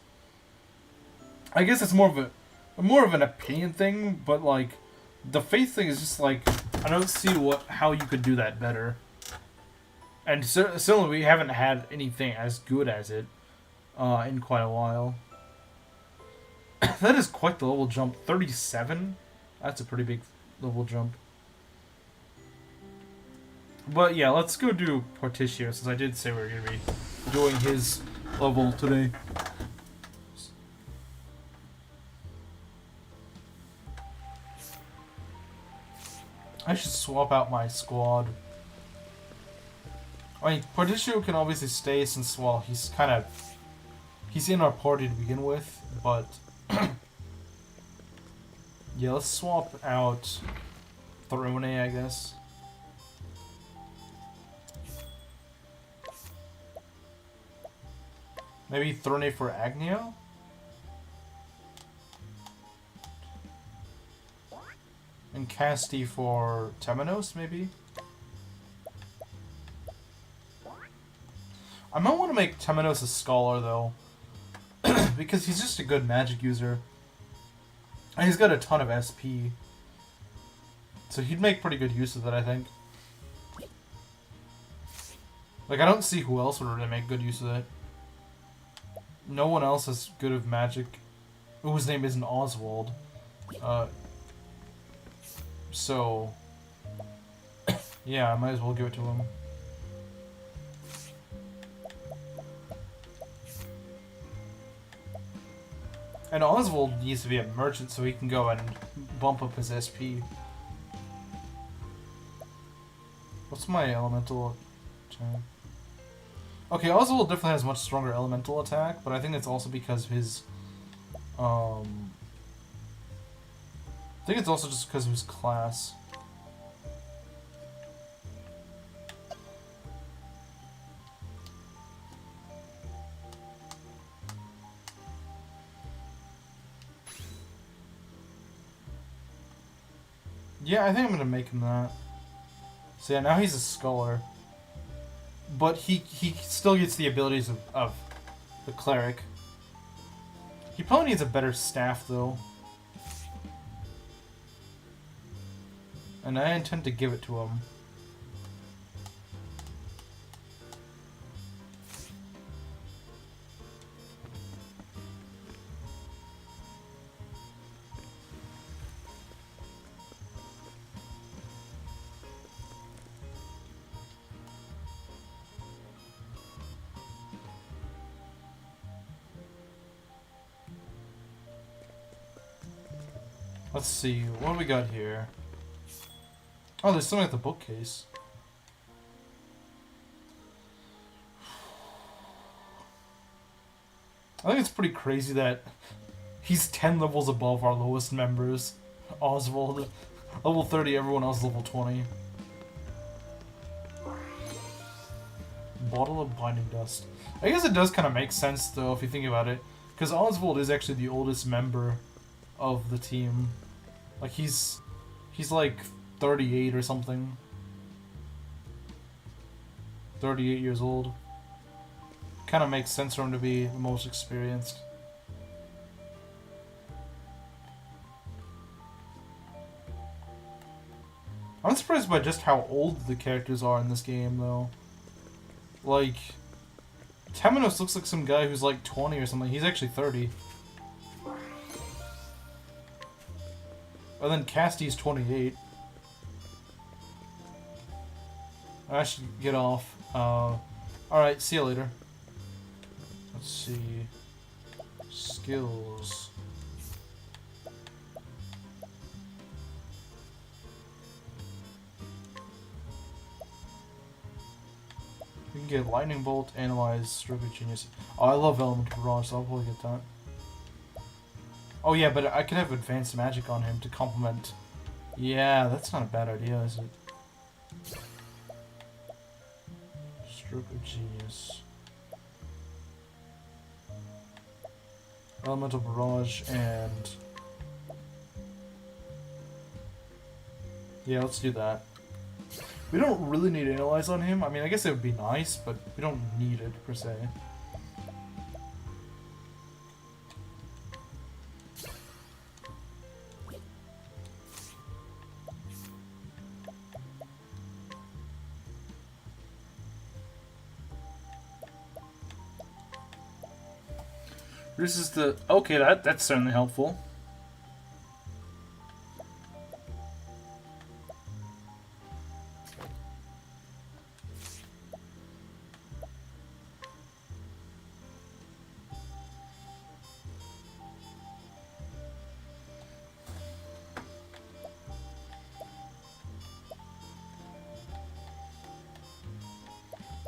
I guess it's more of an opinion thing, but like the Faith thing is just like I don't see how you could do that better. And certainly we haven't had anything as good as it in quite a while. That is quite the level jump. 37? That's a pretty big level jump. But yeah, let's go do Partitio, since I did say we were going to be doing his level today. I should swap out my squad. I mean, Partitio can obviously stay since, well, he's in our party to begin with, but yeah, let's swap out Throne, I guess. Maybe Throne for Agnio? And Casti for Temenos, maybe? I might want to make Temenos a scholar, though. Because he's just a good magic user. And he's got a ton of SP. So he'd make pretty good use of it, I think. Like, I don't see who else would really make good use of it. No one else is good of magic. Oh, his name isn't Oswald. So... yeah, I might as well give it to him. And Oswald needs to be a merchant so he can go and bump up his SP. What's my elemental attack? Okay, Oswald definitely has much stronger elemental attack, but I think it's also because of his... I think it's also just because of his class. Yeah, I think I'm gonna make him that. So yeah, now he's a scholar. But he still gets the abilities of the cleric. He probably needs a better staff, though. And I intend to give it to him. Let's see, what do we got here? Oh, there's something at the bookcase. I think it's pretty crazy that he's 10 levels above our lowest members. Oswald, level 30, everyone else level 20. Bottle of binding dust. I guess it does kind of make sense though if you think about it, because Oswald is actually the oldest member of the team. Like he's like 38 or something. 38 years old. Kind of makes sense for him to be the most experienced. I'm surprised by just how old the characters are in this game though. Like, Temenos looks like some guy who's like 20 or something. He's actually 30. And then Casty's 28. I should get off. Alright, see you later. Let's see. Skills. We can get Lightning Bolt, Analyze, Stroke of Genius. Oh, I love Elemental Barrage, so I'll probably get that. Oh yeah, but I could have Advanced Magic on him to complement. Yeah, that's not a bad idea, is it? Stroke of Genius. Elemental Barrage and... yeah, let's do that. We don't really need Analyze on him. I mean, I guess it would be nice, but we don't need it, per se. This is the... okay, that's certainly helpful.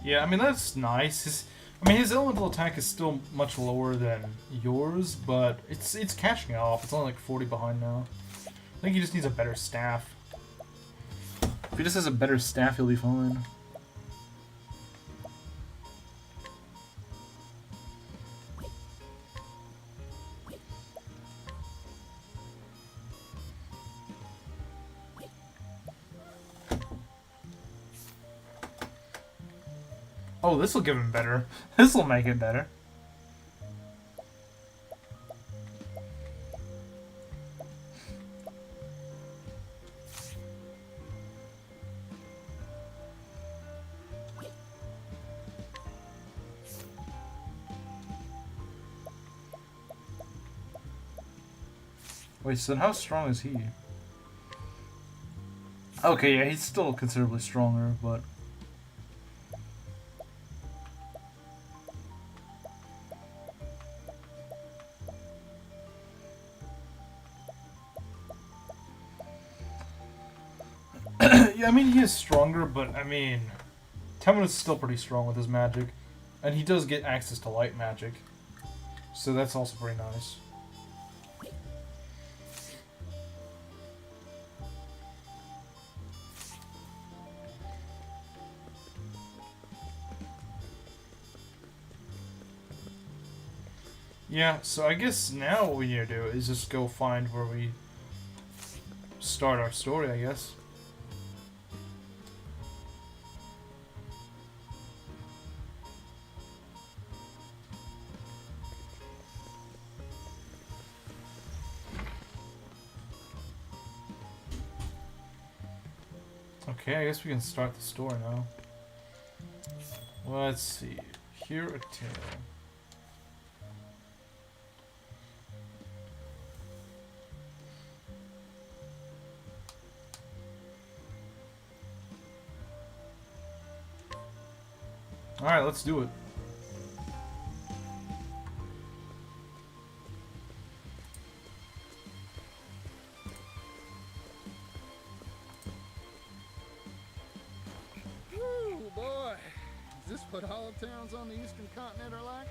Yeah, I mean, that's nice. His elemental attack is still much lower than yours, but it's catching up. It's only like 40 behind now. I think he just needs a better staff. If he just has a better staff, he'll be fine. Oh, this will give him better. This will make it better. Wait, so then how strong is he? Okay, yeah, he's still considerably stronger, but... yeah, I mean, he is stronger, but, I mean... Temenos is still pretty strong with his magic. And he does get access to light magic. So that's also pretty nice. Yeah, so I guess now what we need to do is just go find where we start our story, I guess. Okay, I guess we can start the story now. Let's see. Hear a tale. Alright, let's do it. this what all towns on the eastern continent are like?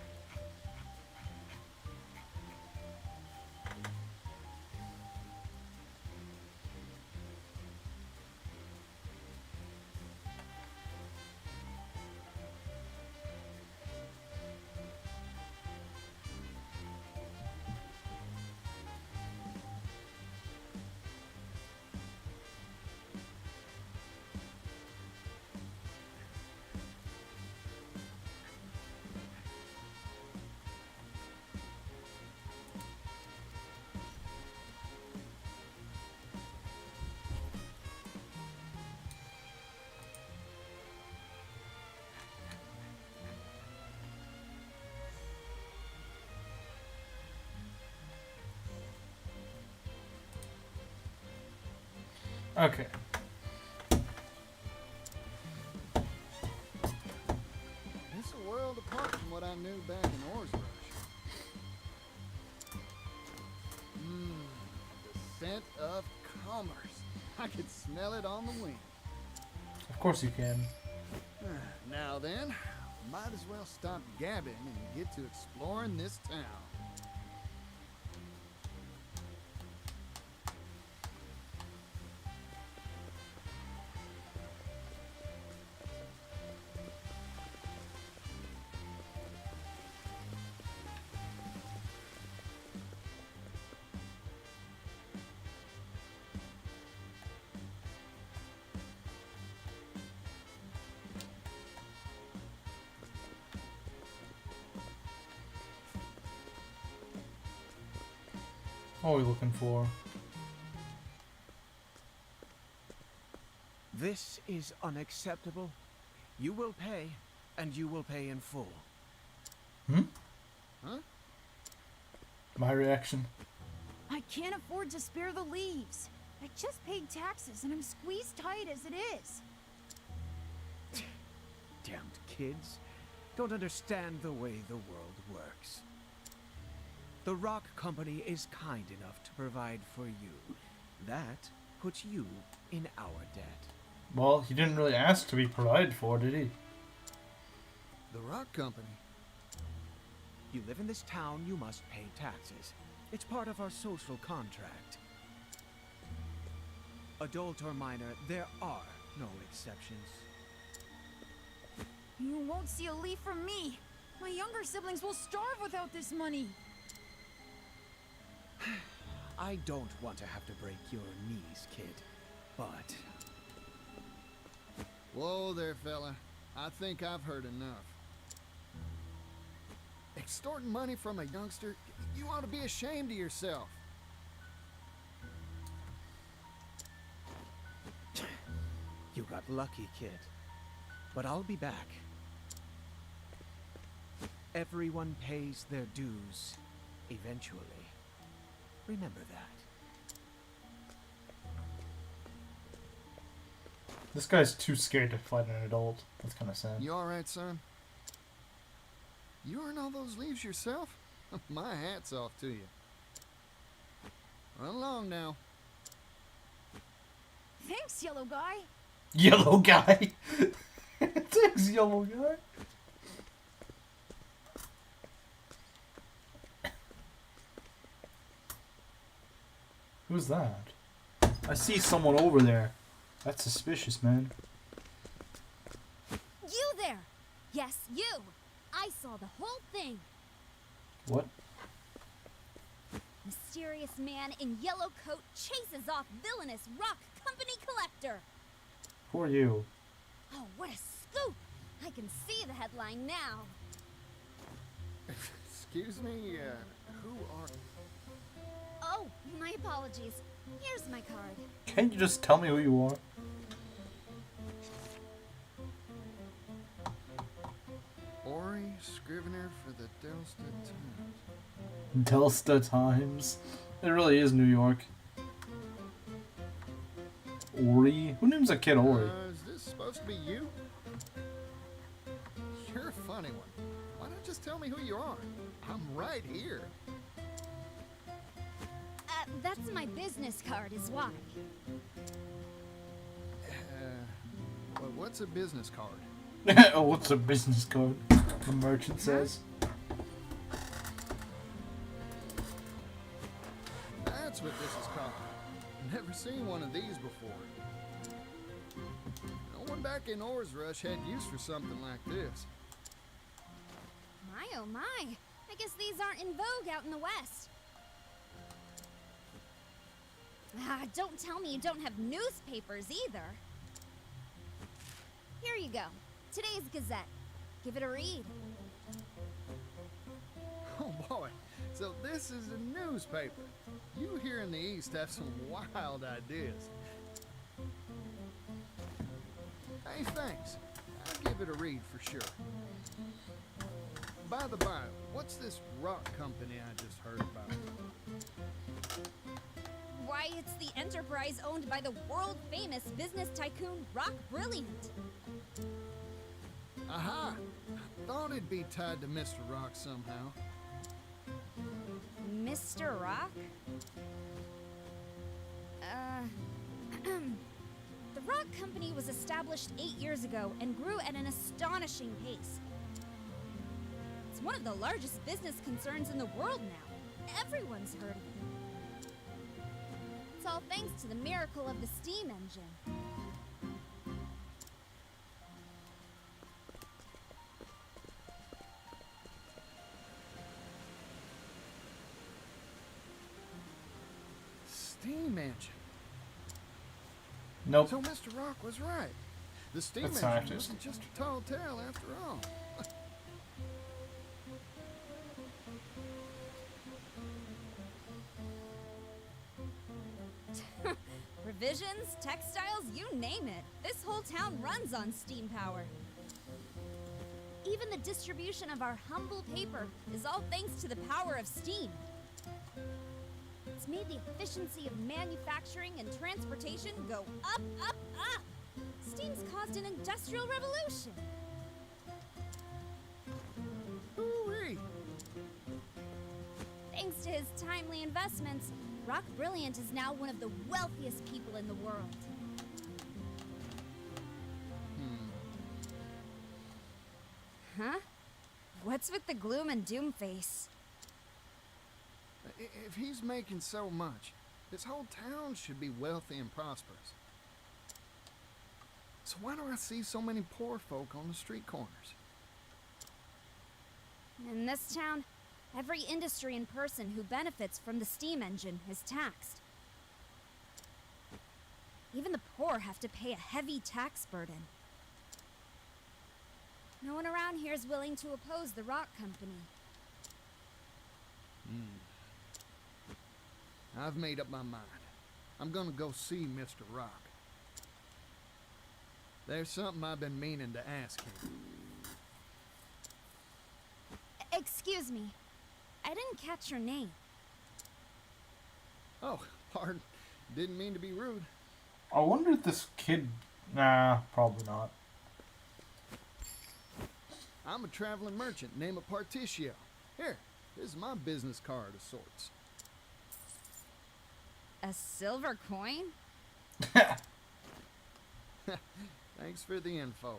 Okay. It's a world apart from what I knew back in Orsrush. The scent of commerce. I could smell it on the wind. Of course you can. Now then, might as well stop gabbing and get to exploring this town. What are we looking for? This is unacceptable. You will pay, and you will pay in full. Hmm? Huh? My reaction. I can't afford to spare the leaves. I just paid taxes and I'm squeezed tight as it is. Damned kids. Don't understand the way the world works. The Rock Company is kind enough to provide for you. That puts you in our debt. Well, he didn't really ask to be provided for, did he? The Rock Company. You live in this town, you must pay taxes. It's part of our social contract. Adult or minor, there are no exceptions. You won't see a leaf from me. My younger siblings will starve without this money. I don't want to have to break your knees, kid, but... Whoa there, fella. I think I've heard enough. Extorting money from a youngster? You ought to be ashamed of yourself. You got lucky, kid. But I'll be back. Everyone pays their dues, eventually. Remember that. This guy's too scared to fight an adult. That's kind of sad. You alright, son? You earn all those leaves yourself? My hat's off to you. Run along now. Thanks, yellow guy. Yellow guy. Thanks, yellow guy. Who's that? I see someone over there. That's suspicious, man. You there! Yes, you! I saw the whole thing. What? Mysterious man in yellow coat chases off villainous Rock Company collector. Who are you? Oh, what a scoop! I can see the headline now. Excuse me, who are... Oh, my apologies. Here's my card. Can't you just tell me who you are? Ori, Scrivener for the Delsta Times. Delsta Times. It really is New York. Ori? Who names a kid Ori? Is this supposed to be you? You're a funny one. Why not just tell me who you are? I'm right here. That's my business card is why. What's a business card? Oh, what's a business card? The merchant says. That's what this is called. Never seen one of these before. No one back in Ores Rush had use for something like this. My oh my. I guess these aren't in vogue out in the West. Ah, don't tell me you don't have newspapers either. Here you go. Today's Gazette. Give it a read. Oh boy, so this is a newspaper. You here in the East have some wild ideas. Hey, thanks. I'll give it a read for sure. By the by, what's this rock company I just heard about? Why, it's the enterprise owned by the world-famous business tycoon Rock Brilliant. Aha! I thought it'd be tied to Mr. Rock somehow. Mr. Rock? The Rock Company was established 8 years ago and grew at an astonishing pace. It's one of the largest business concerns in the world now. Everyone's heard of it. It's all thanks to the miracle of the steam engine. Steam engine. Nope. So Mr. Rock was right. The steam That's engine scientist. wasn't just a tall tale after all. Provisions, textiles, you name it. This whole town runs on steam power. Even the distribution of our humble paper is all thanks to the power of steam. It's made the efficiency of manufacturing and transportation go up, up, up. Steam's caused an industrial revolution. Hooray! Thanks to his timely investments, Rock Brilliant is now one of the wealthiest people in the world. Huh? What's with the gloom and doom face? If he's making so much, this whole town should be wealthy and prosperous. So why do I see so many poor folk on the street corners? In this town, every industry and person who benefits from the steam engine is taxed. Even the poor have to pay a heavy tax burden. No one around here is willing to oppose the Rock Company. I've made up my mind. I'm gonna go see Mr. Rock. There's something I've been meaning to ask him. Excuse me. I didn't catch your name. Oh, pardon. Didn't mean to be rude. I wonder if this kid... Nah, probably not. I'm a traveling merchant named Partitio. Here, this is my business card of sorts. A silver coin? Thanks for the info.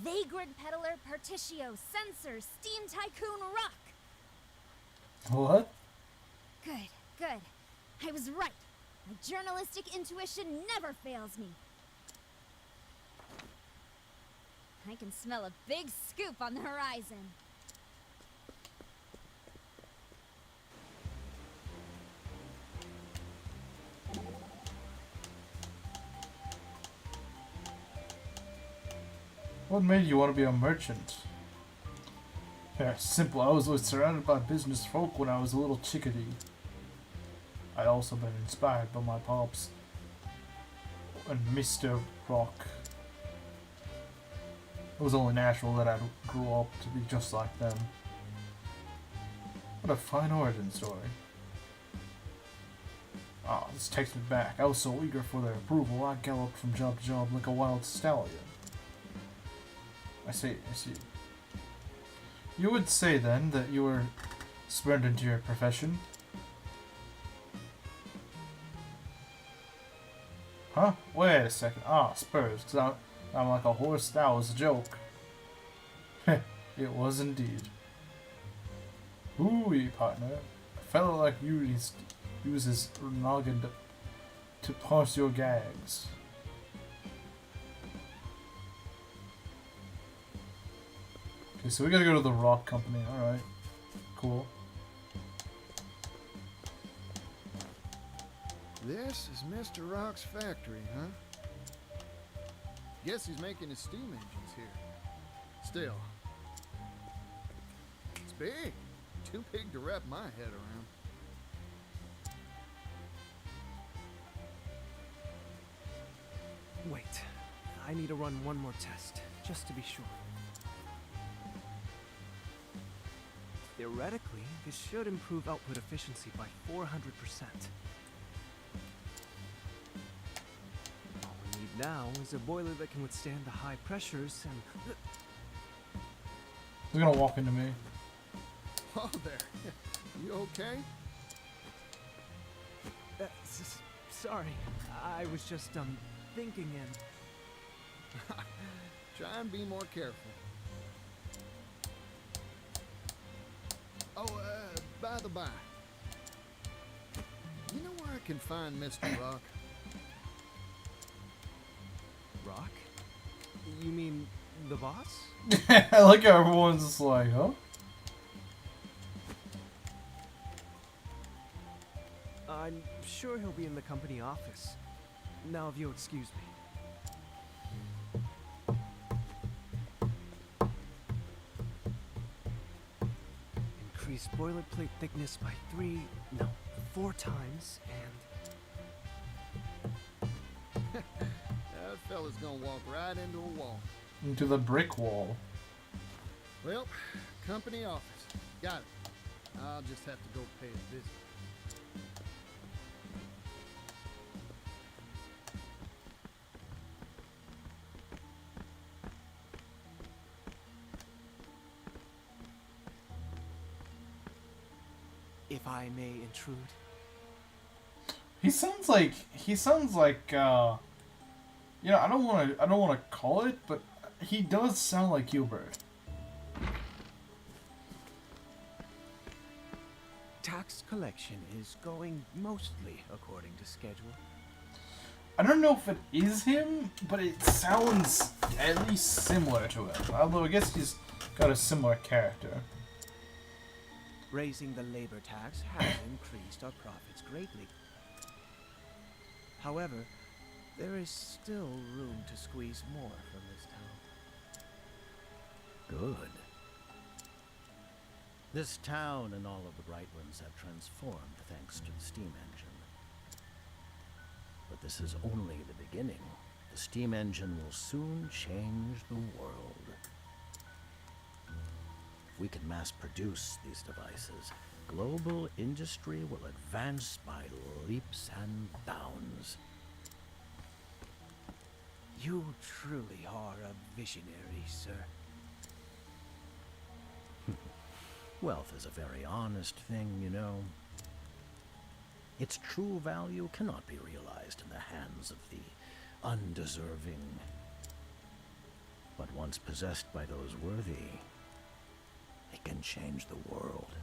Vagrant peddler Partitio, censor, steam tycoon Rock. What? Good, good. I was right. My journalistic intuition never fails me. I can smell a big scoop on the horizon. What made you want to be a merchant? Yeah, simple. I was always surrounded by business folk when I was a little chickadee. I'd also been inspired by my pops and Mr. Rock. It was only natural that I grew up to be just like them. What a fine origin story. Ah, this takes me back. I was so eager for their approval, I galloped from job to job like a wild stallion. I see. You would say then that you were spurned into your profession? Huh? Wait a second. Ah, spurs. Cause I'm like a horse. That was a joke. It was indeed. Ooh, partner. A fellow like you uses noggin to parse your gags. Okay, so we gotta go to the rock company. Alright. Cool. This is Mr. Rock's factory, huh? Guess he's making his steam engines here. Still, it's big. Too big to wrap my head around. Wait, I need to run one more test, just to be sure. Theoretically, this should improve output efficiency by 400%. All we need now is a boiler that can withstand the high pressures and... He's gonna walk into me. Oh, there. You okay? Sorry, I was just, thinking and... Try and be more careful. Oh, by the by. You know where I can find Mr. Rock? Rock? You mean the boss? I like how everyone's just like, huh? I'm sure he'll be in the company office. Now, if you'll excuse me. Increase boilerplate thickness by 4 times, and... That fella's gonna walk right into a wall. Into the brick wall. Well, company office. Got it. I'll just have to go pay a visit. If I may intrude. He sounds like you know, I don't wanna call it, but he does sound like Hubert. Tax collection is going mostly according to schedule. I don't know if it is him, but it sounds at least similar to him. Although I guess he's got a similar character. Raising the labor tax has increased our profits greatly. However, there is still room to squeeze more from this town. Good. This town and all of the Brightlands have transformed thanks to the steam engine. But this is only the beginning. The steam engine will soon change the world. If we can mass produce these devices, global industry will advance by leaps and bounds. You truly are a visionary, sir. Wealth is a very honest thing, you know. Its true value cannot be realized in the hands of the undeserving. But once possessed by those worthy, it can change the world.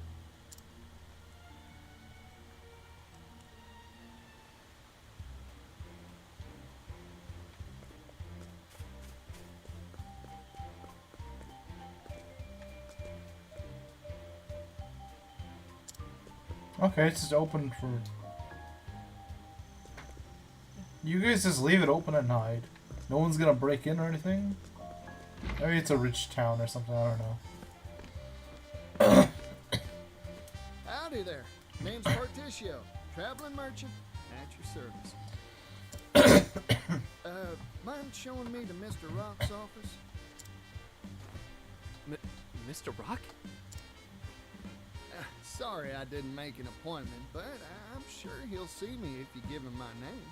Okay, it's just open for... You guys just leave it open at night. No one's gonna break in or anything? Maybe it's a rich town or something, I don't know. Howdy there. Name's Partitio. Traveling merchant at your service. Mind showing me to Mr. Rock's office? Mr. Rock? Sorry I didn't make an appointment, but I'm sure he'll see me if you give him my name.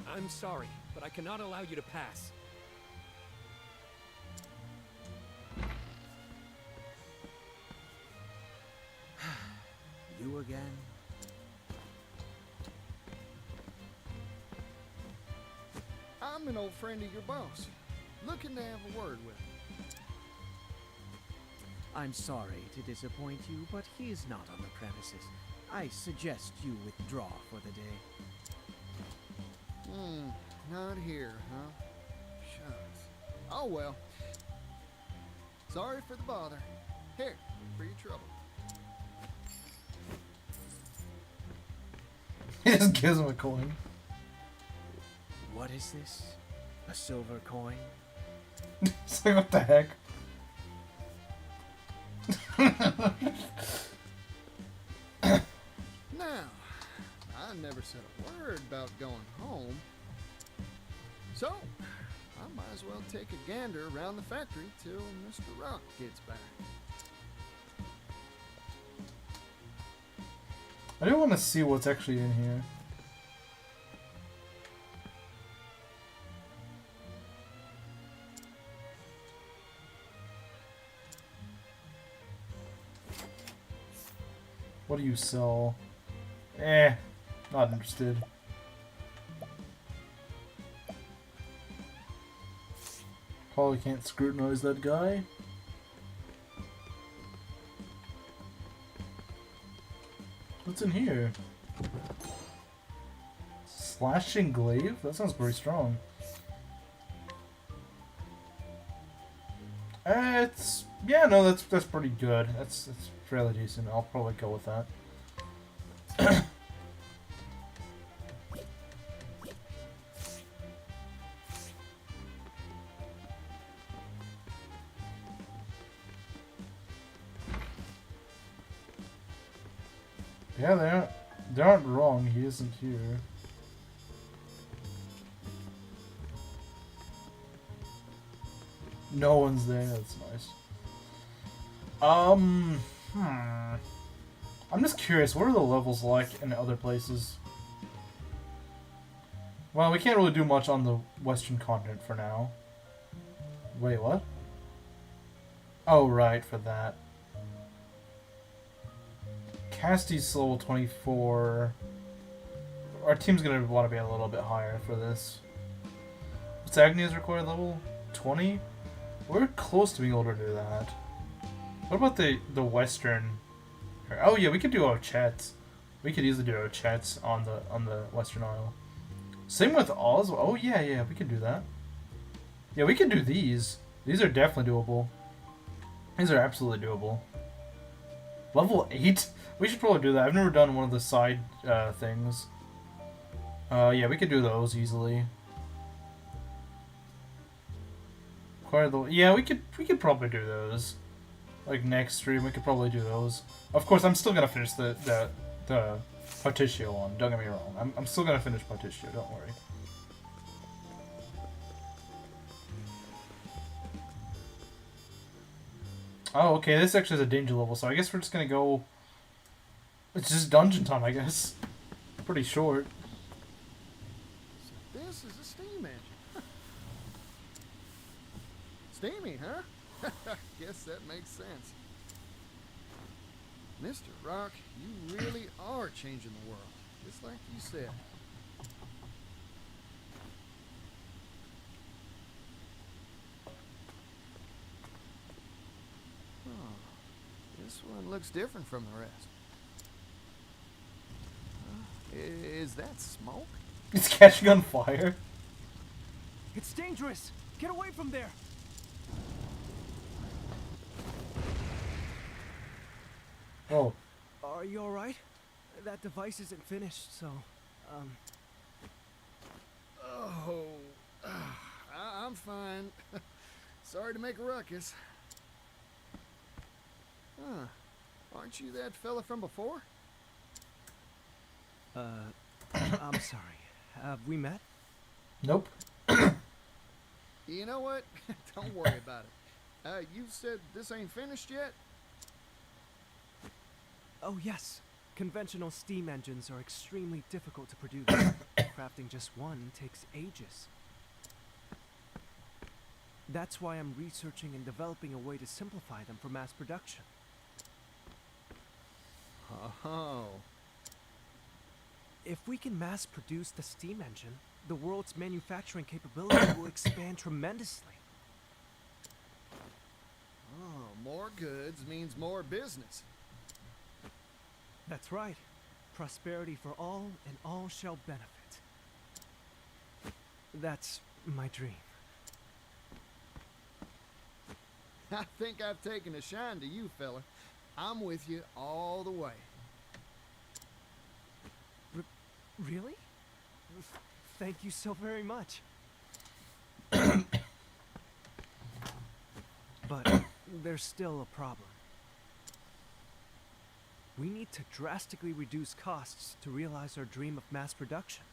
I'm sorry, but I cannot allow you to pass. You again? I'm an old friend of your boss, looking to have a word with him. I'm sorry to disappoint you, but he is not on the premises. I suggest you withdraw for the day. Not here, huh? Shucks. Oh well. Sorry for the bother. Here, for your trouble. He just gives him a coin. What is this? A silver coin? It's like, what the heck? Now, I never said a word about going home. So, I might as well take a gander around the factory till Mr. Rock gets back. I do want to see what's actually in here. What do you sell? Not interested. Probably can't scrutinize that guy. What's in here? Slashing glaive? That sounds pretty strong. Yeah, no, that's pretty good. That's fairly decent. I'll probably go with that. Yeah, they aren't wrong. He isn't here. No one's there. That's nice. I'm just curious. What are the levels like in other places? Well, we can't really do much on the Western continent for now. Wait, what? Oh, right, for that. Casty's level 24. Our team's gonna want to be a little bit higher for this. What's Agnia's required level? 20? We're close to being able to do that. What about the Western? Oh yeah, we could do Ochets. We could easily do Ochets on the Western Isle. Same with Oz. Oh yeah, we could do that. Yeah, we could do these. These are definitely doable. These are absolutely doable. Level 8? We should probably do that. I've never done one of the side things. Yeah, we could do those easily. Yeah, we could probably do those. Like next stream, we could probably do those. Of course, I'm still gonna finish the Partitio one. Don't get me wrong. I'm still gonna finish Partitio. Don't worry. Oh, okay. This actually is a danger level, so I guess we're just gonna go. It's just dungeon time, I guess. Pretty short. So this is a steam engine. Steamy, huh? Guess that makes sense. Mr. Rock, you really are changing the world, just like you said. Oh, this one looks different from the rest. Is that smoke? It's catching on fire. It's dangerous! Get away from there! Oh. Are you alright? That device isn't finished, so, Oh, I'm fine. Sorry to make a ruckus. Huh. Aren't you that fella from before? I'm sorry. Have we met? Nope. You know what? Don't worry about it. You said this ain't finished yet? Oh, yes. Conventional steam engines are extremely difficult to produce. Crafting just one takes ages. That's why I'm researching and developing a way to simplify them for mass production. Oh. If we can mass produce the steam engine, the world's manufacturing capability will expand tremendously. Oh, more goods means more business. That's right. Prosperity for all, and all shall benefit. That's my dream. I think I've taken a shine to you, fella. I'm with you all the way. Really? Thank you so very much. But there's still a problem. We need to drastically reduce costs to realize our dream of mass production.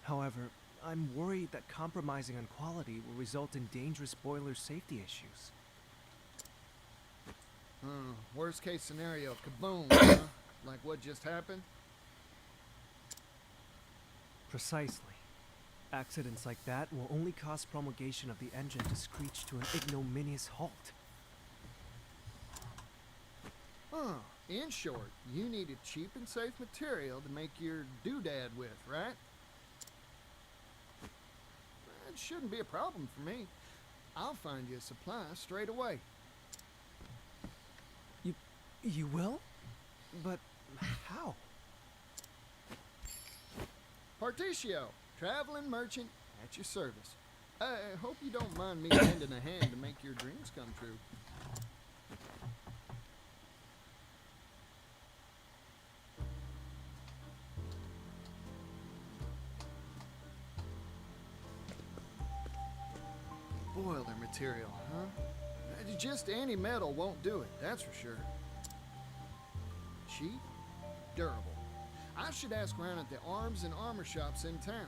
However, I'm worried that compromising on quality will result in dangerous boiler safety issues. Worst case scenario, kaboom, huh? Like what just happened? Precisely. Accidents like that will only cause promulgation of the engine to screech to an ignominious halt. In short, you needed cheap and safe material to make your doodad with, right? It shouldn't be a problem for me. I'll find you a supply straight away. You will? But how? Partitio, traveling merchant at your service. I hope you don't mind me lending a hand to make your dreams come true. Boiler material, huh? Just any metal won't do it, that's for sure. Cheap, durable. I should ask around at the arms and armor shops in town.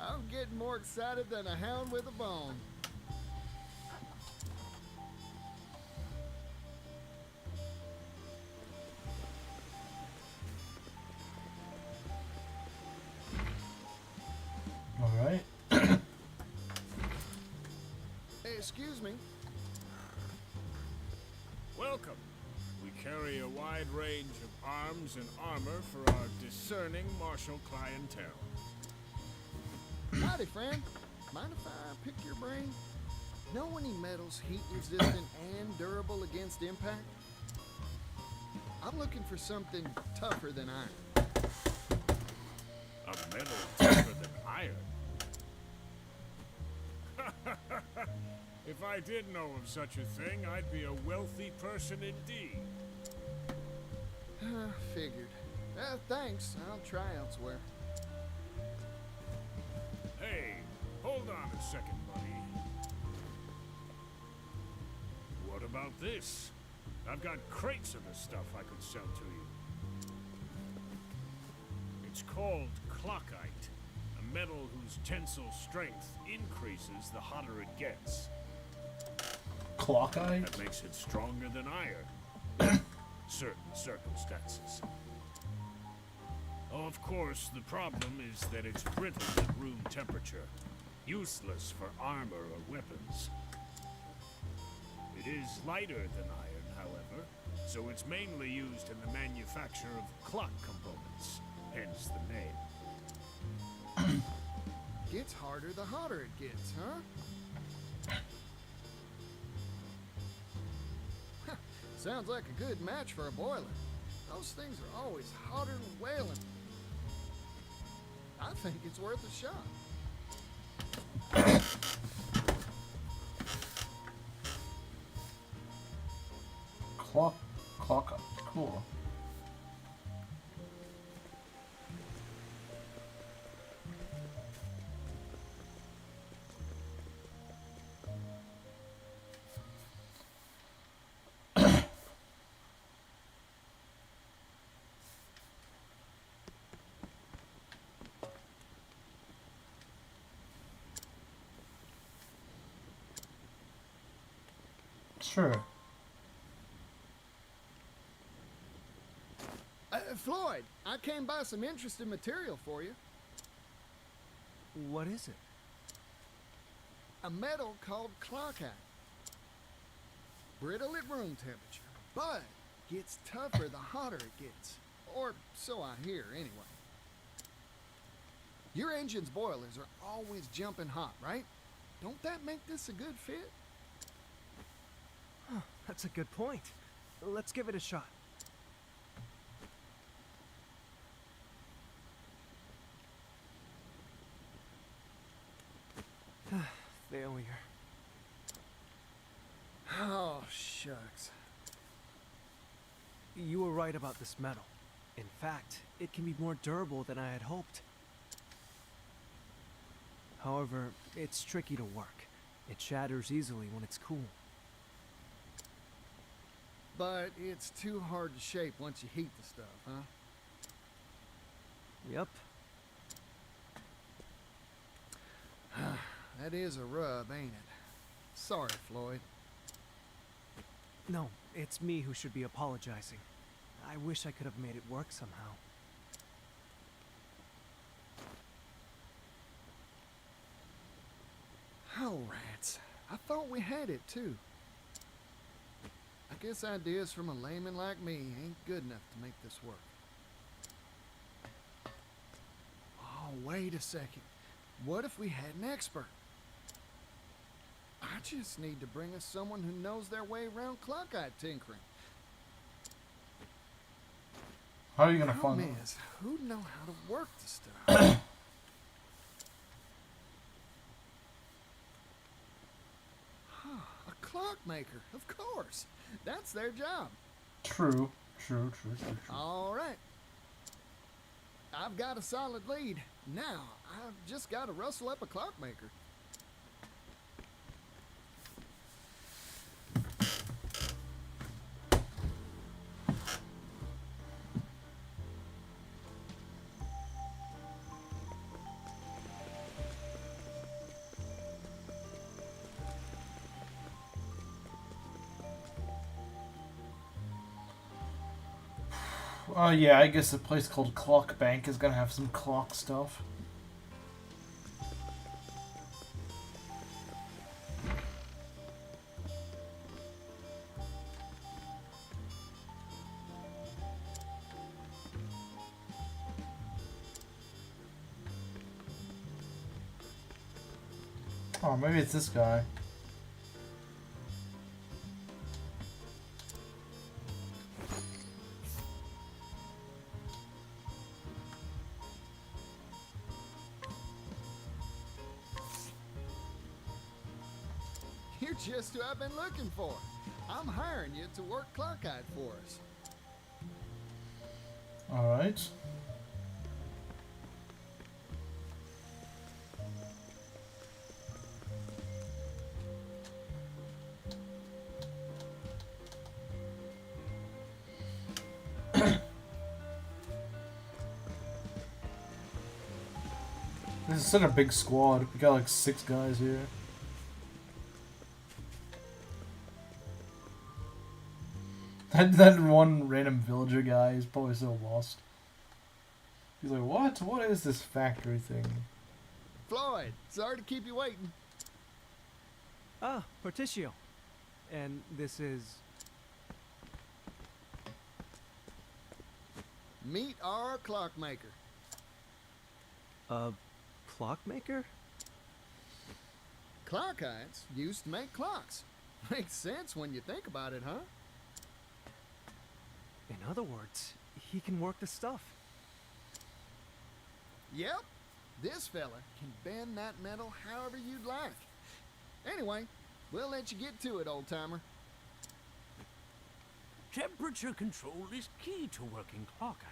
I'm getting more excited than a hound with a bone. All right. Hey, excuse me. Welcome. We carry a wide range of arms and armor for our discerning martial clientele. Howdy, friend. Mind if I pick your brain? Know any metals heat resistant and durable against impact? I'm looking for something tougher than iron. A metal tougher than iron? If I did know of such a thing, I'd be a wealthy person indeed. Figured. Thanks. I'll try elsewhere. Hey, hold on a second, buddy. What about this? I've got crates of the stuff I could sell to you. It's called clockite, a metal whose tensile strength increases the hotter it gets. Clockite? That makes it stronger than iron. Certain circumstances. Of course, the problem is that it's brittle at room temperature, useless for armor or weapons. It is lighter than iron, however, so it's mainly used in the manufacture of clock components, hence the name. Gets harder the hotter it gets, huh? Sounds like a good match for a boiler. Those things are always hotter than whaling. I think it's worth a shot. Clock. Cool. Sure. Floyd, I came by some interesting material for you. What is it? A metal called clockite. Brittle at room temperature, but gets tougher the hotter it gets. Or so I hear, anyway. Your engine's boilers are always jumping hot, right? Don't that make this a good fit? Huh, that's a good point. Let's give it a shot. Failure. Oh, shucks. You were right about this metal. In fact, it can be more durable than I had hoped. However, it's tricky to work. It shatters easily when it's cool. But it's too hard to shape once you heat the stuff, huh? Yep. That is a rub, ain't it? Sorry, Floyd. No, it's me who should be apologizing. I wish I could have made it work somehow. Oh, rats. I thought we had it, too. I guess ideas from a layman like me ain't good enough to make this work. Oh, wait a second. What if we had an expert? I just need to bring us someone who knows their way around clockite tinkering. How are you gonna find Problem them? is, who'd know how to work the stuff? A clockmaker, of course. That's their job. True. All right. I've got a solid lead. Now, I've just got to rustle up a clockmaker. Yeah, I guess a place called Clock Bank is gonna have some clock stuff. Oh, maybe it's this guy. You're just who I've been looking for. I'm hiring you to work clockite for us. Alright. This is such a big squad. We got like 6 guys here. That one random villager guy is probably so lost. He's like, what? What is this factory thing? Floyd, sorry to keep you waiting. Ah, Partitio. And this is... Meet our clockmaker. a clockmaker? Clockites used to make clocks. Makes sense when you think about it, huh? In other words, he can work the stuff. Yep. This fella can bend that metal however you'd like. Anyway, we'll let you get to it, old-timer. Temperature control is key to working clockite.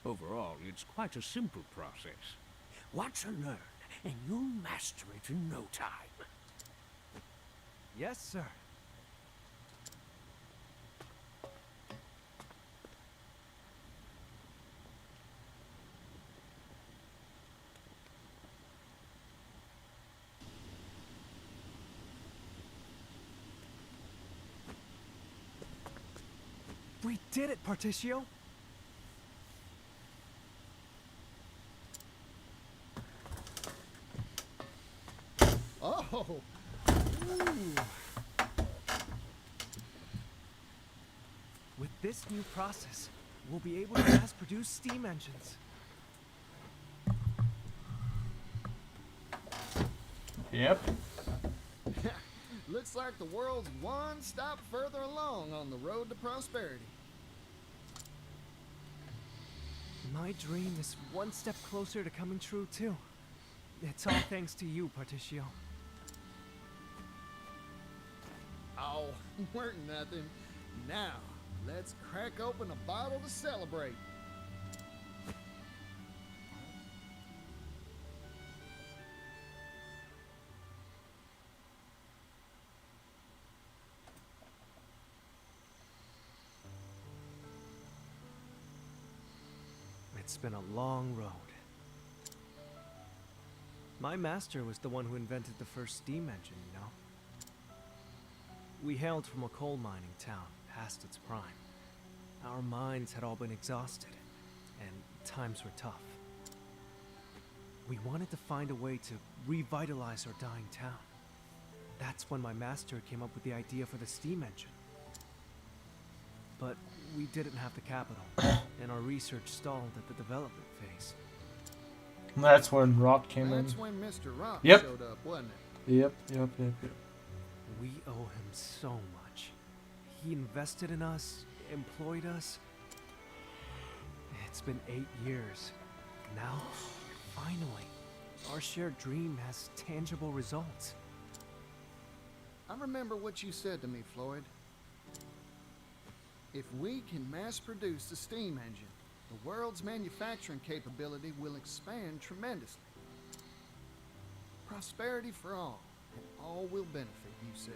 Overall, it's quite a simple process. Watch and learn, and you'll master it in no time. Yes, sir. We did it, Partitio! Oh! Ooh. With this new process, we'll be able to mass-produce steam engines. Yep. Looks like the world's one stop further along on the road to prosperity. My dream is one step closer to coming true, too. It's all thanks to you, Partitio. Oh, weren't nothing. Now, let's crack open a bottle to celebrate. It's been a long road. My master was the one who invented the first steam engine, you know? We hailed from a coal mining town, past its prime. Our minds had all been exhausted, and times were tough. We wanted to find a way to revitalize our dying town. That's when my master came up with the idea for the steam engine. But we didn't have the capital, and our research stalled at the development phase. That's when Rock came in. That's when Mr. Rock Yep. showed up, wasn't it? Yep. We owe him so much. He invested in us, employed us. It's been 8 years. Now, finally, our shared dream has tangible results. I remember what you said to me, Floyd. If we can mass produce the steam engine, the world's manufacturing capability will expand tremendously. Prosperity for all, and all will benefit, you said.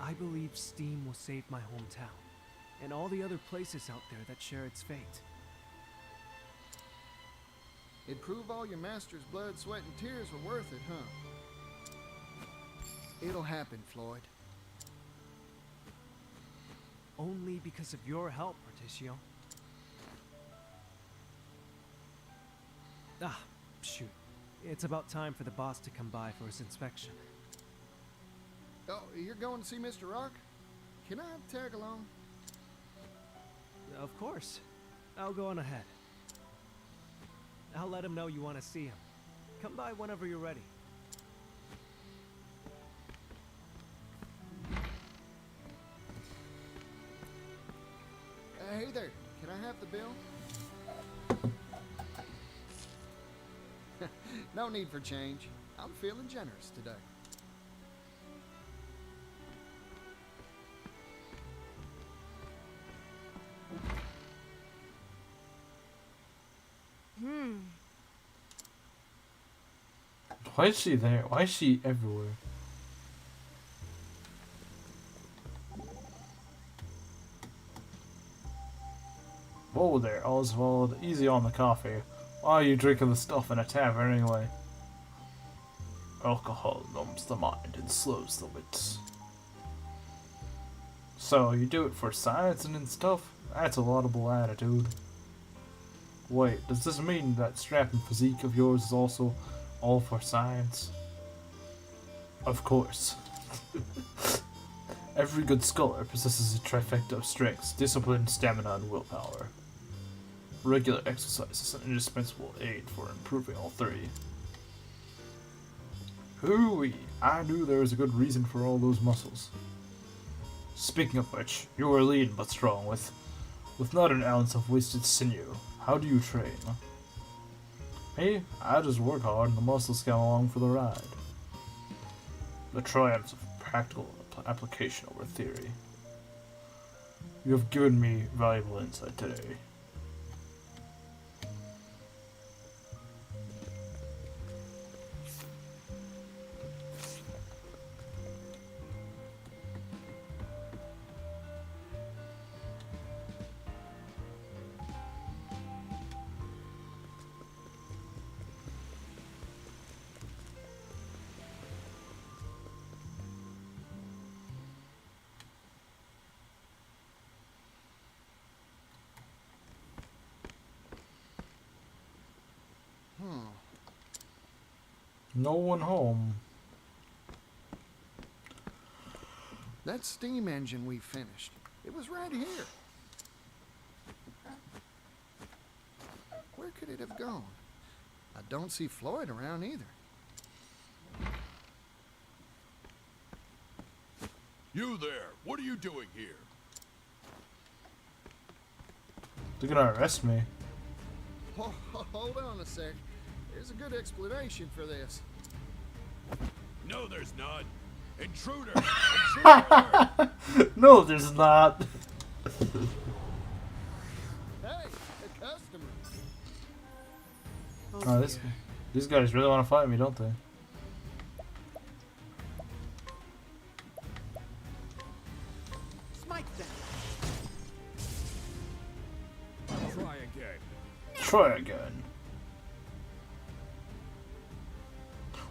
I believe steam will save my hometown, and all the other places out there that share its fate. It'd prove all your master's blood, sweat, and tears were worth it, huh? It'll happen, Floyd. Only because of your help, Partitio. Ah, shoot. It's about time for the boss to come by for his inspection. Oh, you're going to see Mr. Rock? Can I tag along? Of course. I'll go on ahead. I'll let him know you want to see him. Come by whenever you're ready. Hey there, can I have the bill? No need for change. I'm feeling generous today. Why is she there? Why is she everywhere? Whoa there, Oswald. Easy on the coffee. Why are you drinking the stuff in a tavern anyway? Alcohol numbs the mind and slows the wits. So, you do it for science and stuff? That's a laudable attitude. Wait, does this mean that strapping physique of yours is also all for science? Of course. Every good scholar possesses a trifecta of strengths, discipline, stamina, and willpower. Regular exercise is an indispensable aid for improving all three. Hooey! I knew there was a good reason for all those muscles. Speaking of which, you are lean but strong, with not an ounce of wasted sinew. How do you train? Me? I just work hard and the muscles come along for the ride. The triumphs of practical application over theory. You have given me valuable insight today. No one home. That steam engine we finished, it was right here. Where could it have gone? I don't see Floyd around either. You there! What are you doing here? They're gonna arrest me. Hold on a sec. There's a good explanation for this. No, there's not. Intruder! Intruder! No, there's not. Hey, a customer. Oh, these guys really want to fight me, don't they? Smite them. Try again. Try again.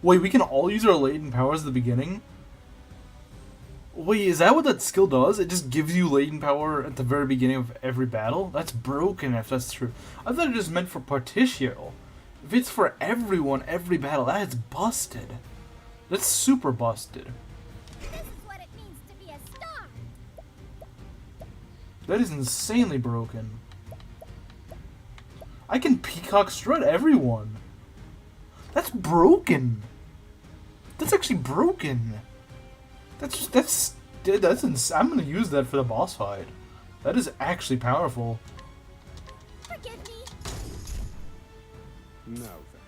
Wait, we can all use our latent powers at the beginning? Wait, is that what that skill does? It just gives you latent power at the very beginning of every battle? That's broken if that's true. I thought it just meant for Partitio. If it's for everyone, every battle, that is busted. That's super busted. This is what it means to be a star. That is insanely broken. I can peacock strut everyone. That's broken. That's actually broken. I'm gonna use that for the boss fight. That is actually powerful. Forgive me. No, then.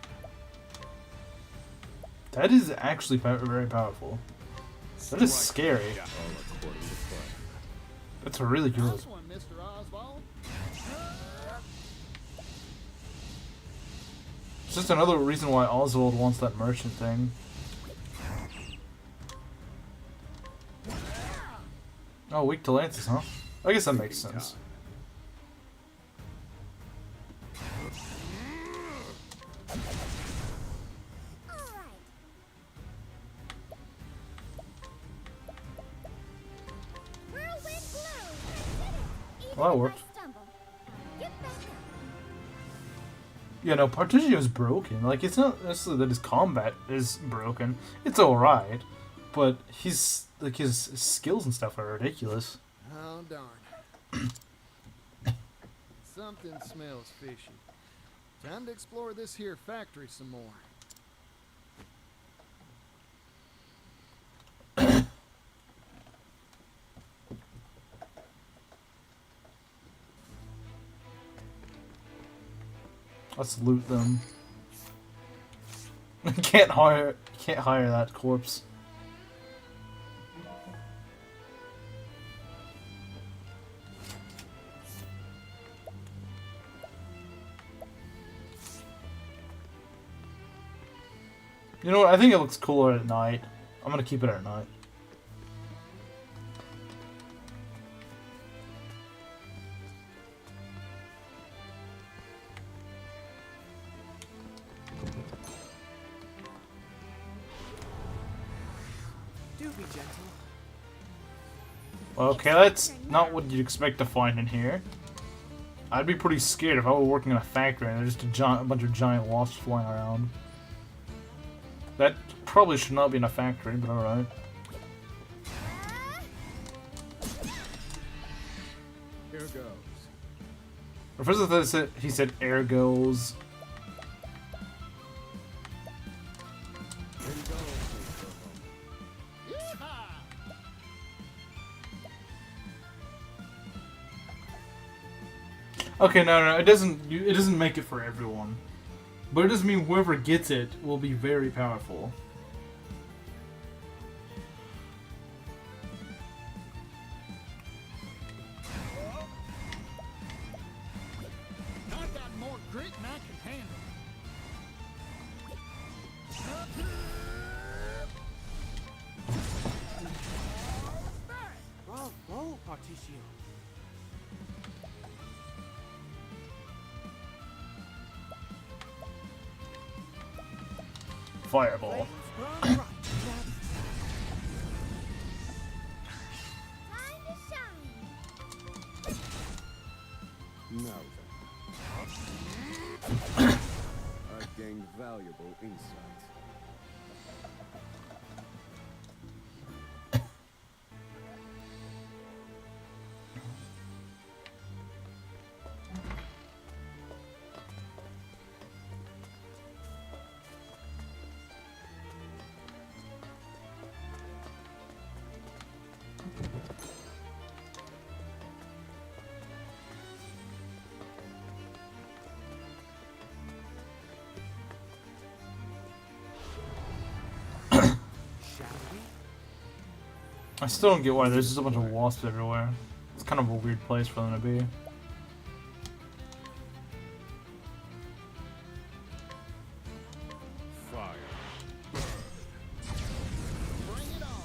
That is actually very powerful. That is scary. That's really good. Nice one, Mr. Oswald. It's just another reason why Oswald wants that merchant thing. Oh, weak to lances, huh? I guess that makes sense. Well, that worked. Yeah, no, Partitio is broken. Like, it's not necessarily that his combat is broken. It's alright. But he's, like, his skills and stuff are ridiculous. Oh, darn. Something smells fishy. Time to explore this here factory some more. Let's loot them. Can't hire that corpse. You know what? I think it looks cooler at night. I'm gonna keep it at night. Do be gentle. Okay, that's not what you'd expect to find in here. I'd be pretty scared if I were working in a factory and there's just a bunch of giant wasps flying around. That probably should not be in a factory, but alright. Here goes. Professor he said air goes. Here you go. Yeehaw! Okay, no, it doesn't make it for everyone. But it doesn't mean whoever gets it will be very powerful. I got more grit than I can handle. Bravo, Partitio. Fireball. Time to shine. No, then. I've gained valuable insight. I still don't get why there's just a bunch of wasps everywhere. It's kind of a weird place for them to be. Fire. Bring it on.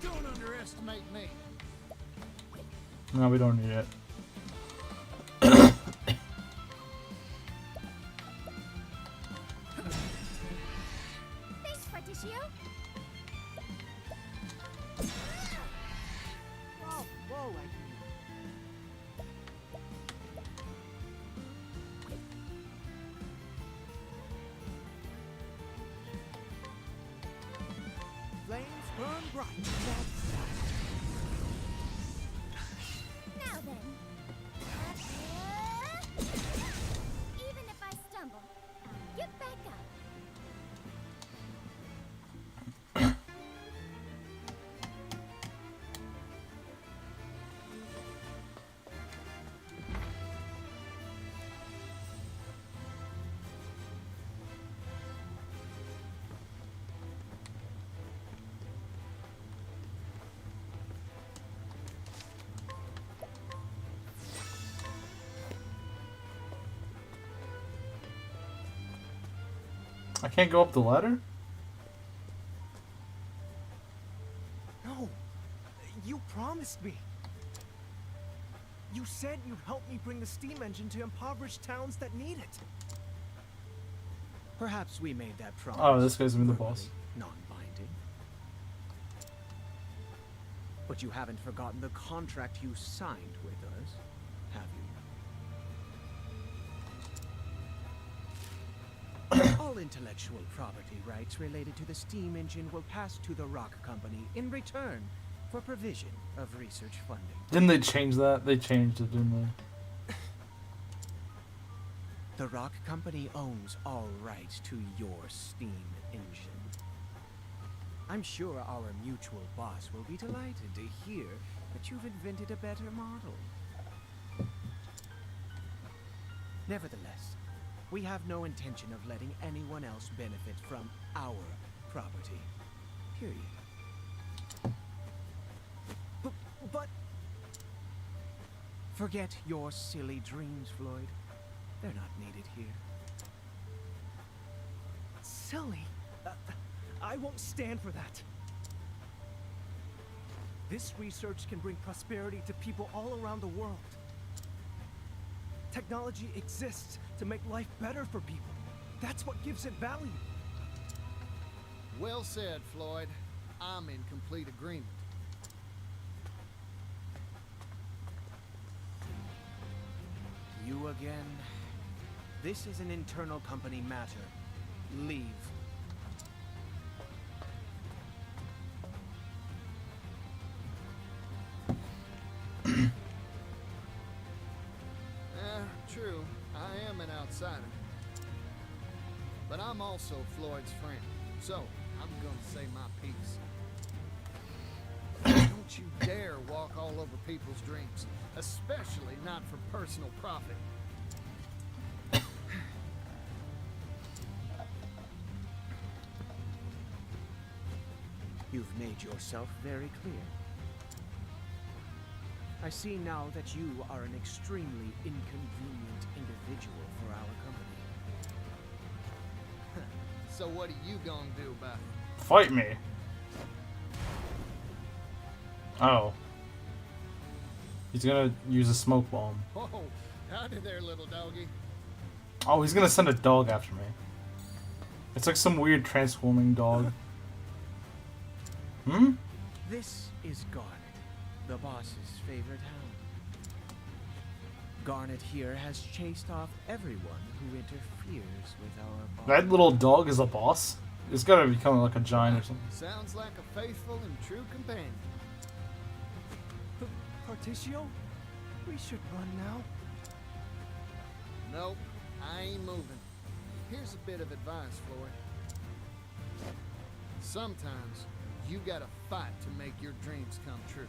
Don't underestimate me. No, we don't need it. Thanks, Partitio. Oh, whoa, Flames burn bright. Now then. Even if I stumble, I'll get back up. I can't go up the ladder? No, you promised me. You said you'd help me bring the steam engine to impoverished towns that need it. Perhaps we made that promise. Oh, this guy's gonna be the boss. Non-binding. But you haven't forgotten the contract you signed with us, have you? All intellectual property rights related to the steam engine will pass to the Rock Company in return for provision of research funding. Didn't they change that? They changed it, didn't they? The Rock Company owns all rights to your steam engine. I'm sure our mutual boss will be delighted to hear that you've invented a better model. Nevertheless, we have no intention of letting anyone else benefit from our property. Period. But forget your silly dreams, Floyd. They're not needed here. Silly? I won't stand for that. This research can bring prosperity to people all around the world. Technology exists to make life better for people. That's what gives it value. Well said, Floyd. I'm in complete agreement. You again? This is an internal company matter. Leave. True. I am an outsider. But I'm also Floyd's friend. So, I'm gonna say my piece. Don't you dare walk all over people's dreams. Especially not for personal profit. You've made yourself very clear. I see now that you are an extremely inconvenient individual for our company. So what are you gonna do about it? Fight me. Oh. He's gonna use a smoke bomb. Oh, howdy there, little doggy. Oh, he's gonna send a dog after me. It's like some weird transforming dog. Hmm? This is Garnet, the boss's favorite hound. Garnet here has chased off everyone who interferes with our boss. That little dog is a boss? It's gotta become like a giant or something. Sounds like a faithful and true companion. Partitio? We should run now. Nope, I ain't moving. Here's a bit of advice, Floyd. Sometimes, you gotta fight to make your dreams come true.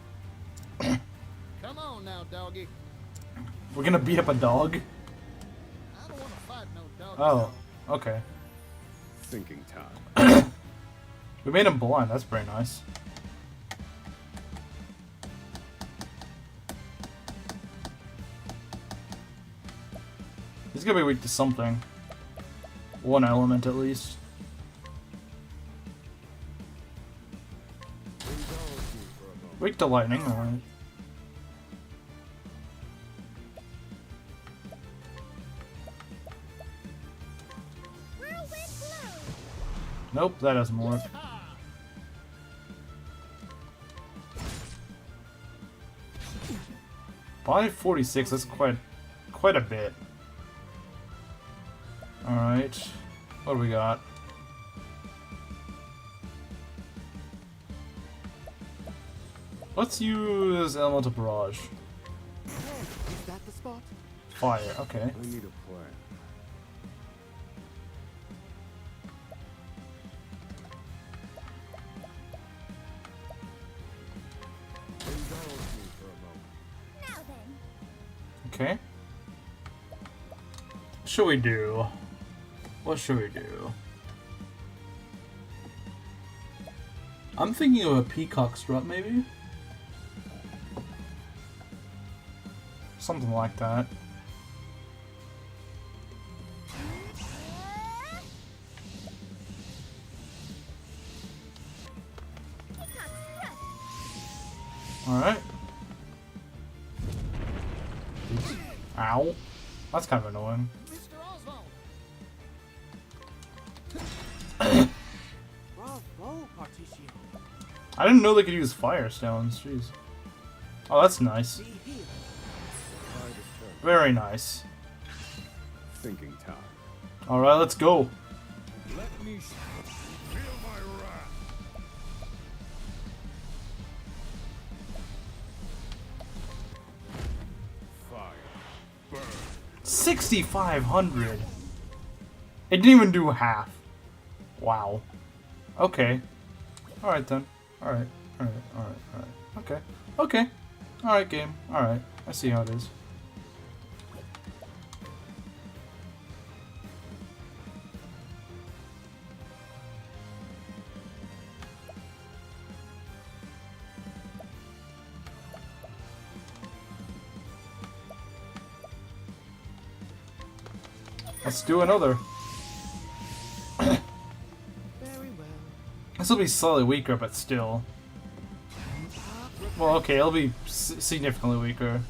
Come on now, doggy. We're gonna beat up a dog? I don't wanna fight no doggy. Oh, okay. Thinking time. We made him blind, that's very nice. He's gonna be weak to something. One element at least. Weak to lightning, alright. Nope, that doesn't work. By 46, that's quite a bit. Alright. What do we got? Let's use Elemental Barrage. Is that the spot? Fire, okay. I need a plan. Indulge me for a moment. Now then. Okay. What should we do? What should we do? I'm thinking of a peacock strut, maybe? Something like that. Alright. Ow. That's kind of annoying. Mr. Oswald. Bravo, Partitio. I didn't know they could use fire stones. Jeez. Oh, that's nice. Be here. Very nice. Thinking time. Alright, let's go. Let me feel my wrath. Fire. Burn. 6,500. It didn't even do half. Wow. Okay. Alright then. Alright. Alright. Okay. Okay. Alright, game. Alright. I see how it is. Let's do another. Very well. This will be slightly weaker, but still. Well, okay, it'll be significantly weaker.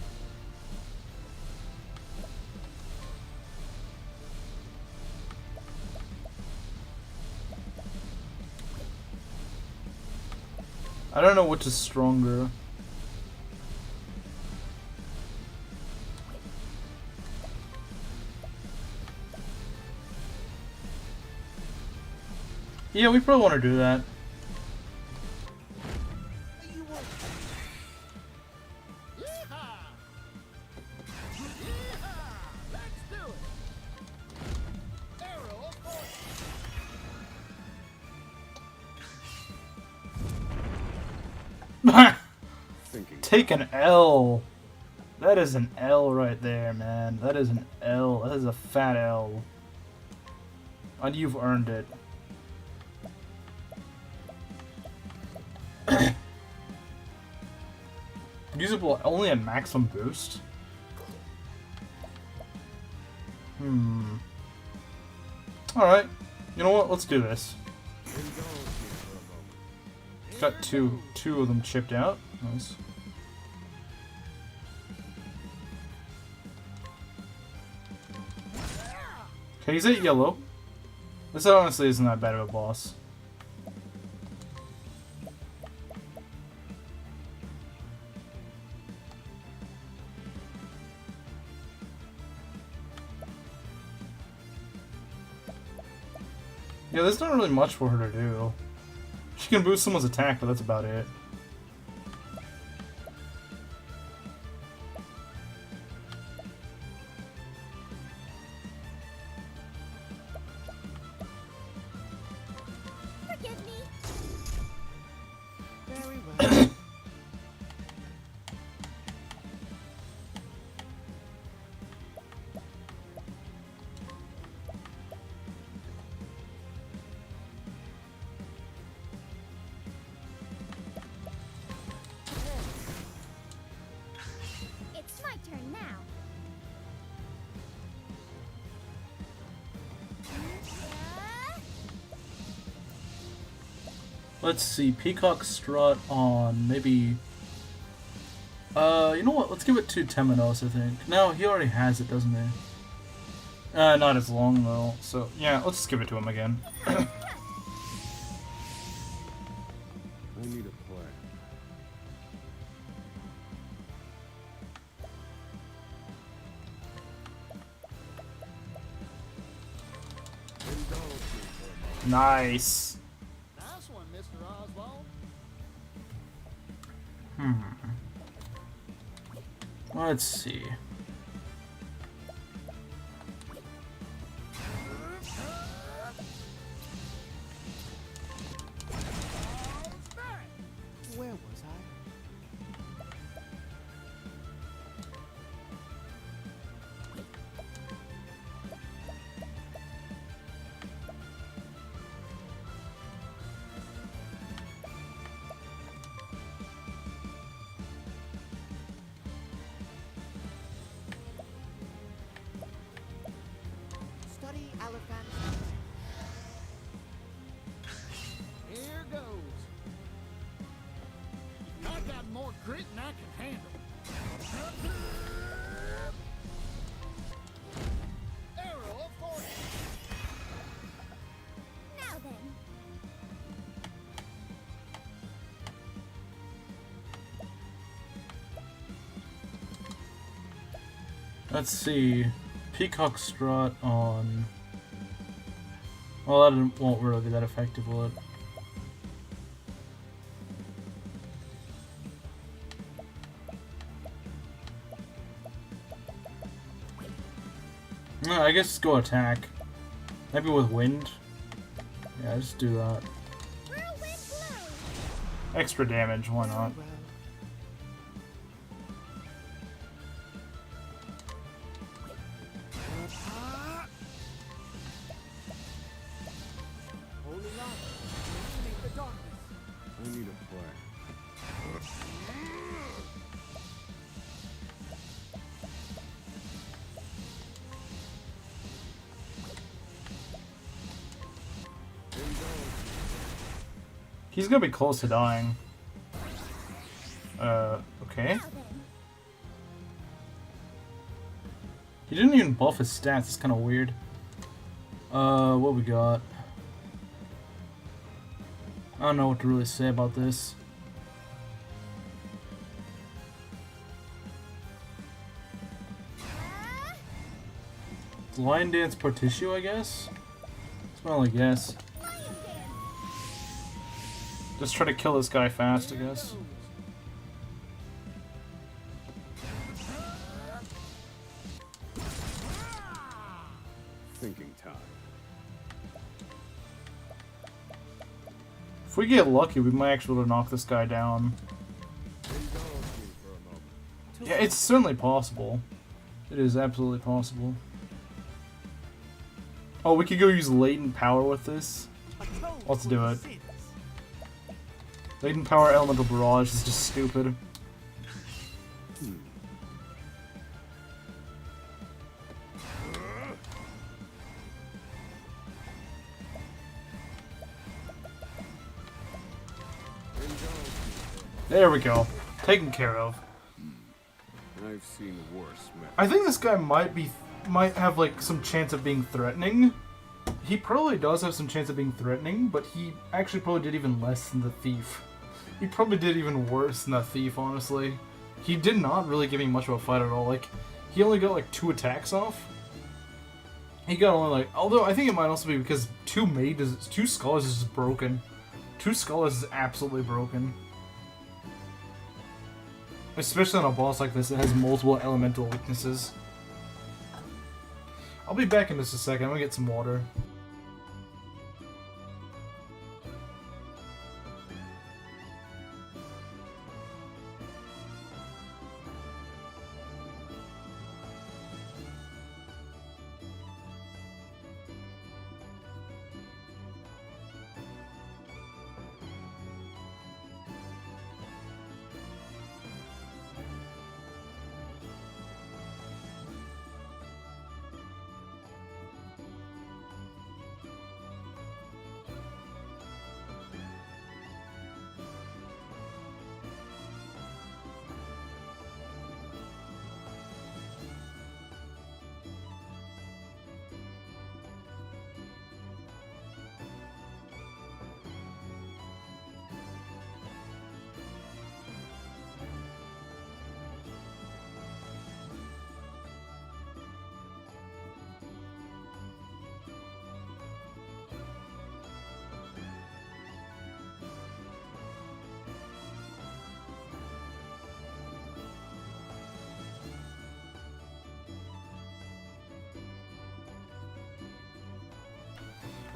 I don't know which is stronger. Yeah, we probably want to do that. Take an L. That is an L right there, man. That is an L. That is a fat L. And you've earned it. Usable only at maximum boost? Alright. You know what? Let's do this. Got two of them chipped out. Nice. Okay, he's at yellow. This honestly isn't that bad of a boss. Yeah, there's not really much for her to do. She can boost someone's attack, but that's about it. Let's see, Peacock Strut on maybe... you know what? Let's give it to Temenos, I think. No, he already has it, doesn't he? Not as long, though. So, yeah, let's just give it to him again. I need a plan. Nice. Nice one, Mr. Oswald. Let's see. Where was I? Study elephant. Here goes. I got more grit than I can handle. Arrow of fortune. Now then. Let's see. Peacock Strut on... Well, that won't really be that effective, will it? No, I guess go attack. Maybe with wind. Yeah, just do that. Whirlwind blow. Extra damage, why not? Well, Holy light. Illuminate the darkness. I need a plan. He's gonna be close to dying. Okay. Now then. He didn't even buff his stats, it's kinda weird. What we got? I don't know what to really say about this. Lion Dance Partitio, I guess? That's my only guess. Lion dance. Just try to kill this guy fast, I guess. Thinking time. If we get lucky, we might actually be able to knock this guy down. Indulge me for a moment. Yeah, it's certainly possible. It is absolutely possible. Oh, we could go use latent power with this. Let's do it. Latent power elemental barrage is just stupid. There we go. Taken care of. I've seen worse men. I think this guy might have like some chance of being threatening. He probably does have some chance of being threatening, but he actually probably did even less than the thief. He probably did even worse than the thief, honestly. He did not really give me much of a fight at all. Like, he only got like 2 attacks off. He got only like, although I think it might also be because 2 scholars is just broken. 2 scholars is absolutely broken. Especially on a boss like this that has multiple elemental weaknesses. I'll be back in just a second. I'm gonna get some water.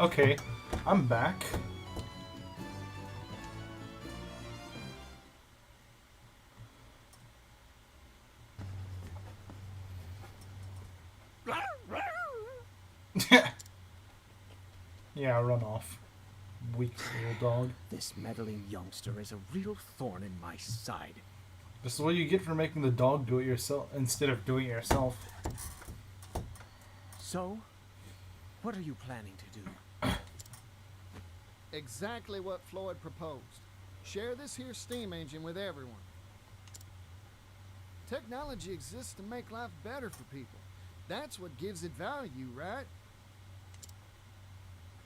Okay, I'm back. Yeah, run off. Weak little dog. This meddling youngster is a real thorn in my side. This is what you get for making the dog do it yourself instead of doing it yourself. So, what are you planning to do? Exactly what Floyd proposed. Share this here steam engine with everyone. Technology exists to make life better for people. That's what gives it value, right?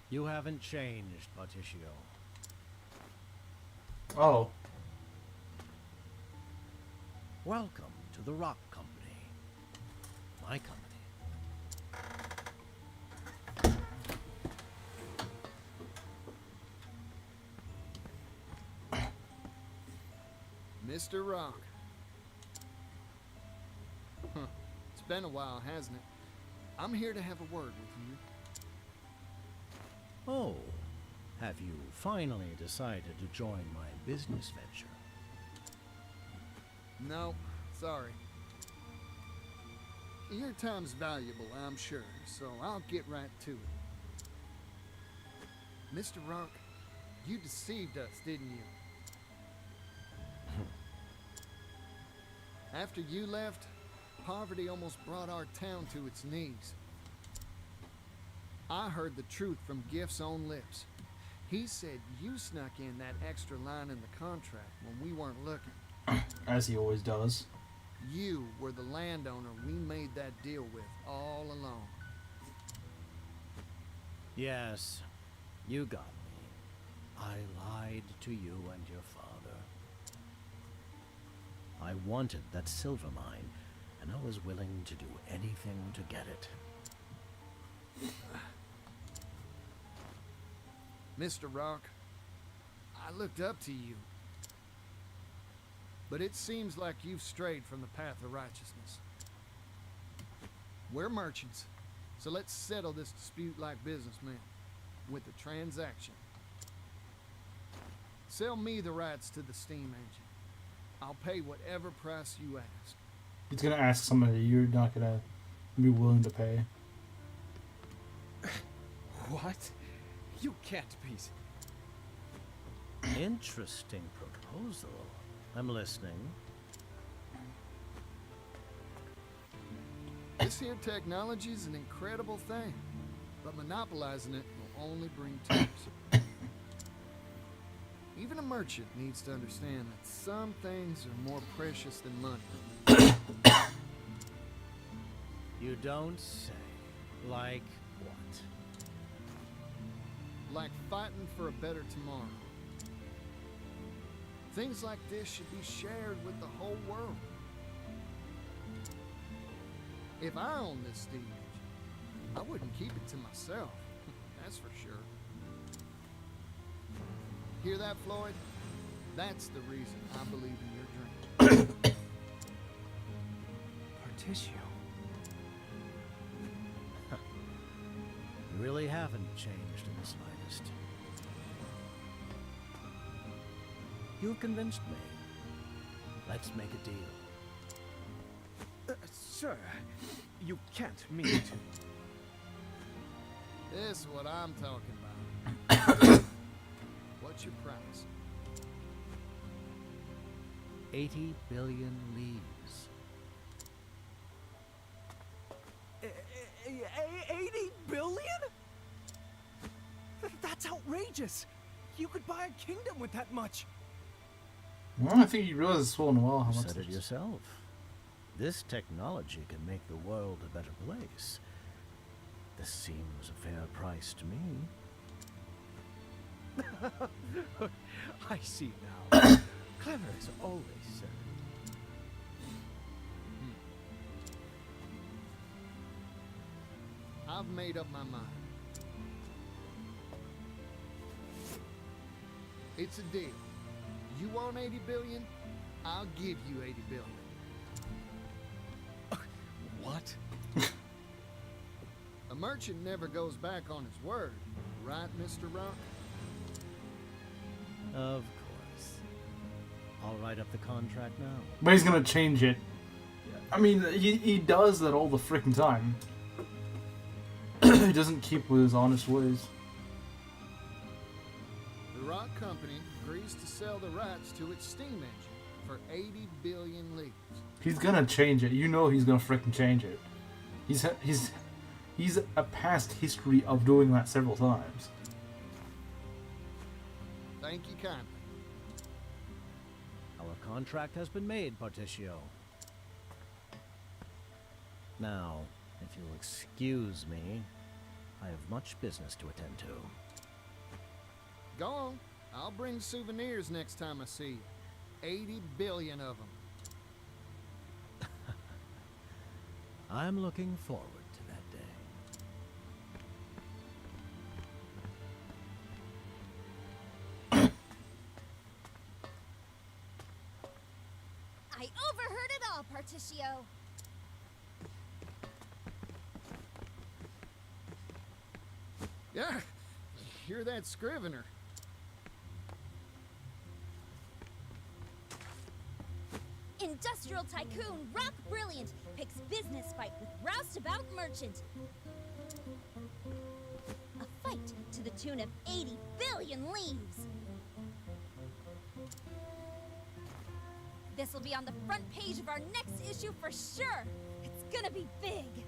You haven't changed, Partitio. Oh. Welcome to the Rock Company. My company. Mr. Rock. It's been a while, hasn't it? I'm here to have a word with you. Oh, have you finally decided to join my business venture? No, sorry. Your time's valuable, I'm sure, so I'll get right to it. Mr. Rock, you deceived us, didn't you? After you left, poverty almost brought our town to its knees. I heard the truth from Gift's own lips. He said you snuck in that extra line in the contract when we weren't looking. As he always does. You were the landowner we made that deal with all along. Yes, you got me. I lied to you and your father. I wanted that silver mine, and I was willing to do anything to get it. Mr. Rock, I looked up to you. But it seems like you've strayed from the path of righteousness. We're merchants, so let's settle this dispute like businessmen, with a transaction. Sell me the rights to the steam engine. I'll pay whatever price you ask. He's gonna ask somebody you're not gonna be willing to pay. What? You can't be... Interesting proposal. I'm listening. This here technology is an incredible thing, but monopolizing it will only bring tears. Even a merchant needs to understand that some things are more precious than money. You don't say. Like what? Like fighting for a better tomorrow. Things like this should be shared with the whole world. If I owned this steam engine, I wouldn't keep it to myself. That's for sure. Hear that, Floyd? That's the reason I believe in your dream. Partitio. You really haven't changed in the slightest. You've convinced me. Let's make a deal. Sir, you can't mean to. This is what I'm talking about. What's your price? 80 billion leaves. 80 billion? That's outrageous. You could buy a kingdom with that much. Well, I think you realize it's full and well how You much said it it is. yourself. This technology can make the world a better place. This seems a fair price to me. I see now. Clever as always, sir. I've made up my mind. It's a deal. You want 80 billion? I'll give you 80 billion. What? A merchant never goes back on his word. right, Mr. Rock? Of course. I'll write up the contract now. But he's gonna change it. I mean, he does that all the freaking time. He doesn't keep with his honest ways. The Rock Company agrees to sell the rights to its steam engine for 80 billion leaves. He's gonna change it. You know he's gonna freaking change it. He's a past history of doing that several times. Thank you kindly. Our contract has been made, Partitio. Now, if you'll excuse me, I have much business to attend to. Go on. I'll bring souvenirs next time I see you. 80 billion of them. I'm looking forward to that day. I overheard it all, Partitio. Yeah, hear that scrivener. Industrial tycoon Rock Brilliant picks business fight with roustabout merchant. A fight to the tune of 80 billion leaves. This will be on the front page of our next issue for sure. It's gonna be big.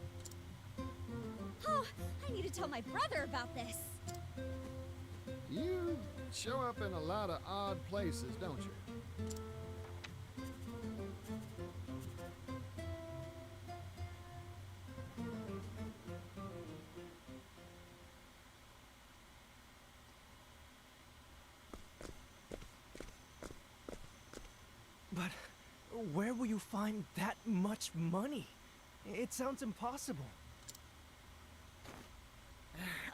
Oh, I need to tell my brother about this. You show up in a lot of odd places, don't you? But where will you find that much money? It sounds impossible.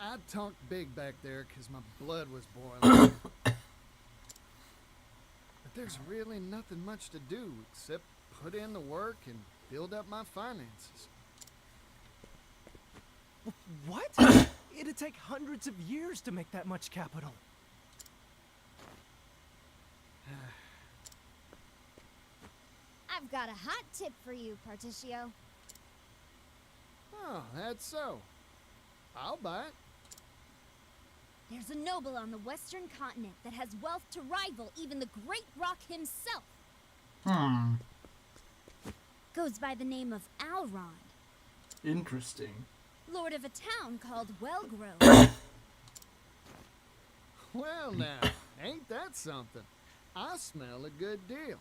I talked big back there because my blood was boiling. But there's really nothing much to do except put in the work and build up my finances. What? It'd take hundreds of years to make that much capital. I've got a hot tip for you, Partitio. Oh, that's so. I'll buy it. There's a noble on the western continent that has wealth to rival even the Great Rock himself. Goes by the name of Alron. Interesting. Lord of a town called Wellgrove. Well now, ain't that something? I smell a good deal.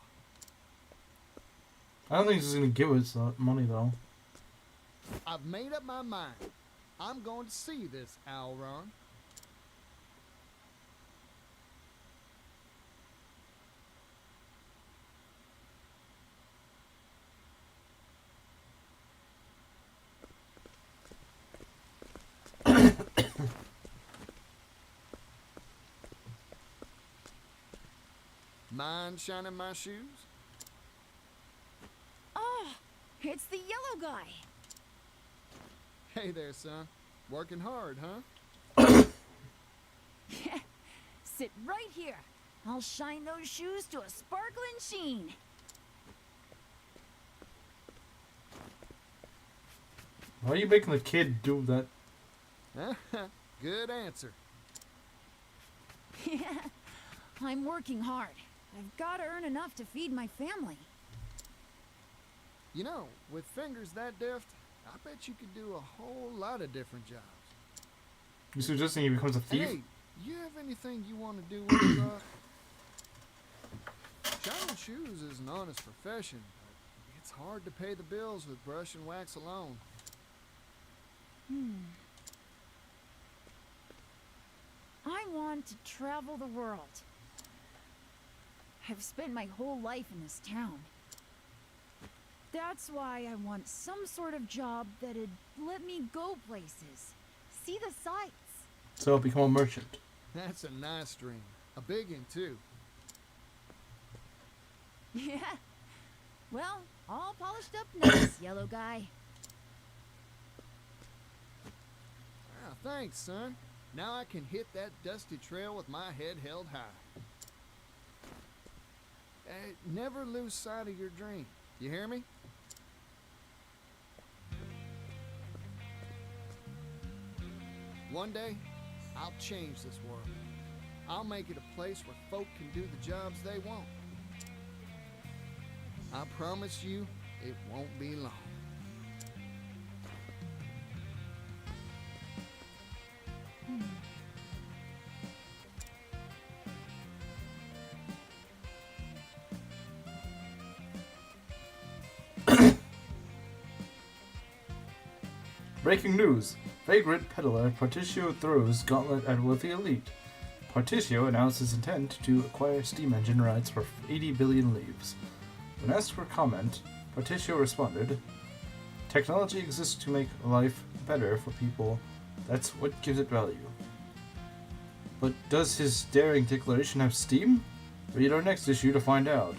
I don't think he's gonna give us that money though. I've made up my mind. I'm going to see this Alron. Mind shining my shoes? Oh, it's the yellow guy. Hey there, son. Working hard, huh? Sit right here. I'll shine those shoes to a sparkling sheen. Why are you making the kid do that? Good answer. Yeah, I'm working hard. I've got to earn enough to feed my family. You know, with fingers that deft, I bet you could do a whole lot of different jobs. You suggesting he becomes a thief? Hey, you have anything you want to do with shining shoes is an honest profession, but it's hard to pay the bills with brush and wax alone. I want to travel the world. I've spent my whole life in this town. That's why I want some sort of job that'd let me go places, see the sights. So become a merchant. That's a nice dream. A big one, too. Yeah. Well, all polished up nice, yellow guy. Ah, thanks, son. Now I can hit that dusty trail with my head held high. Never lose sight of your dream. You hear me? One day, I'll change this world. I'll make it a place where folk can do the jobs they want. I promise you, it won't be long. Breaking news. Vagrant peddler Partitio throws gauntlet at wealthy elite. Partitio announced his intent to acquire steam engine rights for 80 billion leaves. When asked for comment, Partitio responded, "Technology exists to make life better for people. That's what gives it value." But does his daring declaration have steam? Read our next issue to find out.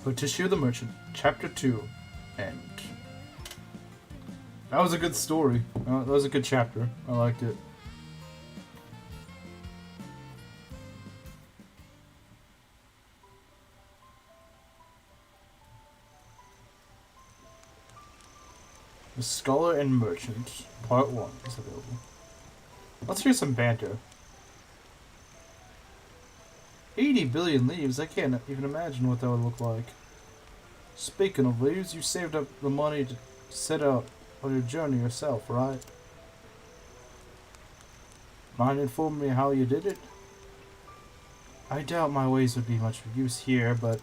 Partitio the Merchant, Chapter 2, End. That was a good story. That was a good chapter. I liked it. The Scholar and Merchant, Part 1 is available. Let's hear some banter. 80 billion leaves? I can't even imagine what that would look like. Speaking of leaves, you saved up the money to set out on your journey yourself, right? Mind informing me how you did it? I doubt my ways would be much use here, but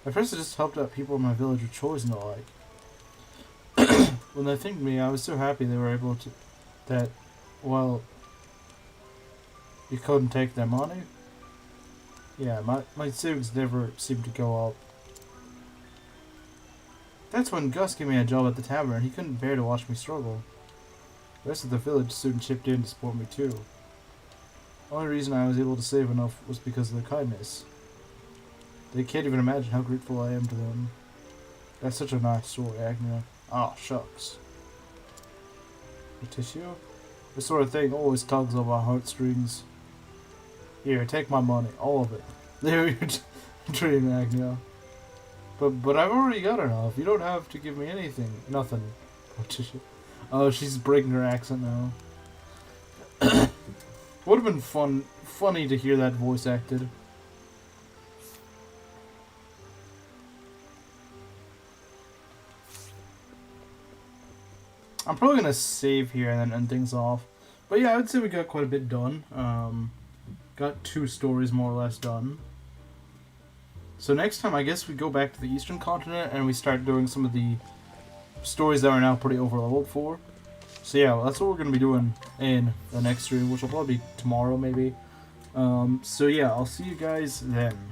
at first I just helped out people in my village with chores and the like. When they thanked me, I was so happy they were able to, that, well, you couldn't take their money? Yeah, my savings never seemed to go up. That's when Gus gave me a job at the tavern. He couldn't bear to watch me struggle. The rest of the village soon chipped in to support me too. The only reason I was able to save enough was because of their kindness. They can't even imagine how grateful I am to them. That's such a nice story, Agnia. Ah, shucks. Partitio? This sort of thing always tugs on my heartstrings. Here, take my money, all of it. There your dream, Agnia. But I've already got enough. You don't have to give me anything. Nothing. Oh, she's breaking her accent now. Would have been funny to hear that voice acted. I'm probably gonna save here and then end things off. But yeah, I would say we got quite a bit done. Got 2 stories more or less done. So next time, I guess we go back to the Eastern Continent and we start doing some of the stories that are now pretty overleveled for. So yeah, that's what we're going to be doing in the next stream, which will probably be tomorrow maybe. So yeah, I'll see you guys then.